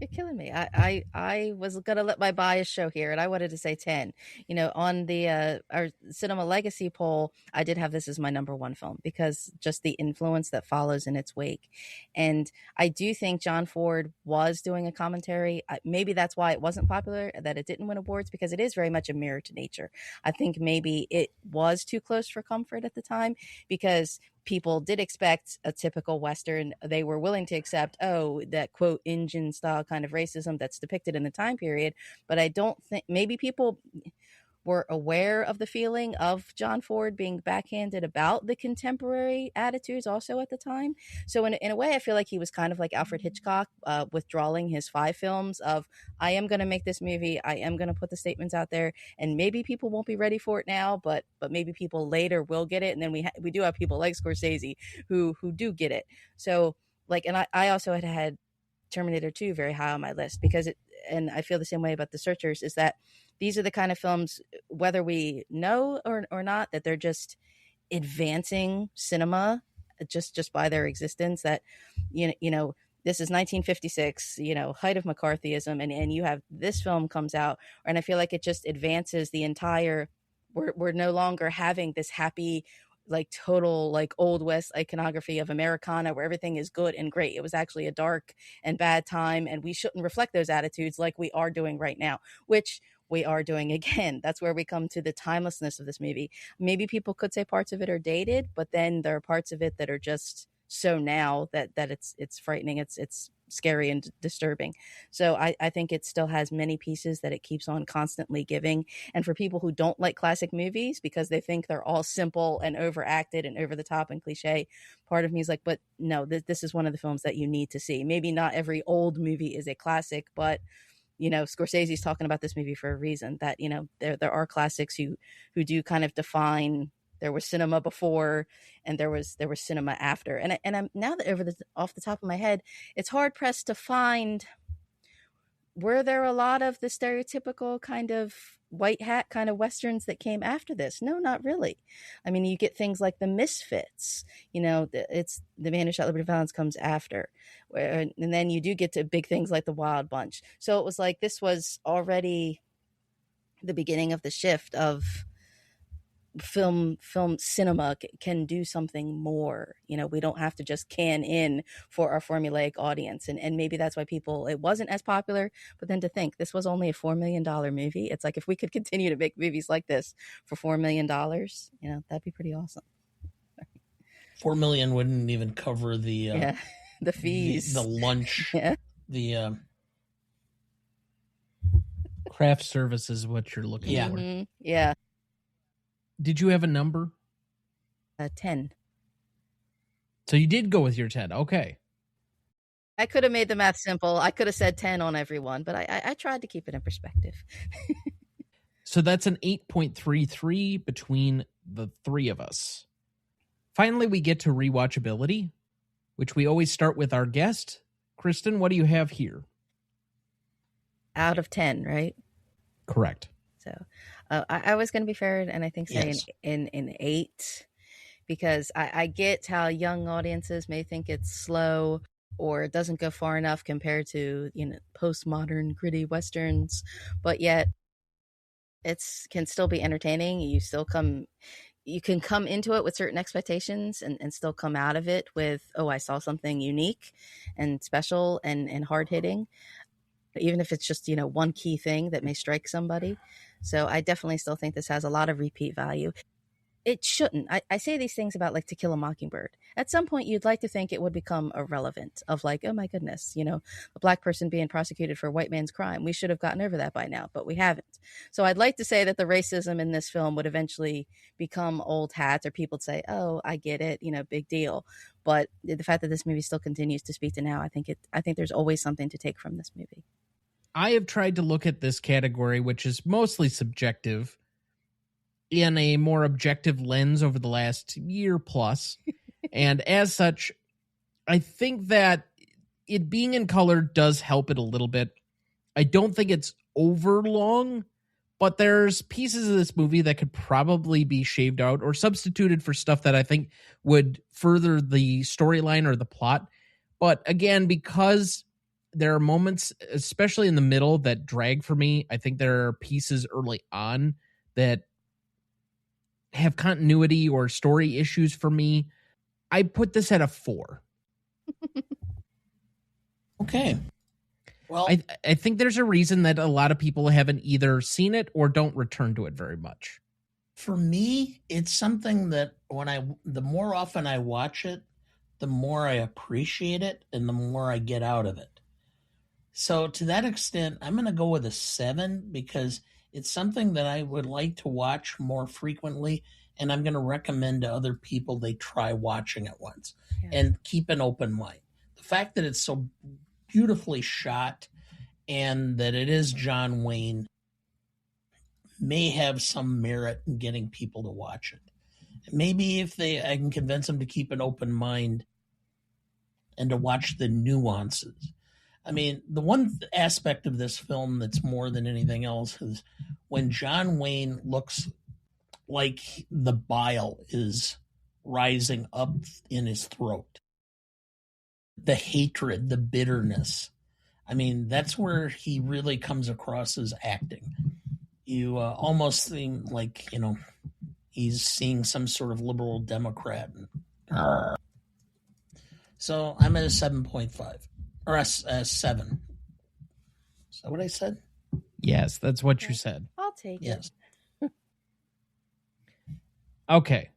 You're killing me. I was gonna let my bias show here, and I wanted to say 10. On the our cinema legacy poll, I did have this as my number one film because just the influence that follows in its wake. And I do think John Ford was doing a commentary. Maybe that's why it wasn't popular, that it didn't win awards, because it is very much a mirror to nature. I think maybe it was too close for comfort at the time because people did expect a typical Western. They were willing to accept, that quote, Indian style kind of racism that's depicted in the time period. But I don't think, maybe people were aware of the feeling of John Ford being backhanded about the contemporary attitudes also at the time. So in a way, I feel like he was kind of like Alfred Hitchcock, withdrawing his 5 films of, I am going to make this movie. I am going to put the statements out there, and maybe people won't be ready for it now, but maybe people later will get it. And then we do have people like Scorsese who do get it. So and I also had Terminator 2 very high on my list because and I feel the same way about The Searchers, is that these are the kind of films, whether we know or not, that they're just advancing cinema just by their existence. That, this is 1956, height of McCarthyism, and you have this film comes out, and I feel like it just advances the entire, we're no longer having this happy, total old west iconography of Americana where everything is good and great. It was actually a dark and bad time, and we shouldn't reflect those attitudes like we are doing right now, which we are doing again. That's where we come to the timelessness of this movie. Maybe people could say parts of it are dated, but then there are parts of it that are just so now that it's frightening. It's scary and disturbing. So I think it still has many pieces that it keeps on constantly giving. And for people who don't like classic movies because they think they're all simple and overacted and over the top and cliche, part of me is like, but no, this is one of the films that you need to see. Maybe not every old movie is a classic, but Scorsese's talking about this movie for a reason, that, there are classics who do kind of define, there was cinema before and there was cinema after. And I'm now that off the top of my head, it's hard pressed to find, were there a lot of the stereotypical kind of white hat kind of Westerns that came after this? No, not really. I mean, you get things like The Misfits, it's The Man Who Shot Liberty Valance comes after. And then you do get to big things like The Wild Bunch. So it was like, this was already the beginning of the shift of film cinema can do something more. We don't have to just can in for our formulaic audience, and maybe that's why it wasn't as popular. But then to think this was only a $4 million movie, it's like if we could continue to make movies like this for $4 million, that'd be pretty awesome. $4 million wouldn't even cover the the fees, the lunch, the craft service is what you're looking for. Mm-hmm. Yeah. Did you have a number? 10. So you did go with your 10. Okay. I could have made the math simple. I could have said 10 on everyone, but I tried to keep it in perspective. So that's an 8.33 between the three of us. Finally, we get to rewatchability, which we always start with our guest. Kristin, what do you have here? Out of 10, right? Correct. So I was going to be fair, and I think say in 8, because I get how young audiences may think it's slow or it doesn't go far enough compared to postmodern gritty westerns, but yet can still be entertaining. You can come into it with certain expectations and still come out of it with, I saw something unique and special and hard hitting, even if it's just one key thing that may strike somebody. So I definitely still think this has a lot of repeat value. It shouldn't. I say these things about like To Kill a Mockingbird. At some point, you'd like to think it would become irrelevant of like, oh my goodness, a black person being prosecuted for a white man's crime. We should have gotten over that by now, but we haven't. So I'd like to say that the racism in this film would eventually become old hat, or people would say, oh, I get it, big deal. But the fact that this movie still continues to speak to now, I think there's always something to take from this movie. I have tried to look at this category, which is mostly subjective, in a more objective lens over the last year plus. And as such, I think that it being in color does help it a little bit. I don't think it's over long, but there's pieces of this movie that could probably be shaved out or substituted for stuff that I think would further the storyline or the plot. But again, because there are moments, especially in the middle, that drag for me, I think there are pieces early on that have continuity or story issues for me. I put this at a 4. Okay. Well, I think there's a reason that a lot of people haven't either seen it or don't return to it very much. For me, it's something that the more often I watch it, the more I appreciate it and the more I get out of it. So to that extent, I'm going to go with a 7 because it's something that I would like to watch more frequently, and I'm going to recommend to other people they try watching it once and keep an open mind. The fact that it's so beautifully shot and that it is John Wayne may have some merit in getting people to watch it. Maybe if I can convince them to keep an open mind and to watch the nuances. I mean, the one aspect of this film that's more than anything else is when John Wayne looks like the bile is rising up in his throat. The hatred, the bitterness. I mean, that's where he really comes across as acting. You almost seem like, he's seeing some sort of liberal Democrat. So I'm at a 7.5. Or a 7. Is that what I said? Yes, that's what you said. I'll take Yes. it. Okay.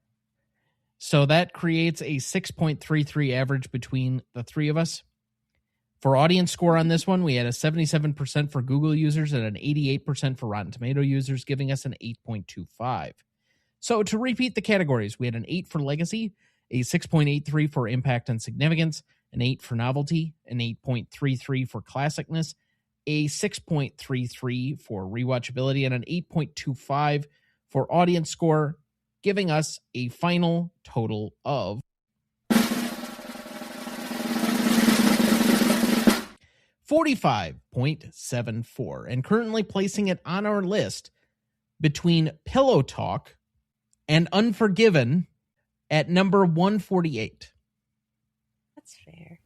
So that creates a 6.33 average between the three of us. For audience score on this one, we had a 77% for Google users and an 88% for Rotten Tomato users, giving us an 8.25. So to repeat the categories, we had an 8 for legacy, a 6.83 for impact and significance, an 8 for novelty, an 8.33 for classicness, a 6.33 for rewatchability, and an 8.25 for audience score, giving us a final total of 45.74, and currently placing it on our list between Pillow Talk and Unforgiven at number 148. That's fair.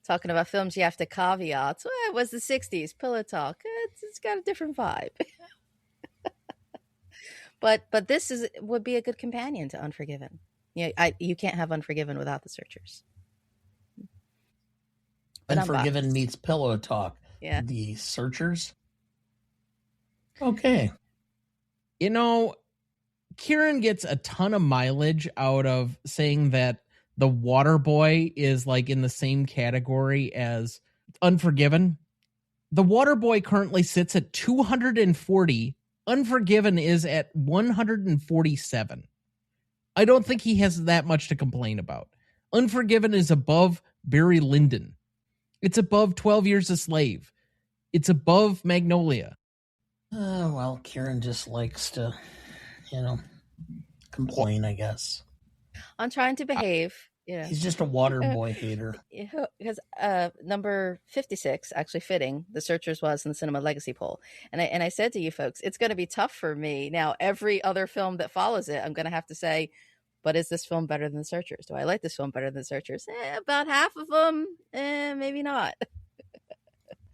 Talking about films you have to caveat. Well, it was the 60s. Pillow Talk. It's got a different vibe. But this would be a good companion to Unforgiven. You can't have Unforgiven without the Searchers. But Unforgiven meets Pillow Talk. Yeah. The Searchers. Okay. You know, Kieran gets a ton of mileage out of saying that The Waterboy is like in the same category as Unforgiven. The Waterboy currently sits at 240. Unforgiven is at 147. I don't think he has that much to complain about. Unforgiven is above Barry Lyndon. It's above 12 Years a Slave. It's above Magnolia. Well, Kieran just likes to, complain, I guess. I'm trying to behave. He's just a Waterboy hater. Because number 56, actually fitting, The Searchers was in the Cinema Legacy poll. And I said to you folks, it's going to be tough for me. Now, every other film that follows it, I'm going to have to say, but is this film better than The Searchers? Do I like this film better than The Searchers? About half of them, maybe not.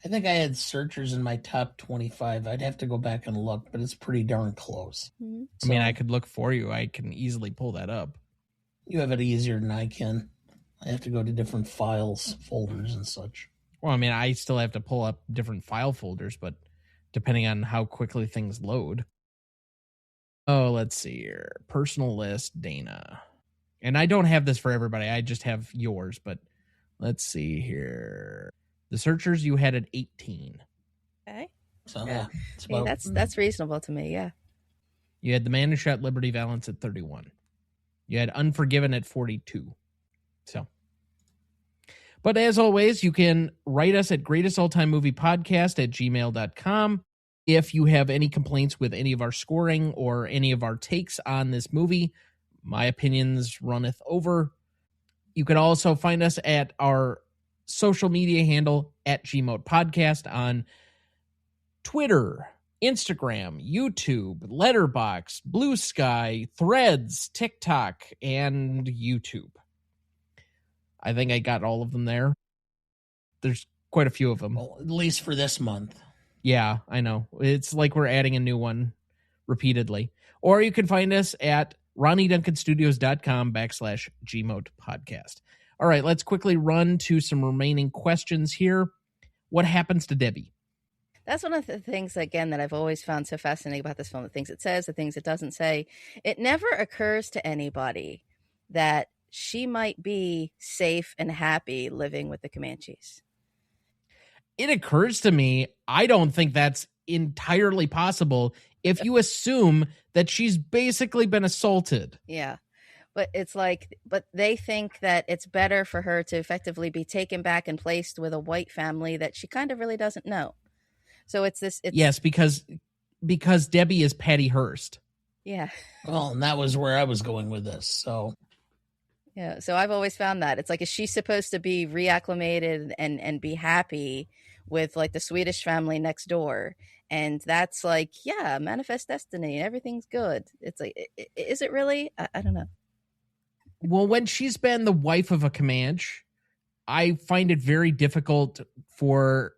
I think I had Searchers in my top 25. I'd have to go back and look, but it's pretty darn close. Mm-hmm. I mean, I could look for you. I can easily pull that up. You have it easier than I can. I have to go to different files, folders, and such. Well, I mean, I still have to pull up different file folders, but depending on how quickly things load. Oh, let's see here. Personal list, Dana. And I don't have this for everybody. I just have yours, but let's see here. The Searchers you had at 18. Okay. So, yeah. It's about, that's reasonable to me, yeah. You had The Man Who Shot Liberty Valance at 31. You had Unforgiven at 42. So. But as always, you can write us at greatestalltimemoviepodcast@gmail.com. If you have any complaints with any of our scoring or any of our takes on this movie, my opinions runneth over. You can also find us at our social media handle at GMOAT Podcast on Twitter, Instagram, YouTube, Letterboxd, Blue Sky, Threads, TikTok, and YouTube. I think I got all of them there. There's quite a few of them. Well, at least for this month. Yeah, I know. It's like we're adding a new one repeatedly. Or you can find us at RonnieDuncanStudios.com/GMOAT Podcast. All right, let's quickly run to some remaining questions here. What happens to Debbie? That's one of the things, again, that I've always found so fascinating about this film. The things it says, the things it doesn't say. It never occurs to anybody that she might be safe and happy living with the Comanches. It occurs to me, I don't think that's entirely possible if you assume that she's basically been assaulted. Yeah. But it's like, but they think that it's better for her to effectively be taken back and placed with a white family that she kind of really doesn't know. So it's this. Yes, because Debbie is Patty Hearst. Yeah. Well, and that was where I was going with this. So. Yeah. So I've always found that it's like, is she supposed to be reacclimated and be happy with like the Swedish family next door? And that's like, yeah, manifest destiny. Everything's good. It's like, is it really? I don't know. Well, when she's been the wife of a Comanche, I find it very difficult for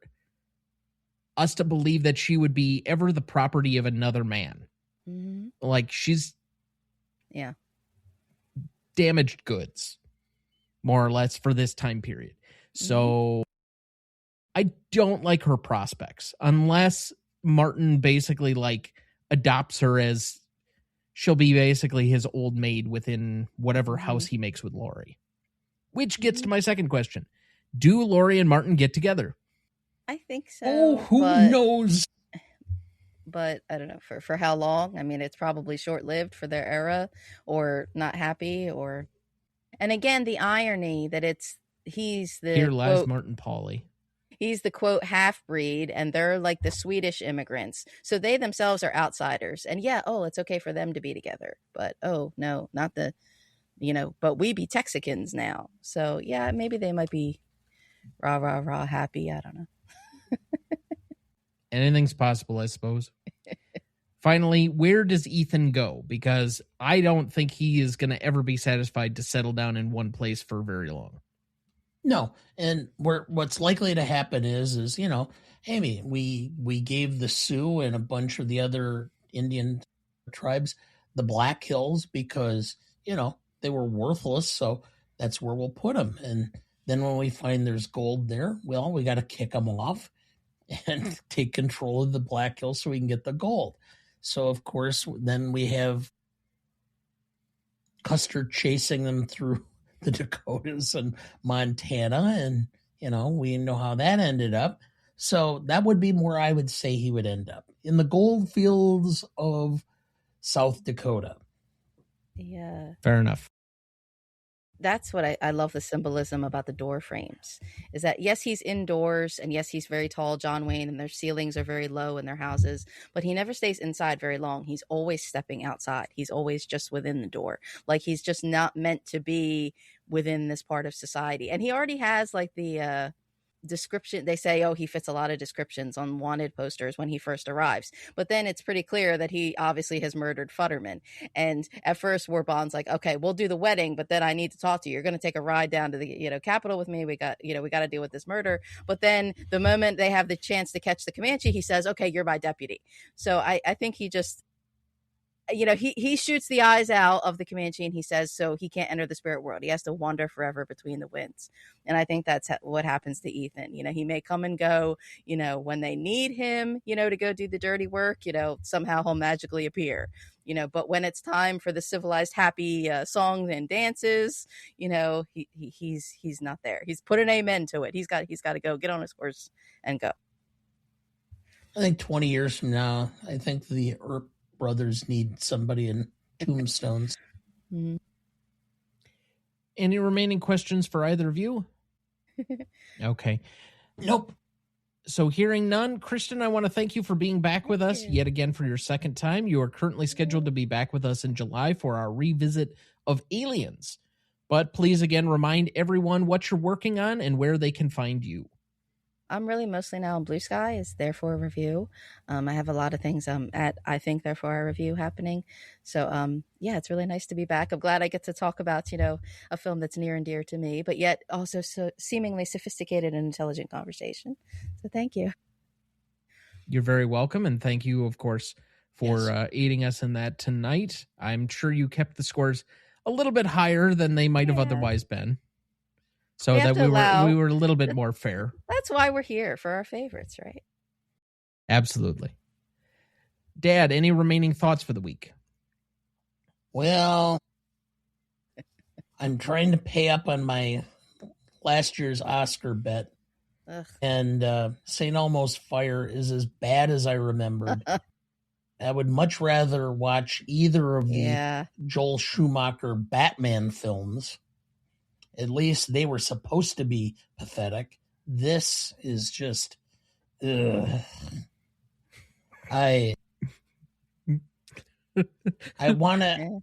us to believe that she would be ever the property of another man. Mm-hmm. Like she's damaged goods, more or less, for this time period. So I don't like her prospects unless Martin basically like adopts her as she'll be basically his old maid within whatever house he makes with Laurie. Which gets to my second question. Do Laurie and Martin get together? I think so. Oh, who knows? But I don't know for how long. I mean, it's probably short-lived for their era, or not happy, or. And again, the irony that he's the Here lies quote, Martin Pawley. He's the quote half-breed, and they're like the Swedish immigrants. So they themselves are outsiders. And yeah, it's okay for them to be together. But no, not the, but we be Texicans now. So yeah, maybe they might be rah happy. I don't know. Anything's possible, I suppose. Finally, where does Ethan go? Because I don't think he is going to ever be satisfied to settle down in one place for very long. No, and what's likely to happen is Amy, we gave the Sioux and a bunch of the other Indian tribes the Black Hills because, they were worthless. So that's where we'll put them. And then when we find there's gold there, well, we got to kick them off and take control of the Black Hills so we can get the gold. So, of course, then we have Custer chasing them through the Dakotas and Montana. And, we know how that ended up. So that would be where I would say he would end up, in the gold fields of South Dakota. Yeah. Fair enough. That's what I love, the symbolism about the door frames, is that yes, he's indoors, and yes, he's very tall, John Wayne, and their ceilings are very low in their houses, but he never stays inside very long. He's always stepping outside. He's always just within the door. Like, he's just not meant to be within this part of society. And he already has like the description. They say, he fits a lot of descriptions on wanted posters when he first arrives, but then it's pretty clear that he obviously has murdered Futterman. And at first Warbond's like, okay, we'll do the wedding, but then I need to talk to you. You're going to take a ride down to the Capitol with me. We got to deal with this murder. But then the moment they have the chance to catch the Comanche, he says, okay, you're my deputy. So I think he just, he shoots the eyes out of the Comanche, and he says, so he can't enter the spirit world. He has to wander forever between the winds. And I think that's what happens to Ethan. He may come and go, when they need him, to go do the dirty work, somehow he'll magically appear, but when it's time for the civilized, happy songs and dances, he's not there. He's put an amen to it. He's got to go get on his horse and go. I think 20 years from now, I think the Earp brothers need somebody in Tombstones. Mm-hmm. Any remaining questions for either of you? Okay. Nope. So hearing none, Kristin, I want to thank you for being back with us yet again for your second time. You are currently scheduled to be back with us in July for our revisit of Aliens. But please again remind everyone what you're working on and where they can find you. I'm really mostly now on Blue Sky is There For a Review. I have a lot of things at I Think There For a Review happening. So it's really nice to be back. I'm glad I get to talk about, a film that's near and dear to me, but yet also so seemingly sophisticated and intelligent conversation. So thank you. You're very welcome. And thank you, of course, for aiding us in that tonight. I'm sure you kept the scores a little bit higher than they might have otherwise been. So that we were a little bit more fair. That's why we're here, for our favorites, right? Absolutely. Dad, any remaining thoughts for the week? Well, I'm trying to pay up on my last year's Oscar bet. Ugh. And St. Elmo's Fire is as bad as I remembered. I would much rather watch either of the Joel Schumacher Batman films. At least they were supposed to be pathetic. This is just, I want to,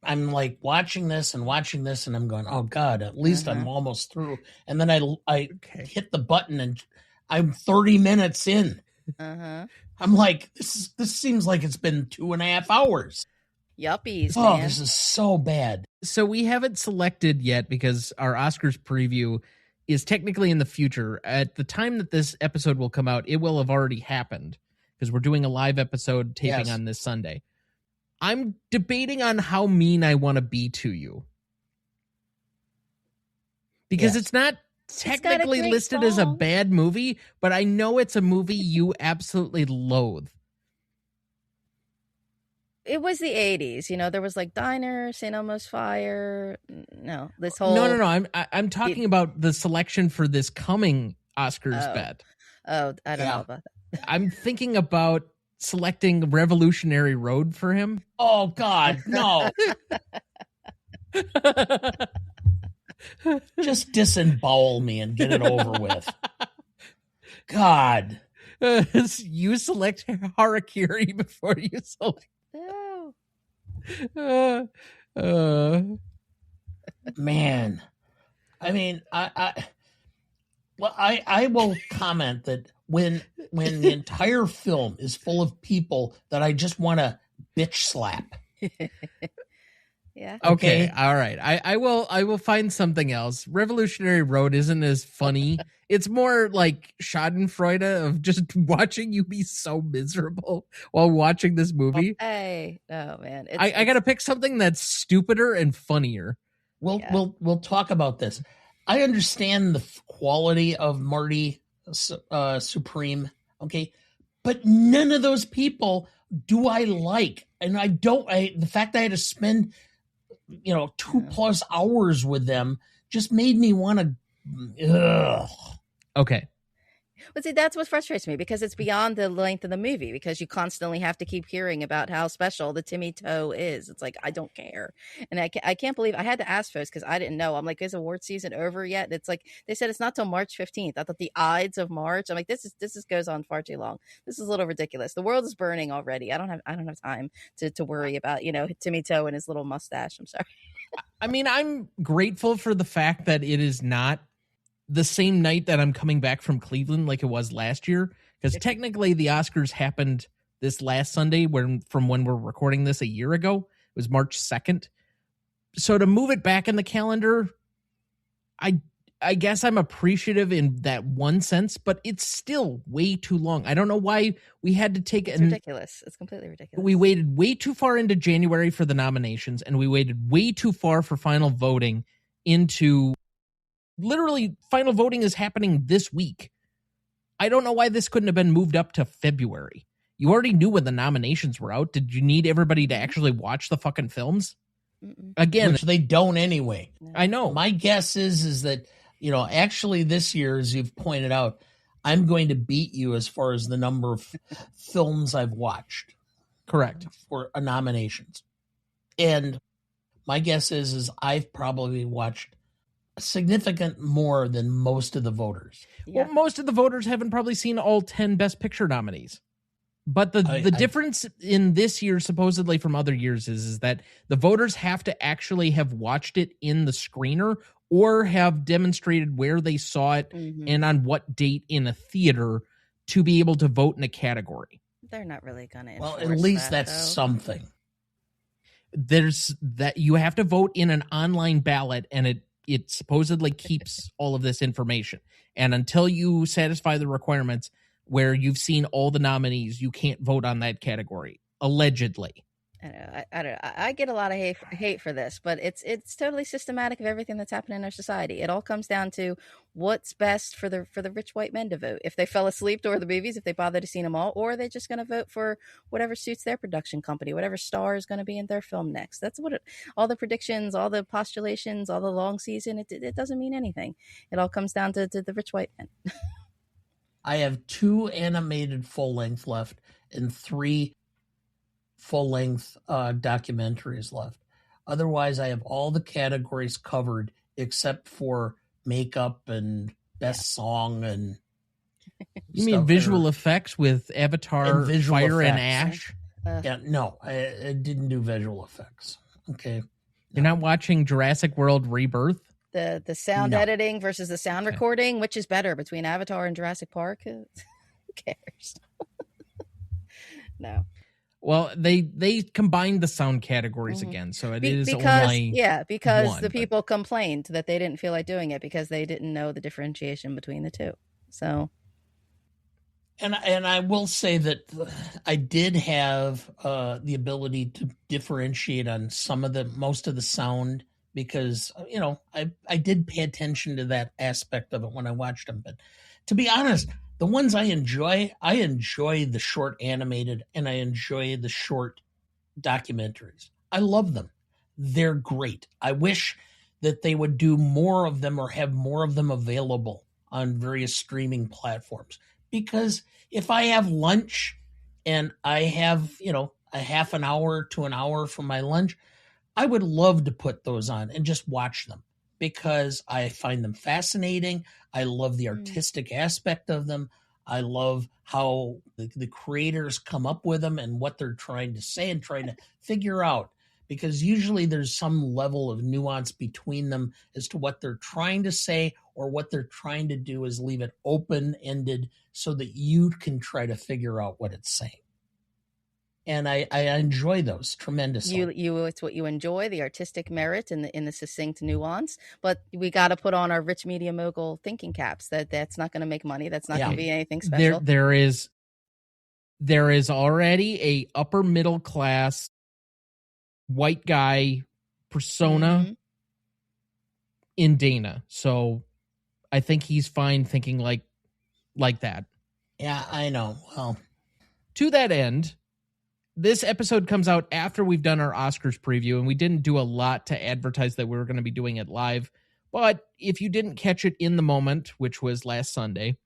I'm like watching this and I'm going, oh God, at least I'm almost through. And then I hit the button and I'm 30 minutes in. I'm like, this seems like it's been 2.5 hours. Yuppies, oh, man. This is so bad. So we haven't selected yet because our Oscars preview is technically in the future. At the time that this episode will come out, it will have already happened because we're doing a live episode taping on this Sunday. I'm debating on how mean I want to be to you. Because it's not technically listed as a bad movie, but I know it's a movie you absolutely loathe. It was the 80s, there was like Diner, St. Elmo's Fire. No, this whole No. I'm talking about the selection for this coming Oscars bet. Oh, I don't know about that. I'm thinking about selecting Revolutionary Road for him. Oh God, no! Just disembowel me and get it over with. God, you select Harakiri before you select. No. Man, I mean, I will comment that when the entire film is full of people that I just want to bitch slap. Yeah. Okay. All right. I will find something else. Revolutionary Road isn't as funny. It's more like Schadenfreude of just watching you be so miserable while watching this movie. Hey, oh man, I got to pick something that's stupider and funnier. We'll talk about this. I understand the quality of Marty Supreme, okay, but none of those people do I like, and the fact that I had to spend 2+ hours with them just made me want to. Okay. But see, that's what frustrates me, because it's beyond the length of the movie, because you constantly have to keep hearing about how special the Timmy Toe is. It's like, I don't care. And I can't believe I had to ask folks, because I didn't know. I'm like, is award season over yet? And it's like, they said it's not till March 15th. I thought the Ides of March. I'm like, this goes on far too long. This is a little ridiculous. The world is burning already. I don't have time to worry about, Timmy Toe and his little mustache. I'm sorry. I mean, I'm grateful for the fact that it is not the same night that I'm coming back from Cleveland like it was last year, because technically the Oscars happened this last Sunday from when we're recording this a year ago. It was March 2nd. So to move it back in the calendar, I guess I'm appreciative in that one sense, but it's still way too long. I don't know why we had to take it. It's ridiculous. It's completely ridiculous. We waited way too far into January for the nominations, and we waited way too far for final voting into... Literally, final voting is happening this week. I don't know why this couldn't have been moved up to February. You already knew when the nominations were out. Did you need everybody to actually watch the fucking films? Again, which they don't anyway. I know. My guess is that, actually this year, as you've pointed out, I'm going to beat you as far as the number of films I've watched. Correct. For nominations. And my guess is I've probably watched significant more than most of the voters. Yeah. Well, most of the voters haven't probably seen all 10 Best Picture nominees. But the difference in this year, supposedly from other years, is that the voters have to actually have watched it in the screener or have demonstrated where they saw it and on what date in a theater to be able to vote in a category. They're not really going to. Well, at least that's something. There's that you have to vote in an online ballot, and it supposedly keeps all of this information. And until you satisfy the requirements where you've seen all the nominees, you can't vote on that category, allegedly. I don't know. I get a lot of hate for this, but it's totally systematic of everything that's happening in our society. It all comes down to what's best for the rich white men to vote. If they fell asleep during the movies, if they bother to see them all, or they're just going to vote for whatever suits their production company, whatever star is going to be in their film next. That's what all the predictions, all the postulations, all the long season, it doesn't mean anything. It all comes down to the rich white men. I have 2 animated full length left and 3 full-length documentaries left. Otherwise, I have all the categories covered except for makeup and best song and you mean visual effects with Avatar, Fire and Ash? No, I didn't do visual effects. Okay. You're not watching Jurassic World Rebirth? The sound editing versus the sound recording, which is better between Avatar and Jurassic Park? Who cares? No. Well, they combined the sound categories again, so it is only because the people complained that they didn't feel like doing it because they didn't know the differentiation between the two. So, and I will say that I did have the ability to differentiate on most of the sound because I did pay attention to that aspect of it when I watched them. But to be honest, the ones I enjoy the short animated and I enjoy the short documentaries. I love them. They're great. I wish that they would do more of them or have more of them available on various streaming platforms. Because if I have lunch and I have, a half an hour to an hour for my lunch, I would love to put those on and just watch them. Because I find them fascinating. I love the artistic aspect of them. I love how the creators come up with them and what they're trying to say and trying to figure out. Because usually there's some level of nuance between them as to what they're trying to say, or what they're trying to do is leave it open-ended so that you can try to figure out what it's saying. And I enjoy those tremendously. It's what you enjoy, the artistic merit and the succinct nuance. But we got to put on our rich media mogul thinking caps. That's not going to make money. That's not going to be anything special. There is already a upper middle class white guy persona in Dana, so I think he's fine thinking like that. Yeah, I know. Well, to that end, this episode comes out after we've done our Oscars preview, and we didn't do a lot to advertise that we were going to be doing it live. But if you didn't catch it in the moment, which was last Sunday,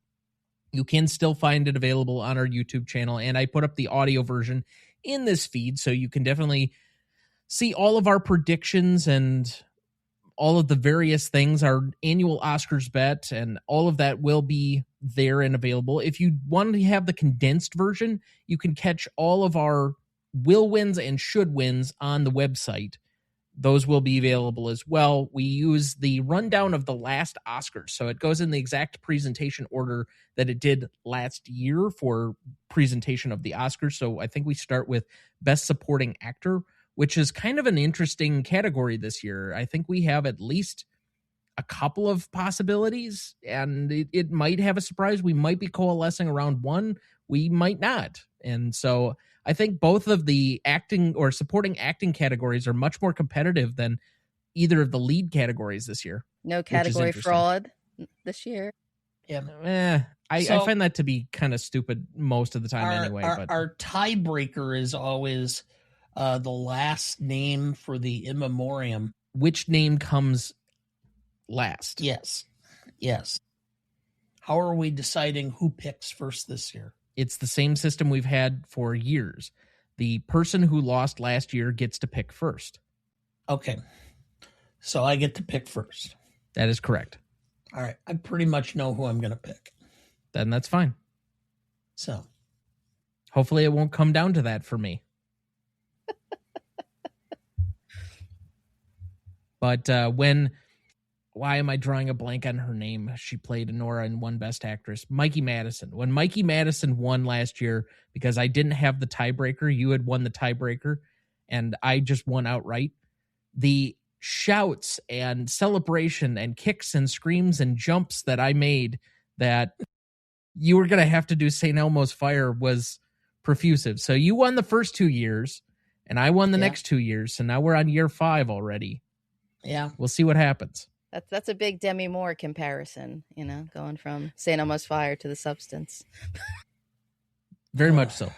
you can still find it available on our YouTube channel, and I put up the audio version in this feed, so you can definitely see all of our predictions and all of the various things, our annual Oscars bet, and all of that will be there and available. If you want to have the condensed version, you can catch all of our will wins and should wins on the website. Those will be available as well. We use the rundown of the last Oscars, so it goes in the exact presentation order that it did last year for presentation of the Oscars. So I think we start with Best Supporting Actor, which is kind of an interesting category this year. I think we have at least a couple of possibilities, and it might have a surprise. We might be coalescing around one. We might not. And so I think both of the acting or supporting acting categories are much more competitive than either of the lead categories this year. No category fraud this year. Yeah. I find that to be kind of stupid most of the time anyway. But our tiebreaker is always the last name for the in memoriam. Which name comes last? Yes. How are we deciding who picks first this year? It's the same system we've had for years. The person who lost last year gets to pick first. Okay. So I get to pick first. That is correct. All right. I pretty much know who I'm going to pick. Then that's fine. So hopefully it won't come down to that for me. But why am I drawing a blank on her name? She played Nora and won Best Actress. Mikey Madison. When Mikey Madison won last year, because I didn't have the tiebreaker, you had won the tiebreaker, and I just won outright. The shouts and celebration and kicks and screams and jumps that I made that you were going to have to do St. Elmo's Fire was profusive. So you won the first 2 years, and I won the next 2 years. So now we're on year 5 already. Yeah. We'll see what happens. That's a big Demi Moore comparison, going from St. Elmo's Fire to The Substance. Very much so.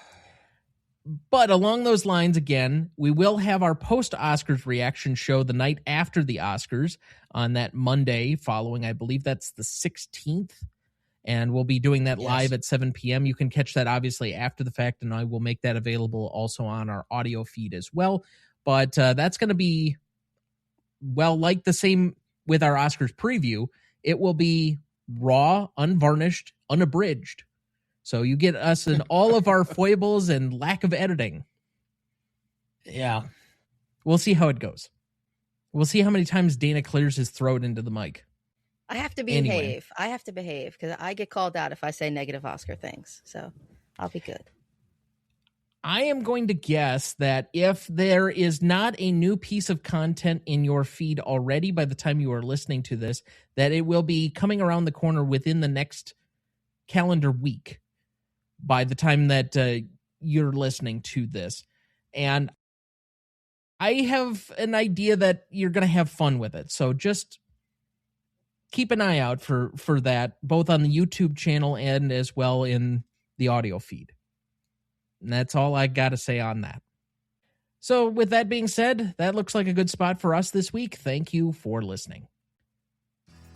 But along those lines, again, we will have our post-Oscars reaction show the night after the Oscars on that Monday following, I believe that's the 16th. And we'll be doing that live at 7 p.m. You can catch that obviously after the fact, and I will make that available also on our audio feed as well. But that's going to be, well, like the same with our Oscars preview, it will be raw, unvarnished, unabridged. So you get us in all of our foibles and lack of editing. Yeah. We'll see how it goes. We'll see how many times Dana clears his throat into the mic. I have to behave. Anyway. I have to behave because I get called out if I say negative Oscar things. So I'll be good. I am going to guess that if there is not a new piece of content in your feed already by the time you are listening to this, that it will be coming around the corner within the next calendar week by the time that you're listening to this. And I have an idea that you're going to have fun with it. So just keep an eye out for that, both on the YouTube channel and as well in the audio feed. And that's all I got to say on that. So with that being said, that looks like a good spot for us this week. Thank you for listening.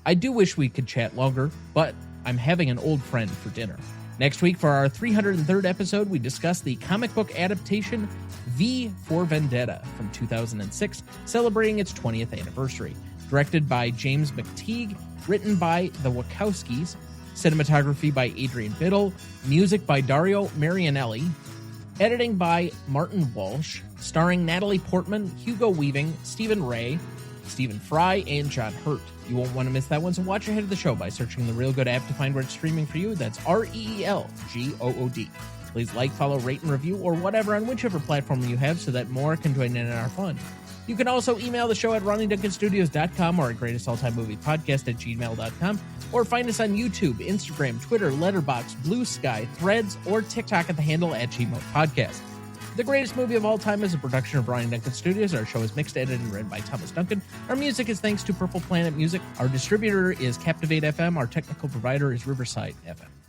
I do wish we could chat longer, but I'm having an old friend for dinner. Next week for our 303rd episode, we discuss the comic book adaptation V for Vendetta from 2006, celebrating its 20th anniversary. Directed by James McTeague, written by the Wachowskis, cinematography by Adrian Biddle, music by Dario Marianelli, editing by Martin Walsh, starring Natalie Portman, Hugo Weaving, Stephen Ray, Stephen Fry, and John Hurt. You won't want to miss that one, so watch ahead of the show by searching the Real Good app to find where it's streaming for you. That's REELGOOD. Please like, follow, rate, and review, or whatever on whichever platform you have so that more can join in our fun. You can also email the show at RonnieDuncanStudios.com or at greatestalltimemoviepodcast@gmail.com, or find us on YouTube, Instagram, Twitter, Letterboxd, Blue Sky, Threads, or TikTok at the handle at GMOAT Podcast. The Greatest Movie of All Time is a production of Ronnie Duncan Studios. Our show is mixed, edited, and written by Thomas Duncan. Our music is thanks to Purple Planet Music. Our distributor is Captivate FM. Our technical provider is Riverside FM.